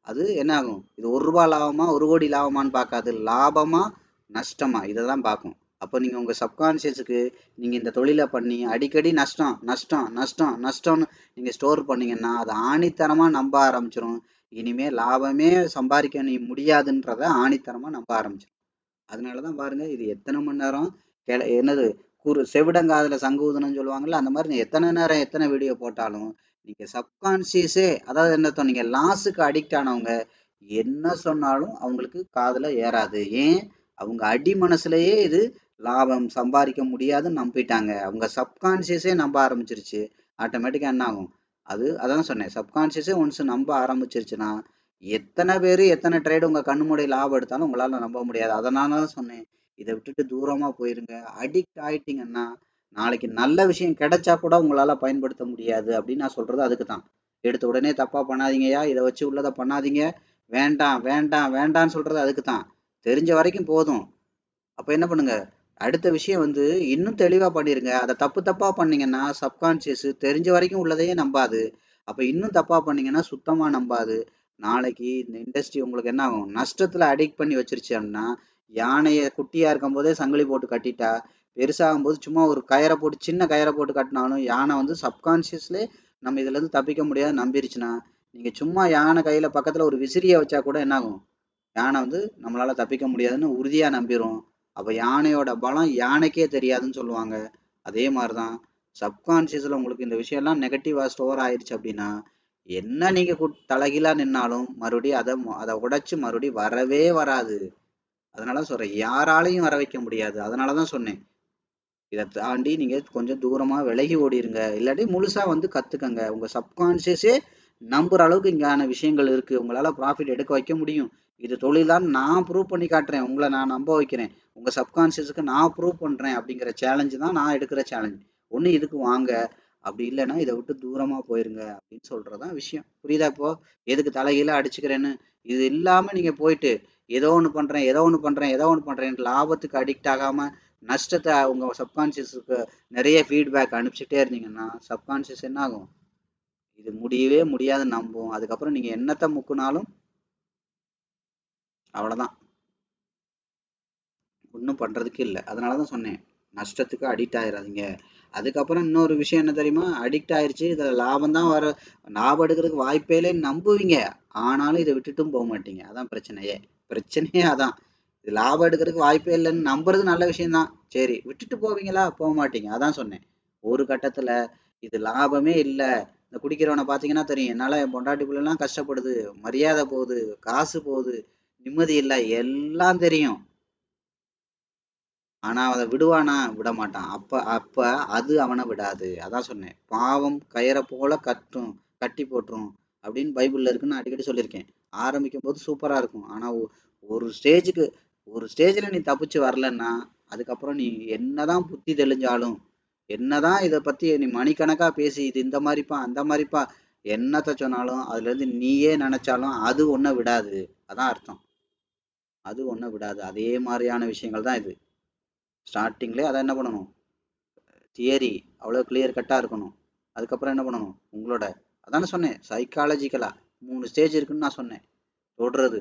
அது என்ன ஆகும், இது 1 ரூபா லாபமா 1 கோடி லாபமான்னு பார்க்காது, லாபமா நஷ்டமா இதை தான் பார்க்கும். அப்போ நீங்க உங்க சப்கான்சியஸுக்கு நீங்க இந்த தொழிலை பண்ணி அடிக்கடி நஷ்டம் நஷ்டம் நஷ்டம் நஷ்டம்னு நீங்க ஸ்டோர் பண்ணீங்கன்னா அது ஆணித்தனமா நம்ப ஆரம்பிச்சிடும். இனிமே லாபமே சம்பாதிக்க நீ முடியாதுன்றத ஆணித்தனமா நம்ப ஆரம்பிச்சிடும். அதனாலதான் பாருங்க இது எத்தனை மணி நேரம் என்னது செவிடங்காதுல சங்கு ஊதணும்னு சொல்லுவாங்கல்ல, அந்த மாதிரி எத்தனை நேரம் எத்தனை வீடியோ போட்டாலும் நீங்க சப்கான்சியஸே, அதாவது என்ன, நீங்க லாஸுக்கு அடிக்ட் ஆனவங்க என்ன சொன்னாலும் அவங்களுக்கு காதுல ஏறாது. ஏன், அவங்க அடி மனசுலயே இது லாபம் சம்பாதிக்க முடியாதுன்னு நம்பிட்டாங்க. அவங்க சப்கான்சியஸே நம்ப ஆரம்பிச்சிருச்சு. ஆட்டோமேட்டிக்கா என்ன ஆகும், அது அதான் சொன்னேன், சப்கான்சியஸே ஒன்ஸ் நம்ப ஆரம்பிச்சிருச்சுன்னா எத்தனை பேர் எத்தனை ட்ரேடு உங்க கண்ணு மூடி லாபம் எடுத்தாலும் உங்களால நம்ப முடியாது. அதனால தான் சொன்னேன் இதை விட்டுட்டு தூரமா போயிருங்க. அடிக்ட் ஆயிட்டீங்கன்னா நாளைக்கு நல்ல விஷயம் கிடைச்சா கூட உங்களால பயன்படுத்த முடியாது அப்படின்னு நான் சொல்றது அதுக்கு தான். எடுத்த உடனே தப்பா பண்ணாதீங்கயா, இதை வச்சு உள்ளதை பண்ணாதீங்க, வேண்டாம் வேண்டாம் வேண்டாம்னு சொல்றது அதுக்கு தான். தெரிஞ்ச வரைக்கும் போதும். அப்ப என்ன பண்ணுங்க, அடுத்த விஷயம் வந்து இன்னும் தெளிவா பண்ணிருங்க. அதை தப்பு தப்பா பண்ணீங்கன்னா சப்கான்சியஸ் தெரிஞ்ச வரைக்கும் உள்ளதையே நம்பாது. அப்ப இன்னும் தப்பா பண்ணீங்கன்னா சுத்தமா நம்பாது. நாளைக்கு இந்த இண்டஸ்ட்ரி உங்களுக்கு என்ன ஆகும், நஷ்டத்துல அடிக்ட் பண்ணி வச்சிருச்சு அப்படின்னா, யானையை குட்டியா இருக்கும் போதே சங்கிலி போட்டு கட்டிட்டா பெருசாகும் போது சும்மா ஒரு கயரை போட்டு, சின்ன கயரை போட்டு கட்டினாலும் யானை வந்து சப்கான்சியஸ்ல நம்ம இதுல இருந்து தப்பிக்க முடியாது நம்பிருச்சுன்னா, நீங்க சும்மா யானை கையில பக்கத்துல ஒரு விசிறிய வச்சா கூட என்ன ஆகும், யானை வந்து நம்மளால தப்பிக்க முடியாதுன்னு உறுதியா நம்பிரும். அப்ப யானையோட பலம் யானைக்கே தெரியாதுன்னு சொல்லுவாங்க. அதே மாதிரிதான் சப்கான்சியஸ்ல உங்களுக்கு இந்த விஷயம் எல்லாம் நெகட்டிவா ஸ்டோர் ஆயிடுச்சு அப்படின்னா, என்ன நீங்க தலைகீழா நின்னாலும் மறுபடியும் அதை உடைச்சு மறுபடியும் வரவே வராது. அதனால சொல்றேன், யாராலையும் வர வைக்க முடியாது. அதனாலதான் சொன்னேன் இதை தாண்டி நீங்க கொஞ்சம் தூரமா விலகி ஓடிருங்க, இல்லாட்டி முழுசா வந்து கத்துக்கங்க. உங்க சப்கான்சியஸே நம்புற அளவுக்கு இங்கான விஷயங்கள் இருக்கு, உங்களால ப்ராஃபிட் எடுக்க வைக்க முடியும். இது தொழில்தான், நான் ப்ரூவ் பண்ணி காட்டுறேன், உங்களை நான் நம்ப வைக்கிறேன், உங்க சப்கான்சியஸுக்கு நான் ப்ரூவ் பண்றேன் அப்படிங்கிற சேலஞ்சு தான் நான் எடுக்கிற சேலஞ்ச். ஒண்ணு இதுக்கு வாங்க, அப்படி இல்லைன்னா இதை விட்டு தூரமா போயிருங்க அப்படின்னு சொல்றதுதான் விஷயம். புரியுதா? இப்போ எதுக்கு தலைகீழ அடிச்சுக்கிறேன்னு, இது இல்லாம நீங்க போயிட்டு ஏதோ ஒண்ணு பண்றேன் ஏதோ ஒண்ணு பண்றேன் ஏதோ ஒண்ணு பண்றேன் லாபத்துக்கு அடிக்ட் ஆகாம நஷ்டத்தை உங்க சப்கான்சியஸுக்கு நிறைய ஃபீட்பேக் அனுப்பிச்சுட்டே இருந்தீங்கன்னா சப்கான்சியஸ் என்ன ஆகும், இது முடியவே முடியாது நம்பும். அதுக்கப்புறம் நீங்க என்னத்தை முக்குனாலும் அவ்வளவுதான், ஒன்றும் பண்றதுக்கு இல்லை. அதனாலதான் சொன்னேன் நஷ்டத்துக்கு அடிக்ட் ஆயிடாதீங்க. அதுக்கப்புறம் இன்னொரு விஷயம் என்ன தெரியுமா, அடிக்ட் ஆயிருச்சு இதுல லாபம் தான் வர, லாபம் எடுக்கிறதுக்கு வாய்ப்பே இல்லைன்னு நம்புவீங்க, ஆனாலும் இதை விட்டுட்டும் போக மாட்டீங்க. அதான் பிரச்சனையே, பிரச்சனையே அதான். இது லாபம் எடுக்கிறதுக்கு வாய்ப்பே இல்லைன்னு நம்புறது நல்ல விஷயம்தான். சரி விட்டுட்டு போவீங்களா? போக மாட்டீங்க. அதான் சொன்னேன். ஒரு கட்டத்துல இது லாபமே இல்ல. இந்த குடிக்கிறவனை பார்த்தீங்கன்னா தெரியும். என்னால என் பொண்டாட்டி பிள்ளைலாம் கஷ்டப்படுது. மரியாதை போகுது, காசு போகுது, நிம்மதி இல்ல, எல்லாம் தெரியும். ஆனா அத விடுவானா? விட மாட்டான். அப்ப அப்ப அது அவன விடாது. அதான் சொன்னேன். பாவம் கயற போல கட்டும், கட்டி போட்டுரும் அப்படின்னு பைபிள்ல இருக்குன்னு நான் அடிக்கடி சொல்லியிருக்கேன். ஆரம்பிக்கும்போது சூப்பரா இருக்கும். ஆனா ஒரு ஸ்டேஜுக்கு ஒரு ஸ்டேஜ்ல நீ தப்பிச்சு வரலன்னா, அதுக்கப்புறம் நீ என்னதான் புத்தி தெளிஞ்சாலும், என்னதான் இத பத்தி நீ மணிக்கணக்கா பேசி இது இந்த மாரிப்பா, அந்த மாரிப்பா என்னத்த சொன்னாலும், அதுலேருந்து நீயே நெனச்சாலும் அது உன்ன விடாது. அதான் அர்த்தம். அது உன்ன விடாது. அதே மாரியான விஷயங்கள் தான் இது. ஸ்டார்ட்டிங்லயே அத என்ன பண்ணணும்? தியரி அவ்வளோ கிளியர் கட்டாக இருக்கணும். அதுக்கப்புறம் என்ன பண்ணணும்? உங்களோட அதானே சொன்னேன் சைக்காலஜிக்கலா 3 ஸ்டேஜ் இருக்குன்னு நான் சொன்னேன். தொடுறது,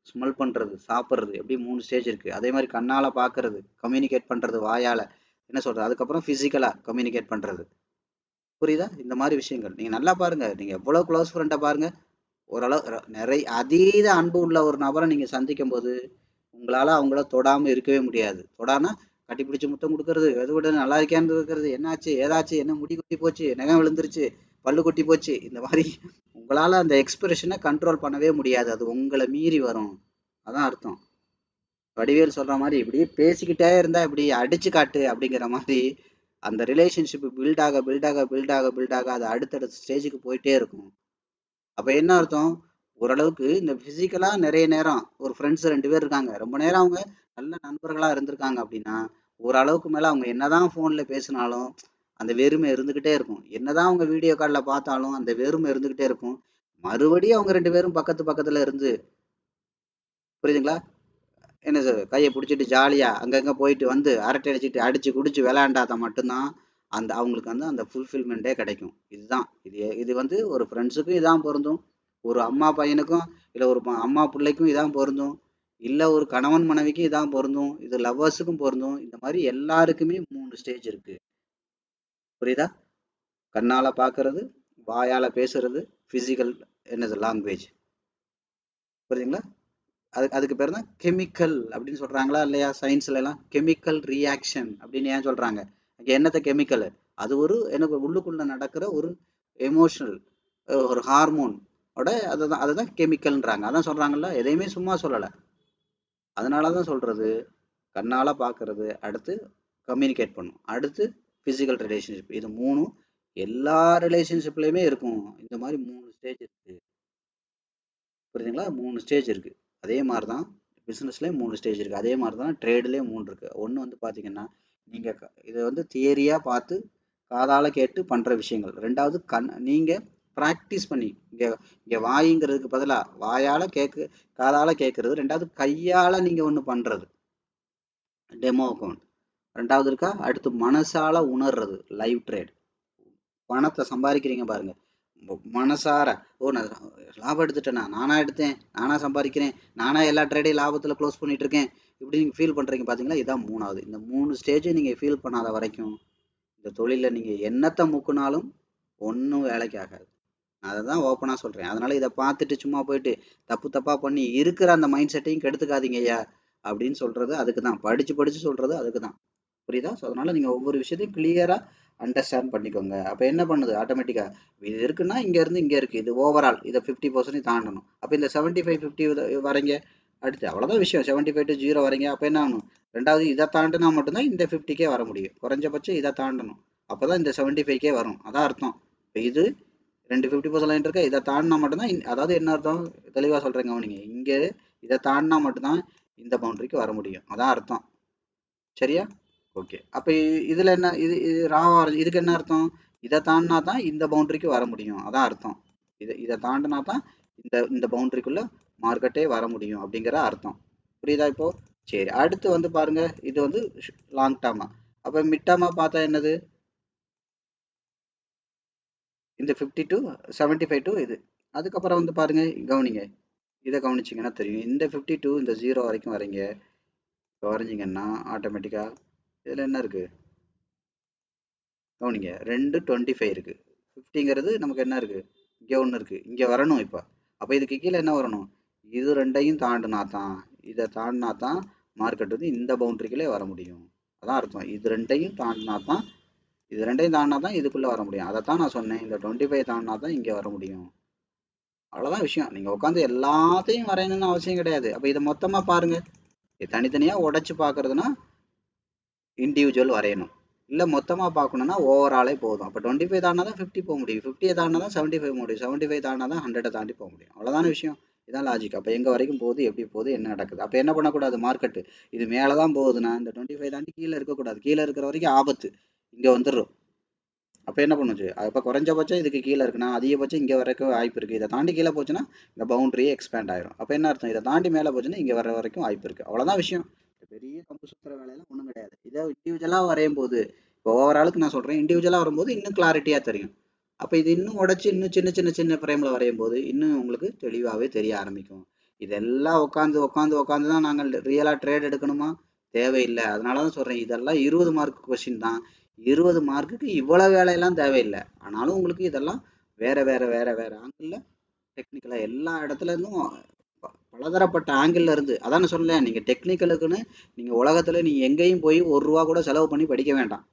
ஸ்மெல் பண்றது, சாப்பிட்றது எப்படி 3 ஸ்டேஜ் இருக்கு. அதே மாதிரி கண்ணால பார்க்கறது, கம்யூனிகேட் பண்றது வாயால, என்ன சொல்றது, அதுக்கப்புறம் பிசிக்கலா கம்யூனிகேட் பண்றது. புரியுதா? இந்த மாதிரி விஷயங்கள் நீங்க நல்லா பாருங்க. நீங்க எவ்வளவு க்ளோஸ் ஃப்ரெண்டை பாருங்க. ஓரளவு நிறைய அதீத அன்பு உள்ள ஒரு நபரை நீங்க சந்திக்கும் போது உங்களால அவங்கள தொடாம இருக்கவே முடியாது. தொடாம கட்டிப்பிடிச்சு முத்தம் கொடுக்கறது, எது விட நல்லா இருக்கியான்னு இருக்கிறது, என்னாச்சு ஏதாச்சு, என்ன முடி கொட்டி போச்சு, நகம் விழுந்துருச்சு, பல்லு கொட்டி போச்சு, இந்த மாதிரி உங்களால அந்த எக்ஸ்பிரஷனை கண்ட்ரோல் பண்ணவே முடியாது. அது உங்களை மீறி வரும். அதான் அர்த்தம். வடிவேல் சொல்ற மாதிரி இப்படி பேசிக்கிட்டே இருந்தா இப்படி அடிச்சு காட்டு அப்படிங்கிற மாதிரி அந்த ரிலேஷன்ஷிப் பில்ட் ஆக அது அடுத்தடுத்த ஸ்டேஜுக்கு போயிட்டே இருக்கும். அப்ப என்ன அர்த்தம்? ஓரளவுக்கு இந்த பிசிக்கலா நிறைய நேரம் ஒரு ஃப்ரெண்ட்ஸ் 2 பேர் இருக்காங்க. ரொம்ப நேரம் அவங்க நல்ல நண்பர்களா இருந்திருக்காங்க அப்படின்னா, ஓரளவுக்கு மேல அவங்க என்னதான் ஃபோன்ல பேசினாலும், அந்த வெறுமை இருந்துகிட்டே இருக்கும். என்னதான் அவங்க வீடியோ கால்ல பார்த்தாலும், அந்த வெறுமை இருந்துகிட்டே இருக்கும். மறுபடியும் அவங்க 2 பேரும் பக்கத்து பக்கத்துல இருந்து, புரியுதுங்களா? என்ன சார் கைய புடிச்சிட்டு ஜாலியா அங்கங்க போயிட்டு வந்து அரட்டை அடிச்சுட்டு, அடிச்சு குடிச்சு விளையாண்டா மட்டும்தான் அந்த அவங்களுக்கு வந்து அந்த ஃபுல்ஃபில்மெண்ட்டே கிடைக்கும். இதுதான். இது வந்து ஒரு ஃப்ரெண்ட்ஸுக்கும் இதான் பொருந்தும். ஒரு அம்மா பையனுக்கும், இல்ல ஒரு அம்மா பிள்ளைக்கும் இதான் பொருந்தும். இல்ல ஒரு கணவன் மனைவிக்கும் இதான் பொருந்தும். இது லவ்வர்ஸுக்கும் பொருந்தும். இந்த மாதிரி எல்லாருக்குமே 3 ஸ்டேஜ் இருக்கு. புரியுதா? கண்ணால பார்க்கறது, வாயால பேசுறது, பிசிக்கல் என்னது லாங்குவேஜ். புரியுதுங்களா? அதுக்கு பேர் தான் கெமிக்கல் அப்படின்னு சொல்றாங்களா இல்லையா? சயின்ஸ்ல எல்லாம் கெமிக்கல் ரியாக்ஷன் அப்படின்னு ஏன் சொல்றாங்க? அங்க என்னத்த கெமிக்கல்? அது ஒரு எனக்கு உள்ளுக்குள்ள நடக்கிற ஒரு எமோஷனல், ஒரு ஹார்மோன் ஓட அதுதான் கெமிக்கல்ன்றாங்க. அதான் சொல்றாங்கல்ல, எதையுமே சும்மா சொல்லலை. அதனாலதான் சொல்றது, கண்ணால பார்க்கறது, அடுத்து கம்யூனிகேட் பண்ணும், அடுத்து பிசிக்கல் ரிலேஷன்ஷிப். இது மூணும் எல்லா ரிலேஷன்ஷிப்லயுமே இருக்கும். இந்த மாதிரி 3 ஸ்டேஜ் இருக்கு. புரியுதுங்களா? 3 ஸ்டேஜ் இருக்கு. அதே மாதிரி தான் பிசினஸ்லயும் 3 ஸ்டேஜ் இருக்கு. அதே மாதிரி தான் ட்ரேட்லயும் 3 இருக்கு. ஒன்று வந்து பார்த்தீங்கன்னா, நீங்க இதை வந்து தியரியா பார்த்து காதால கேட்டு பண்ற விஷயங்கள். ரெண்டாவது நீங்க ப்ராக்டிஸ் பண்ணி இங்க இங்க வாய்ங்கிறதுக்கு பதிலா வாயால காதால கேட்கறது. ரெண்டாவது கையால நீங்க ஒன்று பண்றது, டெமோ அக்கௌண்ட். ரெண்டாவது இருக்கா, அடுத்து மனசால உணர்றது, லைவ் ட்ரேட். பணத்தை சம்பாதிக்கிறீங்க பாருங்க, மனசார, ஓ நான் லாபம் எடுத்துட்டேனா, நானா எடுத்தேன், நானா சம்பாதிக்கிறேன், நானா எல்லா ட்ரேடையும் லாபத்தில் க்ளோஸ் பண்ணிட்டு இருக்கேன், இப்படி நீங்கள் ஃபீல் பண்ணுறீங்க பார்த்தீங்களா? இதான் மூணாவது. இந்த 3 ஸ்டேஜும் நீங்கள் ஃபீல் பண்ணாத வரைக்கும் இந்த தொழிலில் நீங்கள் என்னத்தை முக்குனாலும் ஒன்றும் வேலைக்கு ஆகாது. நான் அதை தான் ஓப்பனாக சொல்கிறேன். அதனால் இதை பார்த்துட்டு சும்மா போயிட்டு தப்பு தப்பாக பண்ணி இருக்கிற அந்த மைண்ட் செட்டையும் கெடுத்துக்காதீங்க ஐயா அப்படின்னு சொல்கிறது அதுக்கு தான். படித்து படித்து சொல்கிறது அதுக்கு தான். புரியுதா? ஸோ அதனால நீங்க ஒவ்வொரு விஷயத்தையும் கிளியரா அண்டர்ஸ்டாண்ட் பண்ணிக்கோங்க. அப்ப என்ன பண்ணுது ஆட்டோமேட்டிக்கா, இது இருக்குன்னா இங்க இருந்து இங்க இருக்கு, இது ஓவரால் இதை 50% தாண்டணும். அப்ப இந்த 75-50 வரீங்க, அடுத்து அவ்வளவுதான் விஷயம். 75 to 0 வரீங்க, அப்ப என்ன ஆகணும்? ரெண்டாவது இதை தாண்டினா மட்டும்தான் இந்த 50K வர முடியும். குறைஞ்சபட்சம் இதை தாண்டணும், அப்பதான் இந்த 75K வரும். அதான் அர்த்தம். இப்ப இது 50% இருக்க, இதை தாண்டினா மட்டும்தான் அதாவது என்ன அர்த்தம், தெளிவா சொல்றேங்க கவனிங்க. இங்க இதை தாண்டினா மட்டும்தான் இந்த பவுண்டரிக்கு வர முடியும். அதான் அர்த்தம். சரியா? ஓகே. அப்ப இதுல என்ன, இது ராவா இதுக்கு என்ன அர்த்தம்? இதை தாண்டினா தான் இந்த பவுண்டரிக்கு வர முடியும். அதான் அர்த்தம். இதை தாண்டினா தான் இந்த இந்த பவுண்டரிக்குள்ள மார்க்கெட்டே வர முடியும் அப்படிங்கிற அர்த்தம். புரியுதா இப்போ? சரி, அடுத்து வந்து பாருங்க, இது வந்து லாங் டேர்மா. அப்ப மிட் டேர்மா பார்த்தா என்னது? இந்த 50 to 75 to இது. அதுக்கப்புறம் வந்து பாருங்க, கவனிங்க, இதை கவனிச்சிங்கன்னா தெரியும். இந்த 50 to இந்த 0 வரைக்கும் வரீங்க. இப்போ வரைஞ்சிங்கன்னா ஆட்டோமேட்டிக்கா இதில் என்ன இருக்கு கவனிங்க, 225 இருக்கு. 50ங்கிறது நமக்கு என்ன இருக்கு, இங்கே ஒன்று இருக்கு, இங்கே வரணும். இப்போ அப்போ இதுக்கு கீழே என்ன வரணும்? இது ரெண்டையும் தாண்டினா தான், இதை தாண்டினா தான் மார்க்கெட் வந்து இந்த பவுண்டரிக்குள்ளே வர முடியும். அதான் அர்த்தம். இது ரெண்டையும் தாண்டினா தான் இதுக்குள்ளே வர முடியும். அதைத்தான் நான் சொன்னேன். இந்த 25 தாண்டினா தான் இங்கே வர முடியும். அவ்வளோதான் விஷயம். நீங்கள் உட்காந்து எல்லாத்தையும் வரையணும்னு அவசியம் கிடையாது. அப்போ இதை மொத்தமாக பாருங்க. இது தனித்தனியாக உடைச்சு பார்க்கறதுனா இண்டிவிஜுவல் வரையணும். இல்லை மொத்தமாக பார்க்கணுன்னா ஓவராலே போதும். அப்போ 25 தாண்டினா தான் 50 போக முடியும். 50 தாண்டினா தான் 75 முடியும். 75 தாண்டினா தான் 100 தாண்டி போக முடியும். அவ்வளோதான விஷயம். இதான் லாஜிக். அப்போ எங்கே வரைக்கும் போகுது, எப்படி போகுது, என்ன நடக்குது. அப்போ என்ன பண்ணக்கூடாது, மார்க்கெட்டு இது மேலே தான் போகுதுன்னா இந்த 25 தாண்டி கீழே இருக்கக்கூடாது. கீழே இருக்கிற வரைக்கும் ஆபத்து. இங்கே வந்துடும். அப்போ என்ன பண்ணுச்சு, அப்போ குறைஞ்சபட்சம் இதுக்கு கீழே இருக்குன்னா அதிகபட்சம் இங்கே வரைக்கும் வாய்ப்பு இருக்குது. இதை தாண்டி கீழே போச்சுன்னா இந்த பவுண்டரியே எக்ஸ்பேண்ட் ஆயிரும். அப்போ என்ன அர்த்தம், இதை தாண்டி மேலே போச்சுன்னா இங்கே வர வரைக்கும் வாய்ப்பு இருக்குது. அவ்வளோதான் விஷயம். பெரிய கம்பு சுற்றுற வேலையெல்லாம் ஒன்றும் கிடையாது. இதை இண்டிவிஜுவலாக வரையும் போது, இப்போ ஓவராலுக்கு நான் சொல்கிறேன், இண்டிவிஜுவலாக வரும்போது இன்னும் கிளாரிட்டியாக தெரியும். அப்போ இது இன்னும் உடச்சி இன்னும் சின்ன சின்ன சின்ன ஃப்ரேமில் வரையும் போது இன்னும் உங்களுக்கு தெளிவாகவே தெரிய ஆரம்பிக்கும். இதெல்லாம் உட்காந்து உட்காந்து உட்காந்து தான் நாங்கள் ரியலாக ட்ரேட் எடுக்கணுமா, தேவையில்லை. அதனால தான் சொல்கிறேன், இதெல்லாம் 20 மார்க் கொஸ்டின் தான். 20 மார்க்குக்கு இவ்வளோ வேலையெல்லாம் தேவையில்லை. ஆனாலும் உங்களுக்கு இதெல்லாம் வேற வேற வேற வேற ஆங்கிளில் டெக்னிக்கலாக எல்லா இடத்துல இருந்தும் பலதரப்பட்ட ஆங்கிள் இருந்து, அதான் சொல்லலையா, நீங்கள் டெக்னிக்கலுக்குன்னு நீங்கள் உலகத்தில் நீங்கள் எங்கேயும் போய் ₹1 கூட செலவு பண்ணி படிக்க வேண்டாம்.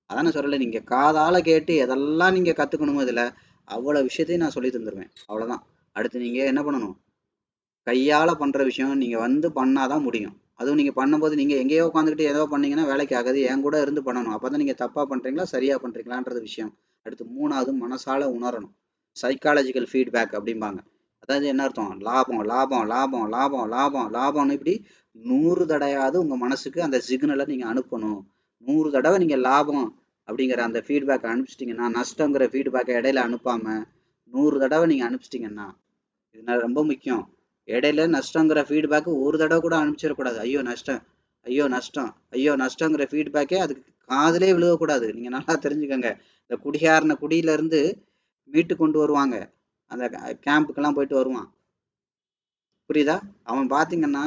அதான சொல்லலை, நீங்கள் காதால் கேட்டு எதெல்லாம் நீங்கள் கற்றுக்கணுமோ இதில் அவ்வளோ விஷயத்தையும் நான் சொல்லி தந்துடுவேன். அவ்வளோதான். அடுத்து நீங்கள் என்ன பண்ணணும், கையால் பண்ணுற விஷயம் நீங்கள் வந்து பண்ணாதான் முடியும். அதுவும் நீங்கள் பண்ணும்போது நீங்கள் எங்கேயோ உட்காந்துக்கிட்டு ஏதோ பண்ணீங்கன்னா வேலைக்கு ஆகாது. என் கூட இருந்து பண்ணணும். அப்போ தான் நீங்கள் தப்பாக பண்ணுறீங்களா சரியாக பண்ணுறீங்களான்றது விஷயம். அடுத்து 3வது, மனசால உணரணும். சைக்காலஜிக்கல் ஃபீட்பேக் அப்படிம்பாங்க. அதாவது என்ன அர்த்தம், லாபம் லாபம் லாபம் லாபம் லாபம் லாபம்னு இப்படி 100 தடவையாவது உங்கள் மனசுக்கு அந்த சிக்னலை நீங்கள் அனுப்பணும். 100 தடவை நீங்கள் லாபம் அப்படிங்கிற அந்த ஃபீட்பேக்கை அனுப்பிச்சிட்டிங்கன்னா, நஷ்டங்கிற ஃபீட்பேக்கை இடையில அனுப்பாமல் 100 தடவை நீங்கள் அனுப்பிச்சிட்டிங்கன்னா, இது ரொம்ப முக்கியம். இடையில நஷ்டங்கிற ஃபீட்பேக்கு ஒரு தடவை கூட அனுப்பிச்சிடக்கூடாது. ஐயோ நஷ்டம், ஐயோ நஷ்டம், ஐயோ நஷ்டங்கிற ஃபீட்பேக்கே அதுக்கு காதிலே விழுகக்கூடாது. நீங்கள் நல்லா தெரிஞ்சுக்கோங்க. இந்த குடியாரின குடியிலேருந்து மீட்டு கொண்டு வருவாங்க, அந்த கேம்புக்கெல்லாம் போயிட்டு வருவான், புரியுதா? அவன் பார்த்தீங்கன்னா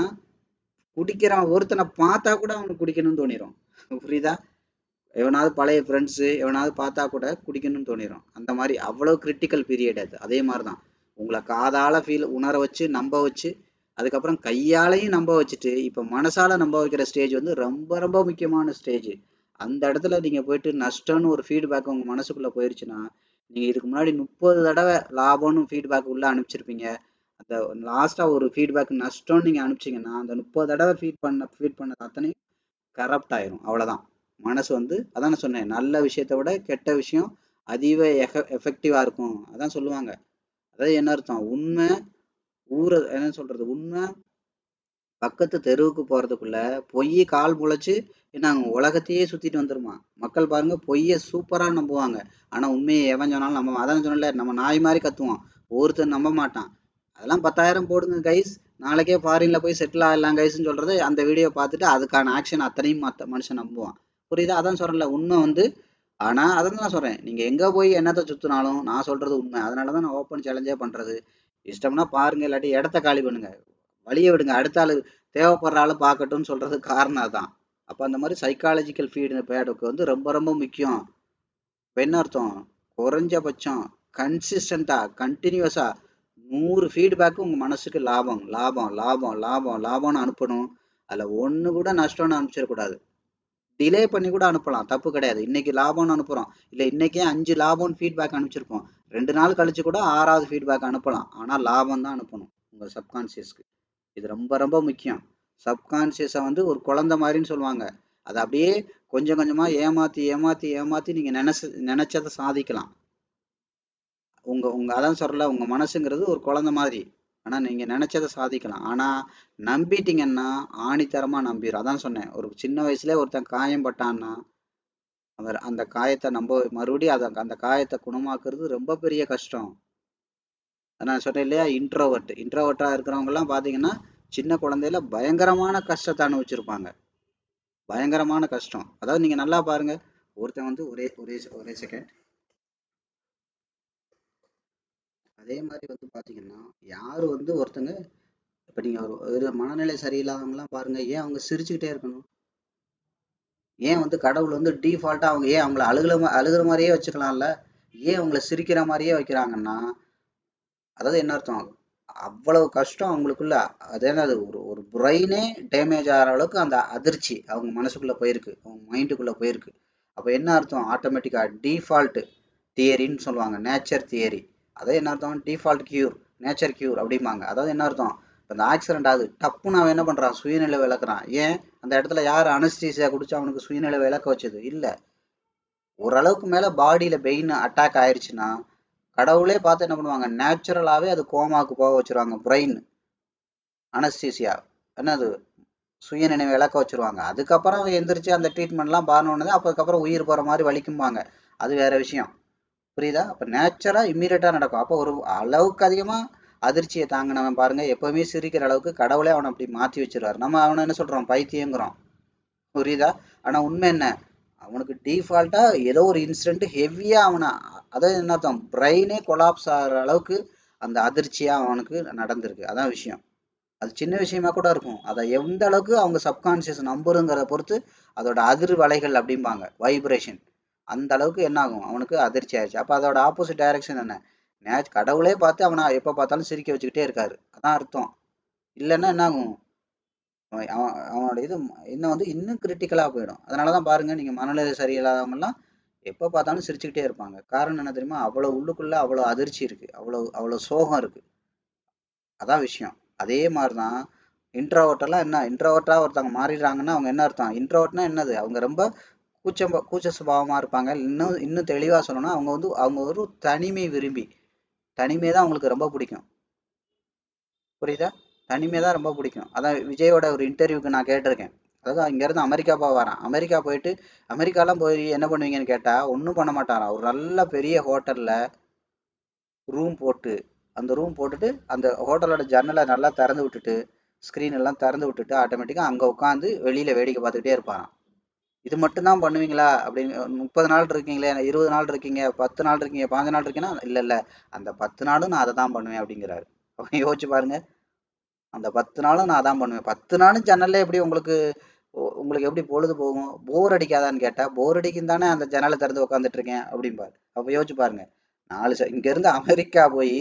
குடிக்கிறான், ஒருத்தனை பார்த்தா கூட அவனுக்கு குடிக்கணும்னு தோணிடும். புரியுதா? எவனாவது பழைய ஃப்ரெண்ட்ஸு எவனாவது பார்த்தா கூட குடிக்கணும்னு தோணிடும். அந்த மாதிரி அவ்வளோ கிரிட்டிக்கல் பீரியட் அது. அதே மாதிரி தான் உங்களை காதால் உணர வச்சு நம்ப வச்சு அதுக்கப்புறம் கையாலையும் நம்ப வச்சுட்டு இப்போ மனசால் நம்ப வைக்கிற ஸ்டேஜ் வந்து ரொம்ப ரொம்ப முக்கியமான ஸ்டேஜ். அந்த இடத்துல நீங்கள் போயிட்டு நஷ்டம்னு ஒரு ஃபீட்பேக் உங்கள் மனசுக்குள்ளே போயிடுச்சுன்னா, நீங்கள் இதுக்கு முன்னாடி 30 தடவை லாபம்னு ஃபீட்பேக் உள்ளே அனுப்பிச்சிருப்பீங்க. அந்த லாஸ்ட்டாக ஒரு ஃபீட்பேக் நஷ்டம்னு நீங்கள் அனுப்பிச்சிங்கன்னா அந்த 30 தடவை ஃபீட் பண்ண அத்தனையும் கரப்ட் ஆயிரும். அவ்வளோதான். மனசு வந்து அதான் நான் சொன்னேன், நல்ல விஷயத்தை விட கெட்ட விஷயம் அதிக எஃபெக்டிவாக இருக்கும். அதான் சொல்லுவாங்க. அதாவது என்ன அர்த்தம், உண்மை என்ன சொல்றது, உண்மை பக்கத்து தெருவுக்கு போகிறதுக்குள்ள பொய் கால் முளைச்சு என்ன உலகத்தையே சுற்றிட்டு வந்துருமா. மக்கள் பாருங்க, பொய்யை சூப்பராக நம்புவாங்க. ஆனால் உண்மையை எவன் சொன்னாலும் நம்ப. அதான் சொன்னல, நம்ம நாய் மாதிரி கத்துவோம், ஒருத்தர் நம்ப மாட்டான். அதெல்லாம் 10,000 போடுங்க கைஸ், நாளைக்கே ஃபாரின்ல போய் செட்டில் ஆகலாம் கைஸ்ன்னு சொல்றது அந்த வீடியோ பார்த்துட்டு அதுக்கான ஆக்ஷன் அத்தனையும் மற்ற மனுஷன் நம்புவான். புரியுதா? அதான் சொல்றேன்ல, உண்மை வந்து. ஆனால் அதான் நான் சொல்கிறேன், நீங்கள் எங்கே போய் என்னத்தை சுற்றினாலும் நான் சொல்கிறது உண்மை. அதனால தான் நான் ஓப்பன் சேலஞ்சே பண்ணுறது. இஷ்டம்னா பாருங்க, இல்லாட்டி இடத்த காலி பண்ணுங்க, வழியை விடுங்க, அடுத்த ஆள் தேவைப்படுற ஆள் பார்க்கட்டும்னு சொல்கிறது காரணம் அதுதான். அப்போ அந்த மாதிரி சைக்காலஜிக்கல் ஃபீட்பேக்கு வந்து ரொம்ப ரொம்ப முக்கியம். இப்போ என்ன அர்த்தம், குறைஞ்சபட்சம் கன்சிஸ்டண்ட்டாக கண்டினியூஸாக 100 ஃபீட்பேக்கு உங்கள் மனசுக்கு லாபம் லாபம் லாபம் லாபம் லாபம்னு அனுப்பணும். அதில் ஒன்று கூட நஷ்டம்னு அனுப்பிச்சிடக்கூடாது. டிலே பண்ணி கூட அனுப்பலாம், தப்பு கிடையாது. இன்னைக்கு லாபம்னு அனுப்புகிறோம், இல்லை இன்னைக்கே 5 லாபம்னு ஃபீட்பேக் அனுப்பிச்சிருப்போம், 2 நாள் கழிச்சு கூட 6வது ஃபீட்பேக் அனுப்பலாம். ஆனால் லாபம் தான் அனுப்பணும் உங்கள் சப்கான்சியஸ்க்கு. இது ரொம்ப ரொம்ப முக்கியம். சப்கான்சியஸை வந்து ஒரு குழந்தை மாதிரின்னு சொல்லுவாங்க. அதை அப்படியே கொஞ்சம் கொஞ்சமாக ஏமாற்றி ஏமாற்றி ஏமாற்றி நீங்கள் நினச்சதை சாதிக்கலாம். அதான் சொல்கிறல, உங்கள் மனசுங்கிறது ஒரு குழந்தை மாதிரி. ஆனால் நீங்கள் நினச்சதை சாதிக்கலாம். ஆனால் நம்பிட்டீங்கன்னா ஆணித்தரமாக நம்பிடும். அதான் சொன்னேன், ஒரு சின்ன வயசுலேயே ஒருத்தன் காயம் பட்டான்னா அவர் அந்த காயத்தை மறுபடியும் அந்த காயத்தை குணமாக்குறது ரொம்ப பெரிய கஷ்டம். நான் சொன்னேன் இல்லையா, இன்ட்ரோவர்ட்டாக இருக்கிறவங்கலாம் பார்த்தீங்கன்னா சின்ன குழந்தையில பயங்கரமான கஷ்டத்தை அனுபவிச்சிருப்பாங்க. பயங்கரமான கஷ்டம். அதாவது நீங்கள் நல்லா பாருங்க, ஒருத்தன் வந்து ஒரே ஒரே ஒரே செகண்ட். அதே மாதிரி வந்து பார்த்தீங்கன்னா, யார் வந்து ஒருத்தங்க இப்போ நீங்கள் ஒரு மனநிலை சரியில்லாதவங்கலாம் பாருங்க, ஏன் அவங்க சிரிச்சுக்கிட்டே இருக்கணும்? ஏன் வந்து கடவுள் வந்து டீஃபால்ட்டாக அவங்க ஏன் அவங்கள அழுகிற மாதிரியே வச்சுக்கலாம்ல? ஏன் அவங்கள சிரிக்கிற மாதிரியே வைக்கிறாங்கன்னா, அதாவது என்ன அர்த்தம், அவ்வளவு கஷ்டம் அவங்களுக்குள்ள. அது என்னது, ஒரு ஒரு பிரெயினே டேமேஜ் ஆகிற அளவுக்கு அந்த அதிர்ச்சி அவங்க மனசுக்குள்ள போயிருக்கு, அவங்க மைண்டுக்குள்ள போயிருக்கு. அப்போ என்ன அர்த்தம், ஆட்டோமேட்டிக்கா டிஃபால்ட் தியரின்னு சொல்லுவாங்க, நேச்சர் தியரி. அதாவது என்ன அர்த்தம், டிஃபால்ட் கியூர், நேச்சர் கியூர் அப்படிம்பாங்க. அதாவது என்ன அர்த்தம், இப்போ இந்த ஆக்சிடென்ட் ஆகுது, டப்புன்னு அவன் என்ன பண்றான், சுயநிலை விளக்குறான். ஏன் அந்த இடத்துல யார் அனஸ்தீசியா குடிச்சு அவனுக்கு சுயநிலை விளக்க வச்சது இல்ல. ஓரளவுக்கு மேல பாடியில பெயின் அட்டாக் ஆயிருச்சுன்னா கடவுளே பார்த்து என்ன பண்ணுவாங்க, நேச்சுரலாவே அது கோமாக்கு போக வச்சிருவாங்க. பிரெயின் அனஸ்தீசியா என்னது, சுயநினைவு இழக்க வச்சிருவாங்க. அதுக்கப்புறம் அவன் எந்திரிச்சு அந்த ட்ரீட்மெண்ட்லாம் பாருன்னு அதுக்கப்புறம் உயிர் போற மாதிரி வலிக்கும்பாங்க. அது வேற விஷயம். புரியுதா? அப்ப நேச்சரா இம்மீடியட்டா நடக்கும். அப்போ ஒரு அளவுக்கு அதிகமா அதிர்ச்சியை தாங்கினவன் பாருங்க, எப்பவுமே சிரிக்கிற அளவுக்கு கடவுளே அவனை அப்படி மாத்தி வச்சிருவாரு. நம்ம அவனை என்ன சொல்றோம், பைத்தியங்கிறோம். புரியுதா? ஆனா உண்மை என்ன, அவனுக்கு டிஃபால்ட்டா ஏதோ ஒரு இன்சிடென்ட் ஹெவியா அவனை, அதாவது என்ன அர்த்தம், பிரெயினே கொலாப்ஸ் ஆகிற அளவுக்கு அந்த அதிர்ச்சியா அவனுக்கு நடந்திருக்கு. அதான் விஷயம். அது சின்ன விஷயமா கூட இருக்கும். அதை எந்த அளவுக்கு அவங்க சப்கான்சியஸ் நம்புறங்கிறத பொறுத்து அதோட அதிர்வலைகள் அப்படிம்பாங்க, வைப்ரேஷன். அந்த அளவுக்கு என்ன ஆகும், அவனுக்கு அதிர்ச்சி ஆயிடுச்சு. அப்ப அதோட ஆப்போசிட் டைரக்ஷன் என்ன, கடவுளே பார்த்து அவனை எப்ப பார்த்தாலும் சிரிக்க வச்சுக்கிட்டே இருக்காரு. அதான் அர்த்தம். இல்லைன்னா என்ன ஆகும், அவனோட இது இன்னும் இன்னும் கிரிட்டிக்கலா போயிடும். அதனாலதான் பாருங்க, நீங்க மனநிலை சரியில்லாதவங்க எல்லாம் எப்ப பார்த்தாலும் சிரிச்சுக்கிட்டே இருப்பாங்க. காரணம் என்ன தெரியுமா, அவ்வளவு உள்ளுக்குள்ள அவ்வளவு அதிர்ச்சி இருக்கு, அவ்வளவு அவ்வளவு சோகம் இருக்கு. அதான் விஷயம். அதே மாதிரிதான் இன்ட்ரோவர்ட் எல்லாம், என்ன இன்ட்ரோவர்ட்டா ஒருத்தவங்க மாறிடுறாங்கன்னா அவங்க என்ன அர்த்தம், இன்ட்ரோவர்ட்னா என்னது, அவங்க ரொம்ப கூச்ச சுபாவமா இருப்பாங்க. இன்னும் இன்னும் தெளிவா சொல்லணும்னா அவங்க அவங்க ஒரு தனிமை விரும்பி, தனிமை தான் அவங்களுக்கு ரொம்ப பிடிக்கும். புரியுதா? தனிமை தான் ரொம்ப பிடிக்கும். அதான் விஜயோட ஒரு இன்டர்வியூக்கு நான் கேட்டிருக்கேன். அதாவது இங்கேருந்து அமெரிக்கா வரான். அமெரிக்கா போயிட்டு, அமெரிக்காலாம் போய் என்ன பண்ணுவீங்கன்னு கேட்டா ஒன்றும் பண்ண மாட்டாராம். ஒரு நல்ல பெரிய ஹோட்டல்ல ரூம் போட்டு, அந்த ரூம் போட்டுட்டு அந்த ஹோட்டலோட ஜன்னலை நல்லா திறந்து விட்டுட்டு, ஸ்க்ரீன் எல்லாம் திறந்து விட்டுட்டு ஆட்டோமேட்டிக்காக அங்கே உட்காந்து வெளியில வேடிக்கை பார்த்துக்கிட்டே இருப்பாராம். இது மட்டும்தான் பண்ணுவீங்களா அப்படின்னு, 30 நாள் இருக்கீங்களே, 20 நாள் இருக்கீங்க, 10 நாள் இருக்கீங்க, 15 நாள் இருக்கீங்கன்னா, இல்லை இல்லை, அந்த 10 நாளும் நான் அதை தான் பண்ணுவேன் அப்படிங்கிறாரு. அவங்க யோசிச்சு பாருங்க, அந்த 10 நாளும் நான் அதான் பண்ணுவேன். 10 நாளும் ஜன்னல்ல எப்படி உங்களுக்கு, உங்களுக்கு எப்படி பொழுது போகும், போர் அடிக்காதான்னு கேட்டா, போர் அடிக்கும் தானே அந்த ஜன்னலை திறந்து உட்காந்துட்டு இருக்கேன் அப்படிம்பாரு. அப்ப யோசிச்சு பாருங்க, இங்க இருந்து அமெரிக்கா போய்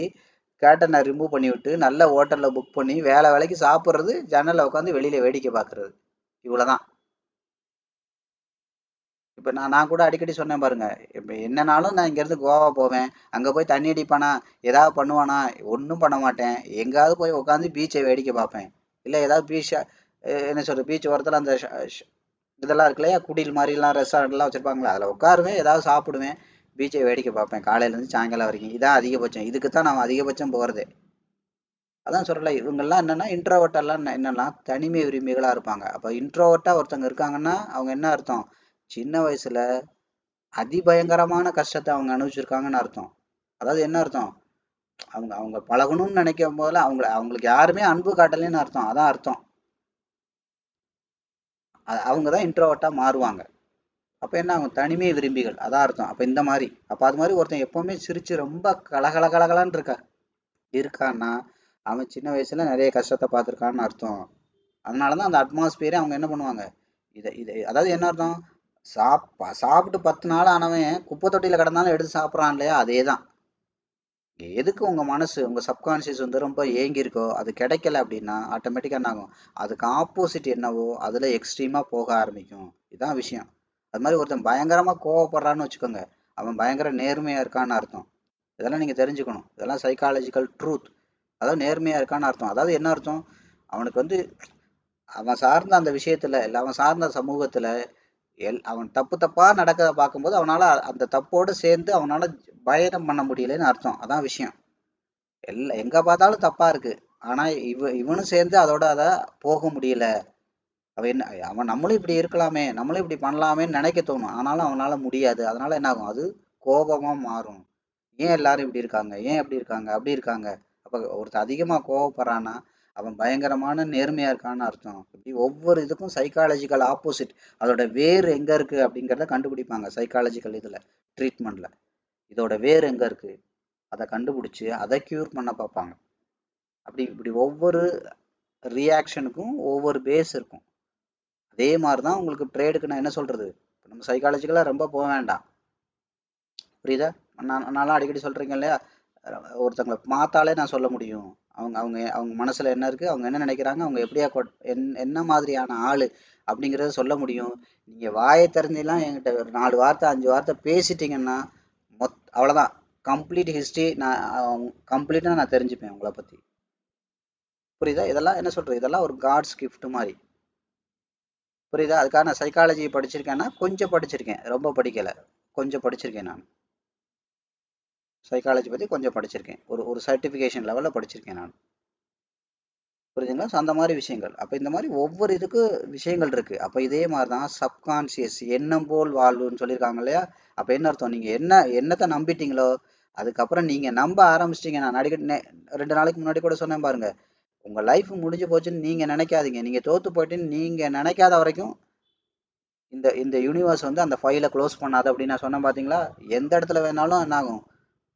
கேட்டனை ரிமூவ் பண்ணி விட்டு நல்ல ஹோட்டல்ல புக் பண்ணி வேலை வேலைக்கு சாப்பிட்றது, ஜன்னல்ல உட்காந்து வெளியில வேடிக்கை பார்க்கறது, இவ்வளவுதான். இப்ப நான் நான் கூட அடிக்கடி சொன்னேன் பாருங்க, இப்ப என்னனாலும் நான் இங்க இருந்து கோவா போவேன், அங்க போய் தண்ணி அடிப்பானா, ஏதாவது பண்ணுவானா, ஒன்றும் பண்ண மாட்டேன். எங்காவது போய் உட்காந்து பீச்சை வேடிக்கை பார்ப்பேன். இல்ல ஏதாவது பீச், என்ன சொல்றது, பீச் ஓரத்துல அந்த இதெல்லாம் இருக்கு இல்லையா, குடில் மாதிரிலாம் ரெஸ்டாரண்ட்லாம் வச்சிருப்பாங்களா, அதில் உட்காருவேன், ஏதாவது சாப்பிடுவேன், பீச்சை வேடிக்கை பார்ப்பேன் காலையில இருந்து சாயங்காலம் வரைக்கும். இதான் அதிகபட்சம், இதுக்கு தான் நான் அதிகபட்சம் போறதே. அதான் சொல்றல, இவங்கெல்லாம் என்னன்னா இன்ட்ரோவர்ட் எல்லாம் என்னன்னா தனிமை விரும்பிகளா இருப்பாங்க. அப்ப இன்ட்ரோவர்ட்டா ஒருத்தவங்க இருக்காங்கன்னா அவங்க என்ன அர்த்தம், சின்ன வயசுல அதிபயங்கரமான கஷ்டத்தை அவங்க அனுபவிச்சிருக்காங்கன்னு அர்த்தம். அதாவது என்ன அர்த்தம், அவங்க அவங்க பழகணும்னு நினைக்கும் போதுல அவங்களுக்கு யாருமே அன்பு காட்டலைன்னு அர்த்தம். அதான் அர்த்தம். அவங்க தான் இன்ட்ரோவர்ட்டா மாறுவாங்க. அப்ப என்ன ஆகும், தனிமை விரும்பிகள், அதான் அர்த்தம். அப்ப இந்த மாதிரி, அப்ப அது மாதிரி ஒருத்தன் எப்பவுமே சிரிச்சு ரொம்ப கலகல கலகலன்னு இருக்கான்னா அவன் சின்ன வயசுல நிறைய கஷ்டத்தை பார்த்துருக்கான்னு அர்த்தம். அதனாலதான் அந்த அட்மாஸ்பியரே அவங்க என்ன பண்ணுவாங்க, இதை அதாவது என்ன அர்த்தம், சாப்பிட்டு 10 நாள் ஆனவன் குப்பை தொட்டியில கிடந்தாலும் எடுத்து சாப்பிட்றான் இல்லையா, அதே தான். எதுக்கு உங்க மனசு, உங்க சப்கான்சியஸ் ரொம்ப ஏங்கி இருக்கோ, அது கிடைக்கல அப்படின்னா ஆட்டோமேட்டிக்கா என்ன ஆகும், அதுக்கு ஆப்போசிட் என்னவோ அதுல எக்ஸ்ட்ரீமா போக ஆரம்பிக்கும். இதான் விஷயம். அது மாதிரி ஒருத்தன் பயங்கரமா கோவப்படுறான்னு வச்சுக்கோங்க, அவன் பயங்கர நேர்மையா இருக்கான்னு அர்த்தம். இதெல்லாம் நீங்க தெரிஞ்சுக்கணும். இதெல்லாம் சைக்காலஜிக்கல் ட்ரூத். அதாவது நேர்மையா இருக்கான்னு அர்த்தம். அதாவது என்ன அர்த்தம், அவனுக்கு அவன் சார்ந்த அந்த விஷயத்துல இல்ல, அவன் சார்ந்த சமூகத்துல அவன் தப்பு தப்பா நடக்கிறத பார்க்கும்போது அவனால அந்த தப்போடு சேர்ந்து அவனால பயணம் பண்ண முடியலன்னு அர்த்தம். அதான் விஷயம். எங்க பார்த்தாலும் தப்பா இருக்கு, ஆனா இவனும் சேர்ந்து அதோட அத போக முடியல. அவன் என்ன, அவன் நம்மளும் இப்படி இருக்கலாமே, நம்மளும் இப்படி பண்ணலாமேன்னு நினைக்க தோணும், ஆனாலும் அவனால முடியாது. அதனால என்ன ஆகும், அது கோபமா மாறும். ஏன் எல்லாரும் இப்படி இருக்காங்க, ஏன் இப்படி இருக்காங்க, அப்படி இருக்காங்க. அப்ப ஒருத்தர் அதிகமா கோவப்படுறான்னா அவன் பயங்கரமான நேர்மையா இருக்கான்னு அர்த்தம். இப்படி ஒவ்வொரு இதுக்கும் சைக்காலஜிக்கல் ஆப்போசிட், அதோட வேர் எங்க இருக்கு அப்படிங்கிறத கண்டுபிடிப்பாங்க சைக்காலஜிக்கல் இதுல, ட்ரீட்மெண்ட்ல. இதோட வேர் எங்க இருக்கு, அதை கண்டுபிடிச்சு அதை கியூர் பண்ண பார்ப்பாங்க. அப்படி இப்படி ஒவ்வொரு ரியாக்ஷனுக்கும் ஒவ்வொரு பேஸ் இருக்கும். அதே மாதிரிதான் உங்களுக்கு ட்ரேடுக்கு நான் என்ன சொல்றது, நம்ம சைக்காலஜிக்கலா ரொம்ப போக வேண்டாம். புரியுதா? நான்லாம் அடிக்கடி சொல்றீங்க இல்லையா, ஒருத்தங்களை பார்த்தாலே நான் சொல்ல முடியும், அவங்க அவங்க அவங்க மனசுல என்ன இருக்கு, அவங்க என்ன நினைக்கிறாங்க, அவங்க எப்படியா என்ன மாதிரியான ஆளு அப்படிங்கிறத சொல்ல முடியும். நீங்க வாயை திறந்தெல்லாம் என்கிட்ட ஒரு 4 வார்த்தை 5 வார்த்தை பேசிட்டீங்கன்னா அவ்வளவுதான். கம்ப்ளீட் ஹிஸ்டரி நான் கம்ப்ளீட்டா நான் தெரிஞ்சுப்பேன் உங்களை பத்தி. புரியுதா? இதெல்லாம் என்ன சொல்றது, இதெல்லாம் ஒரு காட்ஸ் கிஃப்ட் மாதிரி. புரியுதா? அதுக்காக நான் சைக்காலஜி படிச்சிருக்கேன்னா கொஞ்சம் படிச்சிருக்கேன், ரொம்ப படிக்கல, கொஞ்சம் படிச்சிருக்கேன். நான் சைக்காலஜி பத்தி கொஞ்சம் படிச்சிருக்கேன், ஒரு ஒரு சர்டிஃபிகேஷன் லெவலில் படிச்சிருக்கேன் நான். புரியுதுங்களா? ஸோ அந்த மாதிரி விஷயங்கள். அப்போ இந்த மாதிரி ஒவ்வொரு இதுக்கு விஷயங்கள் இருக்கு. அப்போ இதே மாதிரி தான் சப்கான்சியஸ், எண்ணம் போல் வாழ்வுன்னு சொல்லியிருக்காங்க இல்லையா? அப்போ என்ன அர்த்தம், நீங்க என்னத்தை நம்பிட்டீங்களோ அதுக்கப்புறம் நீங்க நம்ப ஆரம்பிச்சிட்டீங்க. நான் அடிக்கடி 2 நாளைக்கு முன்னாடி கூட சொன்னேன் பாருங்க, உங்க லைஃப் முடிஞ்சு போச்சுன்னு நீங்க நினைக்காதீங்க. நீங்க தோத்து போயிட்டுன்னு நீங்க நினைக்காத வரைக்கும் இந்த இந்த யூனிவர்ஸ் வந்து அந்த ஃபைலை க்ளோஸ் பண்ணாது அப்படின்னு நான் சொன்னேன் பாத்தீங்களா? எந்த இடத்துல வேணாலும் என்ன ஆகும்,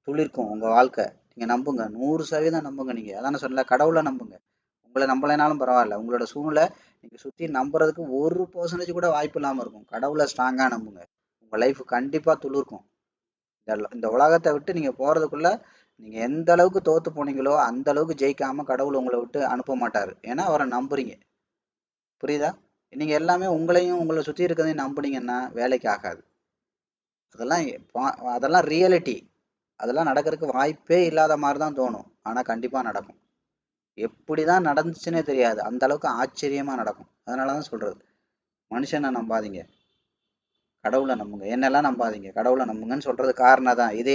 துளிர்க்கும் உங்க வாழ்க்கை. நீங்க நம்புங்க, 100% நம்புங்க. நீங்க அதான் நான் சொல்லல, கடவுளை நம்புங்க. உங்களை நம்பலைனாலும் பரவாயில்ல, உங்களோட சூழ்நிலை நீங்க சுத்தி நம்புறதுக்கு 1% கூட வாய்ப்பு இல்லாம இருக்கும். கடவுளை ஸ்ட்ராங்கா நம்புங்க, உங்க லைஃப் கண்டிப்பா துளிர்க்கும். இந்த உலகத்தை விட்டு நீங்க போறதுக்குள்ள நீங்க எந்த அளவுக்கு தோத்து போனீங்களோ அந்த அளவுக்கு ஜெயிக்காம கடவுள் உங்களை விட்டு அனுப்ப மாட்டாரு. ஏன்னா அவரை நம்புறீங்க. புரியுதா? நீங்க எல்லாமே உங்களையும் உங்களை சுத்தி இருக்கிறதையும் நம்புனீங்கன்னா வேலைக்கு ஆகாது. அதெல்லாம் அதெல்லாம் ரியாலிட்டி. அதெல்லாம் நடக்கிறதுக்கு வாய்ப்பே இல்லாத மாதிரி தான் தோணும், ஆனா கண்டிப்பா நடக்கும். எப்படிதான் நடந்துச்சுன்னே தெரியாது, அந்த அளவுக்கு ஆச்சரியமா நடக்கும். அதனாலதான் சொல்றது, மனுஷனை நம்பாதீங்க, கடவுளை நம்புங்க. என்னெல்லாம் நம்பாதீங்க, கடவுளை நம்புங்கன்னு சொல்றது காரணம் தான் இது.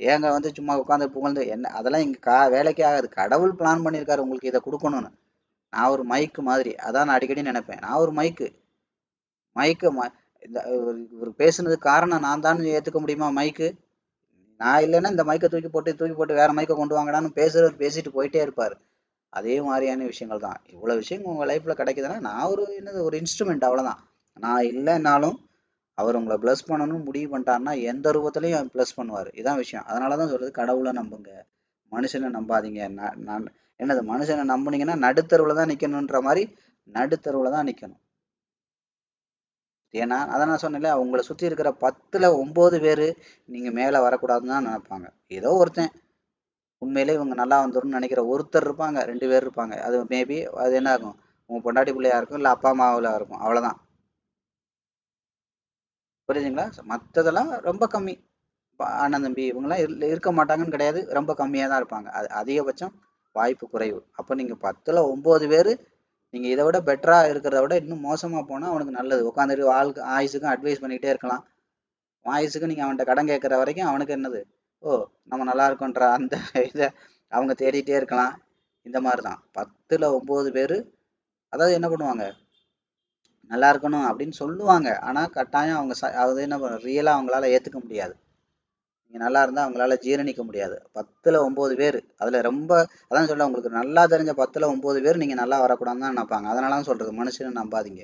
ஏங்க வந்து சும்மா உட்காந்து புகழ்ந்து என்ன, அதெல்லாம் இங்க வேலைக்கே ஆகாது. கடவுள் பிளான் பண்ணியிருக்காரு உங்களுக்கு இதை கொடுக்கணும்னு. நான் ஒரு மைக்கு மாதிரி, அதான் நான் அடிக்கடி நினைப்பேன், நான் ஒரு மைக்கு. மைக்கு இவர் பேசுனது காரணம் நான் தான் ஏத்துக்க முடியுமா மைக்கு? நான் இல்லைன்னா இந்த மைக்கை தூக்கி போட்டு வேற மைக்கை கொண்டு வாங்கடான்னு பேசுறவர் பேசிட்டு போயிட்டே இருப்பாரு. அதே மாதிரியான விஷயங்கள் தான். இவ்வளவு விஷயங்கள் உங்க லைஃப்ல கிடைக்குதுன்னா நான் ஒரு என்னது ஒரு இன்ஸ்ட்ருமெண்ட், அவ்வளவுதான். நான் இல்லைன்னாலும் அவர் உங்களை பிளஸ் பண்ணணும்னு முடிவு பண்ணிட்டாருன்னா எந்த ரூபத்திலையும் பிளஸ் பண்ணுவார். இதான் விஷயம். அதனாலதான் சொல்றது, கடவுளை நம்புங்க, மனுஷனை நம்பாதீங்க. என்னது, மனுஷனை நம்புனீங்கன்னா நடுத்தருவுல தான் நிக்கணும்ன்ற மாதிரி, நடுத்தருவுல தான் நிக்கணும். ஏன்னா அதான் நான் சொன்னேன்ல, உங்களை சுத்தி இருக்கிற 10ல் 9 பேரு நீங்க மேல வரக்கூடாதுன்னு தான் நினைப்பாங்க. ஏதோ ஒருத்தன் உண்மையிலே இவங்க நல்லா வந்துரும்னு நினைக்கிற ஒருத்தர் இருப்பாங்க, 2 பேர் இருப்பாங்க. அது மேபி அது என்ன ஆகும், உங்க பொண்டாட்டி பிள்ளையா இருக்கும், இல்ல அப்பா அம்மாவில இருக்கும், அவ்வளவுதான். புரியுதுங்களா? மத்ததெல்லாம் ரொம்ப கம்மி. அண்ணன் தம்பி இவங்கெல்லாம் இருக்க மாட்டாங்கன்னு கிடையாது, ரொம்ப கம்மியா தான் இருப்பாங்க. அது அதிகபட்சம் வாய்ப்பு குறைவு. அப்ப நீங்க 10ல் 9 பேரு நீங்க இதை விட பெட்டரா இருக்கிறத விட இன்னும் மோசமா போனா அவனுக்கு நல்லது. உட்காந்துட்டு வாழ்க்கை ஆயுசுக்கும் அட்வைஸ் பண்ணிக்கிட்டே இருக்கலாம். ஆயுசுக்கு நீங்க அவன்கிட்ட கடன் கேட்கற வரைக்கும் அவனுக்கு என்னது, ஓ நம்ம நல்லா இருக்கோன்ற அந்த இதை அவங்க தேடிட்டே இருக்கலாம். இந்த மாதிரிதான் 10ல் 9 பேரு, அதாவது என்ன பண்ணுவாங்க, நல்லா இருக்கணும் அப்படின்னு சொல்லுவாங்க. ஆனா கட்டாயம் அவங்க அது என்ன ரியலா அவங்களால ஏத்துக்க முடியாது. நீங்க நல்லா இருந்தா அவங்களால ஜீரணிக்க முடியாது. 10ல் 9 பேரு அதுல ரொம்ப, அதான் சொல்ல, உங்களுக்கு நல்லா தெரிஞ்ச 10ல் 9 பேர் நீங்க நல்லா வரக்கூடாதுன்னு தான் நினைப்பாங்க. அதனாலதான் சொல்றது, மனுஷனை நம்பாதீங்க.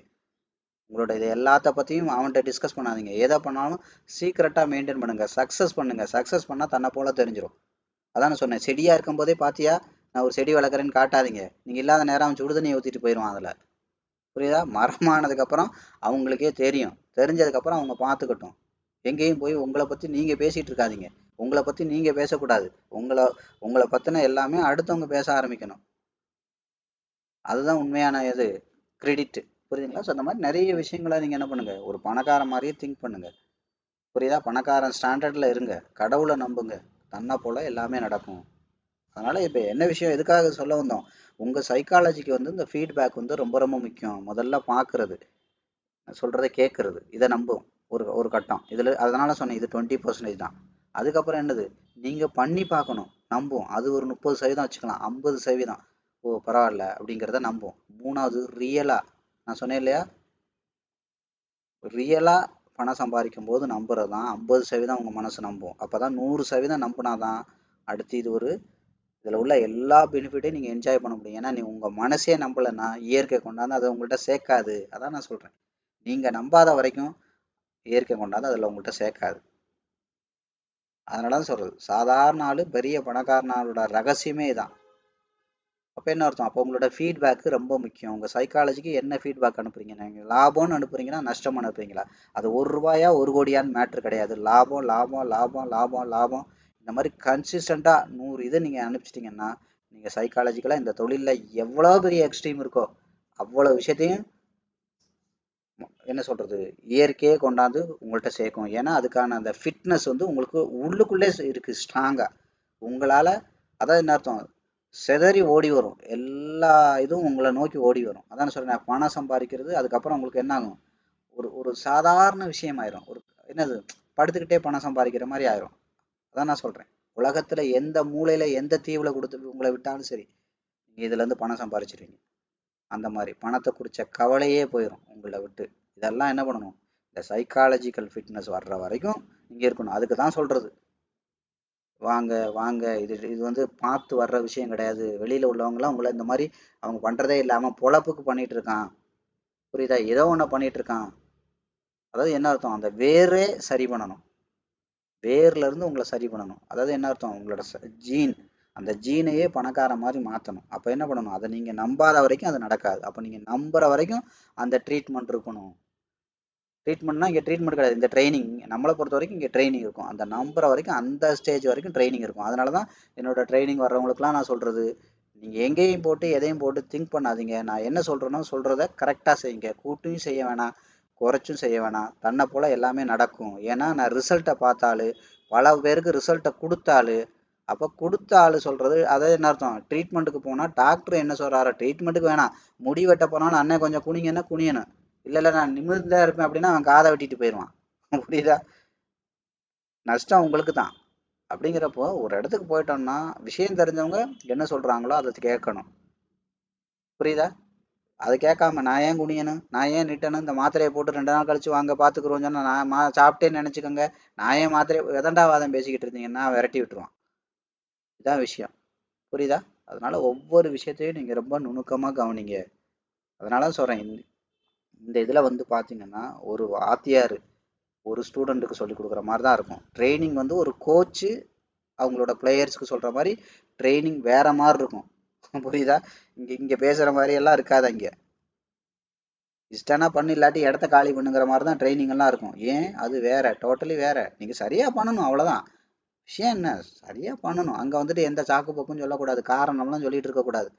உங்களோட இது எல்லாத்த பத்தியும் அவன்கிட்ட டிஸ்கஸ் பண்ணாதீங்க. எதை பண்ணாலும் சீக்கிரட்டா மெயின்டைன் பண்ணுங்க. சக்சஸ் பண்ணுங்க. சக்சஸ் பண்ணா தன்னை போல தெரிஞ்சிடும். அதான் நான் சொன்னேன், செடியா இருக்கும் போதே பாத்தியா நான் ஒரு செடி வளர்க்குறேன்னு காட்டாதீங்க. நீங்க இல்லாத நேரம் அவன் சுடுதண்ணியை ஊத்திட்டு போயிடுவான் அதுல. புரியுதா? மரமானதுக்கு அப்புறம் அவங்களுக்கே தெரியும். தெரிஞ்சதுக்கு அப்புறம் அவங்க பார்த்துக்கட்டும். எங்கேயும் போய் உங்களை பத்தி நீங்க பேசிட்டு இருக்காதீங்க. உங்களை பத்தி நீங்க பேசக்கூடாது. உங்களை உங்களை பத்தின எல்லாமே அடுத்தவங்க பேச ஆரம்பிக்கணும். அதுதான் உண்மையான இது, கிரெடிட். புரியுதுங்களா? ஸோ அந்த மாதிரி நிறைய விஷயங்களை நீங்க என்ன பண்ணுங்க, ஒரு பணக்காரன் மாதிரியே திங்க் பண்ணுங்க. புரியுதா? பணக்காரன் ஸ்டாண்டர்ட்ல இருங்க, கடவுளை நம்புங்க, தன்னை போல எல்லாமே நடக்கும். அதனால இப்ப என்ன விஷயம், எதுக்காக சொல்ல வந்தோம், உங்க சைக்காலஜிக்கு வந்து இந்த ஃபீட்பேக் வந்து ரொம்ப ரொம்ப முக்கியம். முதல்ல பாக்குறது, சொல்றதை கேட்கறது, இதை நம்பும் ஒரு ஒரு கட்டம் இதுல. அதனால சொன்னேன் இது 20% தான். அதுக்கப்புறம் என்னது, நீங்க பண்ணி பார்க்கணும், நம்பும். அது ஒரு 30% வச்சுக்கலாம், 50%. ஓ பரவாயில்ல அப்படிங்கிறத நம்பும். மூணாவது ரியலா, நான் சொன்னேன் இல்லையா, ரியலா பணம் சம்பாதிக்கும் போது நம்புறதுதான் 50% உங்க மனசு நம்பும். அப்பதான் 100% நம்புனாதான் அடுத்து இது ஒரு, இதுல உள்ள எல்லா பெனிஃபிட்டையும் நீங்க என்ஜாய் பண்ண முடியும். ஏன்னா நீ உங்க மனசே நம்பலைன்னா இயற்கை கொண்டாந்து அதை உங்கள்கிட்ட சேர்க்காது. அதான் நான் சொல்றேன், நீங்க நம்பாத வரைக்கும் இயற்கை கொண்டாந்து அதுல உங்கள்கிட்ட சேர்க்காது. அதனாலதான் சொல்றது, சாதாரண ஆளு பெரிய பணக்காரன ஆளோட ரகசியமே இதான். அப்ப என்ன அர்த்தம், அப்போ உங்களோட ஃபீட்பேக் ரொம்ப முக்கியம். உங்க சைக்காலஜிக்கு என்ன ஃபீட்பேக் அனுப்புறீங்க, நீங்க லாபம்னு அனுப்புறீங்கன்னா நஷ்டம் அனுப்புறீங்களா? அது 1 ரூபாயா 1 கோடியான்னு மேட்ரு கிடையாது. லாபம் லாபம் லாபம் லாபம் லாபம், இந்த மாதிரி கன்சிஸ்டண்டா 100 இதை நீங்க அனுப்பிச்சிட்டீங்கன்னா நீங்கள் சைக்காலஜிக்கலாக இந்த தொழிலில் எவ்வளோ பெரிய எக்ஸ்ட்ரீம் இருக்கோ அவ்வளோ விஷயத்தையும் என்ன சொல்கிறது இயற்கையே கொண்டாந்து உங்கள்கிட்ட சேர்க்கும். ஏன்னா அதுக்கான அந்த ஃபிட்னஸ் வந்து உங்களுக்கு உள்ளுக்குள்ளே இருக்குது ஸ்ட்ராங்காக. உங்களால் அதான் என்ன அர்த்தம், செதறி ஓடி வரும், எல்லா இதுவும் உங்களை நோக்கி ஓடி வரும். அதான் சொல்கிறேன், பணம் சம்பாதிக்கிறது அதுக்கப்புறம் உங்களுக்கு என்ன ஆகும், ஒரு ஒரு சாதாரண விஷயம் ஆயிரும். ஒரு என்னது, படுத்துக்கிட்டே பணம் சம்பாதிக்கிற மாதிரி ஆயிரும். அதான் நான் சொல்கிறேன், உலகத்தில் எந்த மூலையில் எந்த தீவில் கொடுத்து உங்களை விட்டாலும் சரி நீங்கள் இதுலேருந்து பணம் சம்பாதிச்சிருவீங்க. அந்த மாதிரி பணத்தை குறித்த கவலையே போயிடும் உங்களை விட்டு. இதெல்லாம் என்ன பண்ணணும், இந்த சைக்காலஜிக்கல் ஃபிட்னஸ் வர்ற வரைக்கும் இங்கே இருக்கணும். அதுக்கு தான் சொல்கிறது, வாங்க வாங்க, இது இது வந்து பார்த்து வர்ற விஷயம் கிடையாது. வெளியில் உள்ளவங்களாம் உங்களை இந்த மாதிரி அவங்க பண்ணுறதே இல்லாமல் பொழப்புக்கு பண்ணிகிட்டு இருக்கான், புரியுதா, ஏதோ ஒன்று பண்ணிகிட்டு இருக்கான். அதாவது என்ன அர்த்தம், அந்த வேரே சரி பண்ணணும், வேர்லேருந்து உங்களை சரி பண்ணணும். அதாவது என்ன அர்த்தம், உங்களோட ஜீன், அந்த ஜீனையே பணக்கார மாதிரி மாற்றணும். அப்போ என்ன பண்ணணும், அதை நீங்கள் நம்பாத வரைக்கும் அது நடக்காது. அப்போ நீங்கள் நம்புகிற வரைக்கும் அந்த ட்ரீட்மெண்ட் இருக்கணும். ட்ரீட்மெண்ட்னா இங்கே ட்ரீட்மெண்ட் கிடையாது, இந்த ட்ரைனிங். நம்மளை பொறுத்த வரைக்கும் இங்கே ட்ரைனிங் இருக்கும். அந்த நம்புற வரைக்கும் அந்த ஸ்டேஜ் வரைக்கும் ட்ரைனிங் இருக்கும். அதனால தான் என்னோட ட்ரைனிங் வர்றவங்களுக்குலாம் நான் சொல்கிறது, நீங்கள் எங்கேயும் போட்டு எதையும் போட்டு திங்க் பண்ணாதீங்க. நான் என்ன சொல்கிறேனோ சொல்கிறத கரெக்டாக செய்யுங்க. கூட்டியும் செய்ய வேணாம், குறைச்சும் செய்ய வேணாம். தன்னை போல் எல்லாமே நடக்கும். ஏன்னா நான் ரிசல்ட்டை பார்த்தாலு, பல பேருக்கு ரிசல்ட்டை கொடுத்தாலு, அப்போ கொடுத்த ஆள் சொல்கிறது அதாவது என்ன அர்த்தம், ட்ரீட்மெண்ட்டுக்கு போனால் டாக்டர் என்ன சொல்கிறாரோ, ட்ரீட்மெண்ட்டுக்கு வேணாம், முடி வெட்ட போனாலும் அண்ணன் கொஞ்சம் குனிங்கன்னா குனியணும், இல்லை நான் நிமிர்ந்தா இருப்பேன் அப்படின்னா அவன் காதை வெட்டிட்டு போயிடுவான். புரியுதா, நஷ்டம் உங்களுக்கு தான். அப்படிங்கிறப்போ ஒரு இடத்துக்கு போயிட்டோம்னா விஷயம் தெரிஞ்சவங்க என்ன சொல்கிறாங்களோ அதை கேட்கணும். புரியுதா, அது கேட்காம நான் ஏன் குனியணும், நான் ஏன் நிட்டணும், இந்த மாத்திரையை போட்டு 2 நாள் கழிச்சு வாங்க பார்த்துக்குறோம் சொன்னால் நான் சாப்பிட்டேன்னு நினச்சிக்கோங்க, நான் ஏன் மாத்திரை எதண்டாவாதம் பேசிக்கிட்டு இருந்தீங்கன்னா விரட்டி விட்டுருவான். இதான் விஷயம், புரியுதா. அதனால ஒவ்வொரு விஷயத்தையும் நீங்கள் ரொம்ப நுணுக்கமாக கவனிங்க. அதனால சொல்கிறேன், இந்த இதில் வந்து பார்த்தீங்கன்னா ஒரு வாத்தியார் ஒரு ஸ்டூடெண்ட்டுக்கு சொல்லி கொடுக்குற மாதிரி தான் இருக்கும். ட்ரைனிங் வந்து ஒரு கோச்சு அவங்களோட பிளேயர்ஸ்க்கு சொல்கிற மாதிரி ட்ரைனிங் வேற மாதிரி இருக்கும். புரியுதா, இங்கே பேசுகிற மாதிரி எல்லாம் இருக்காது. இங்கே இஷ்டனா பண்ணு, இல்லாட்டி இடத்த காலி பண்ணுங்கிற மாதிரி தான் ட்ரைனிங் எல்லாம் இருக்கும். ஏன், அது வேற, டோட்டலி வேற. நீங்கள் சரியாக பண்ணணும், அவ்வளோதான் விஷயம். என்ன, சரியாக பண்ணணும். அங்கே வந்துட்டு எந்த சாக்கு போக்குன்னு சொல்லக்கூடாது, காரணம்லாம் சொல்லிட்டு இருக்கக்கூடாது.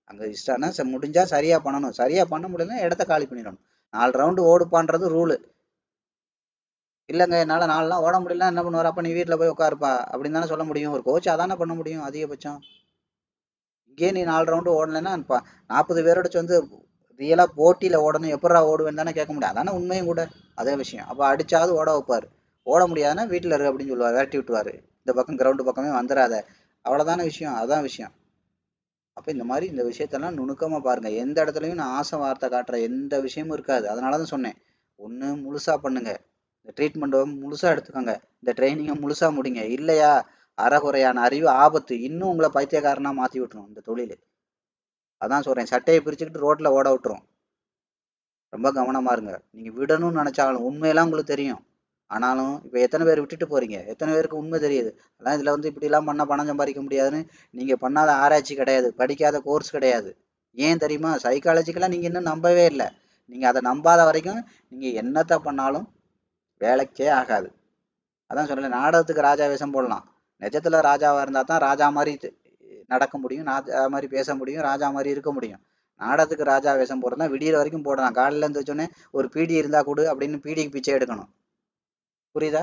அங்கே இஷ்டம்னா முடிஞ்சால் சரியாக பண்ணணும், சரியாக பண்ண முடியலன்னா இடத்த காலி பண்ணிடணும். 4 ரவுண்டு ஓடுப்பான்றது ரூலு. இல்லைங்க என்னால் 4லாம் ஓட முடியலன்னா என்ன பண்ணுவார், அப்போ நீ வீட்டில் போய் உட்காருப்பா அப்படின்னு தானே சொல்ல முடியும். ஒரு கோச் அதானே பண்ண முடியும் அதிகபட்சம். இங்கே நீ 4 ரவுண்டு ஓடலைன்னா 40 பேரோட வந்து ரியலாக போட்டியில் ஓடணும், எப்படா ஓடுவேன்னு தானே கேட்க முடியும். அதானே உண்மையும் கூட. அதே விஷயம். அப்போ அடிச்சாவது ஓட வைப்பார், ஓட முடியாதுன்னா வீட்டில் இரு அப்படின்னு சொல்லுவார், விரட்டி விட்டுருவார், இந்த பக்கம் கிரவுண்டு பக்கமே வந்துடாத. அவ்வளோதான விஷயம், அதுதான் விஷயம். அப்போ இந்த மாதிரி இந்த விஷயத்தெல்லாம் நுணுக்கமாக பாருங்கள். எந்த இடத்துலையும் நான் ஆசை வார்த்தை காட்டுற எந்த விஷயமும் இருக்காது. அதனால தான் சொன்னேன், ஒன்று முழுசாக பண்ணுங்க, இந்த ட்ரீட்மெண்ட்டை முழுசாக எடுத்துக்கோங்க, இந்த ட்ரைனிங்கை முழுசாக முடிங்க. இல்லையா அறகுறையான அறிவு ஆபத்து, இன்னும் உங்களை பைத்தியக்காரனாக மாற்றி விட்டுரும் இந்த தொழில். அதான் சொல்கிறேன், சட்டையை பிரிச்சுக்கிட்டு ரோட்டில் ஓட விட்டுரும். ரொம்ப கவனமாக இருங்க. நீங்கள் விடணும்னு நினச்சாலும் உண்மையெல்லாம் உங்களுக்கு தெரியும். ஆனாலும் இப்போ எத்தனை பேர் விட்டுட்டு போகிறீங்க, எத்தனை பேருக்கு உண்மை தெரியுது, அதான் இதில் வந்து இப்படிலாம் பண்ணால் பணம் சம்பாதிக்க முடியாதுன்னு. நீங்கள் பண்ணாத ஆராய்ச்சி கிடையாது, படிக்காத கோர்ஸ் கிடையாது. ஏன் தெரியுமா, சைக்காலஜிக்கலாக நீங்கள் இன்னும் நம்பவே இல்லை. நீங்கள் அதை நம்பாத வரைக்கும் நீங்கள் என்னத்தை பண்ணாலும் வேலைக்கே ஆகாது. அதான் சொல்லலை, நாடகத்துக்கு ராஜா வேஷம் போடலாம், நிஜத்தில் ராஜாவாக இருந்தால் தான் ராஜா மாதிரி நடக்க முடியும், ராஜா மாதிரி பேச முடியும், ராஜா மாதிரி இருக்க முடியும். நாடகத்துக்கு ராஜா வேஷம் போடுறதுனா விடியிற வரைக்கும் போடலாம், காலையில் இருந்து வச்சோடனே ஒரு பீடி இருந்தால் கொடு அப்படின்னு பீடிக்கு பிச்சை எடுக்கணும். புரியுதா,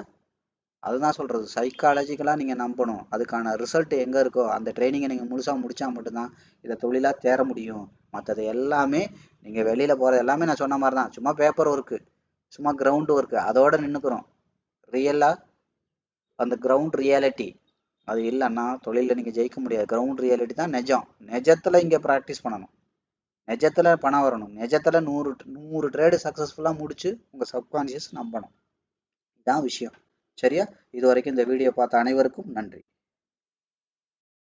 அதுதான் சொல்கிறது, சைக்காலஜிக்கலாக நீங்கள் நம்பணும். அதுக்கான ரிசல்ட் எங்கே இருக்கோ அந்த ட்ரைனிங்கை நீங்கள் முழுசாக முடித்தா மட்டும்தான் இதை தொழிலாக தேர முடியும். மற்றது எல்லாமே நீங்கள் வெளியில் போகிறது எல்லாமே நான் சொன்ன மாதிரி தான், சும்மா பேப்பர் ஒர்க்கு, சும்மா கிரவுண்டு ஒர்க்கு, அதோடு நின்றுக்கிறோம். ரியலாக அந்த கிரவுண்ட் ரியாலிட்டி அது இல்லைன்னா தொழிலில் நீங்கள் ஜெயிக்க முடியாது. கிரவுண்ட் ரியாலிட்டி தான் நிஜம். நிஜத்தில் இங்கே ப்ராக்டிஸ் பண்ணணும், நிஜத்தில் பணம் வரணும், நிஜத்தில் 100 ட்ரேடு சக்ஸஸ்ஃபுல்லாக முடிச்சு உங்கள் சப்கான்ஷியஸ் நம்பணும். இதுதான் விஷயம். சரியா, இது வரைக்கும் இந்த வீடியோ பார்த்த அனைவருக்கும் நன்றி.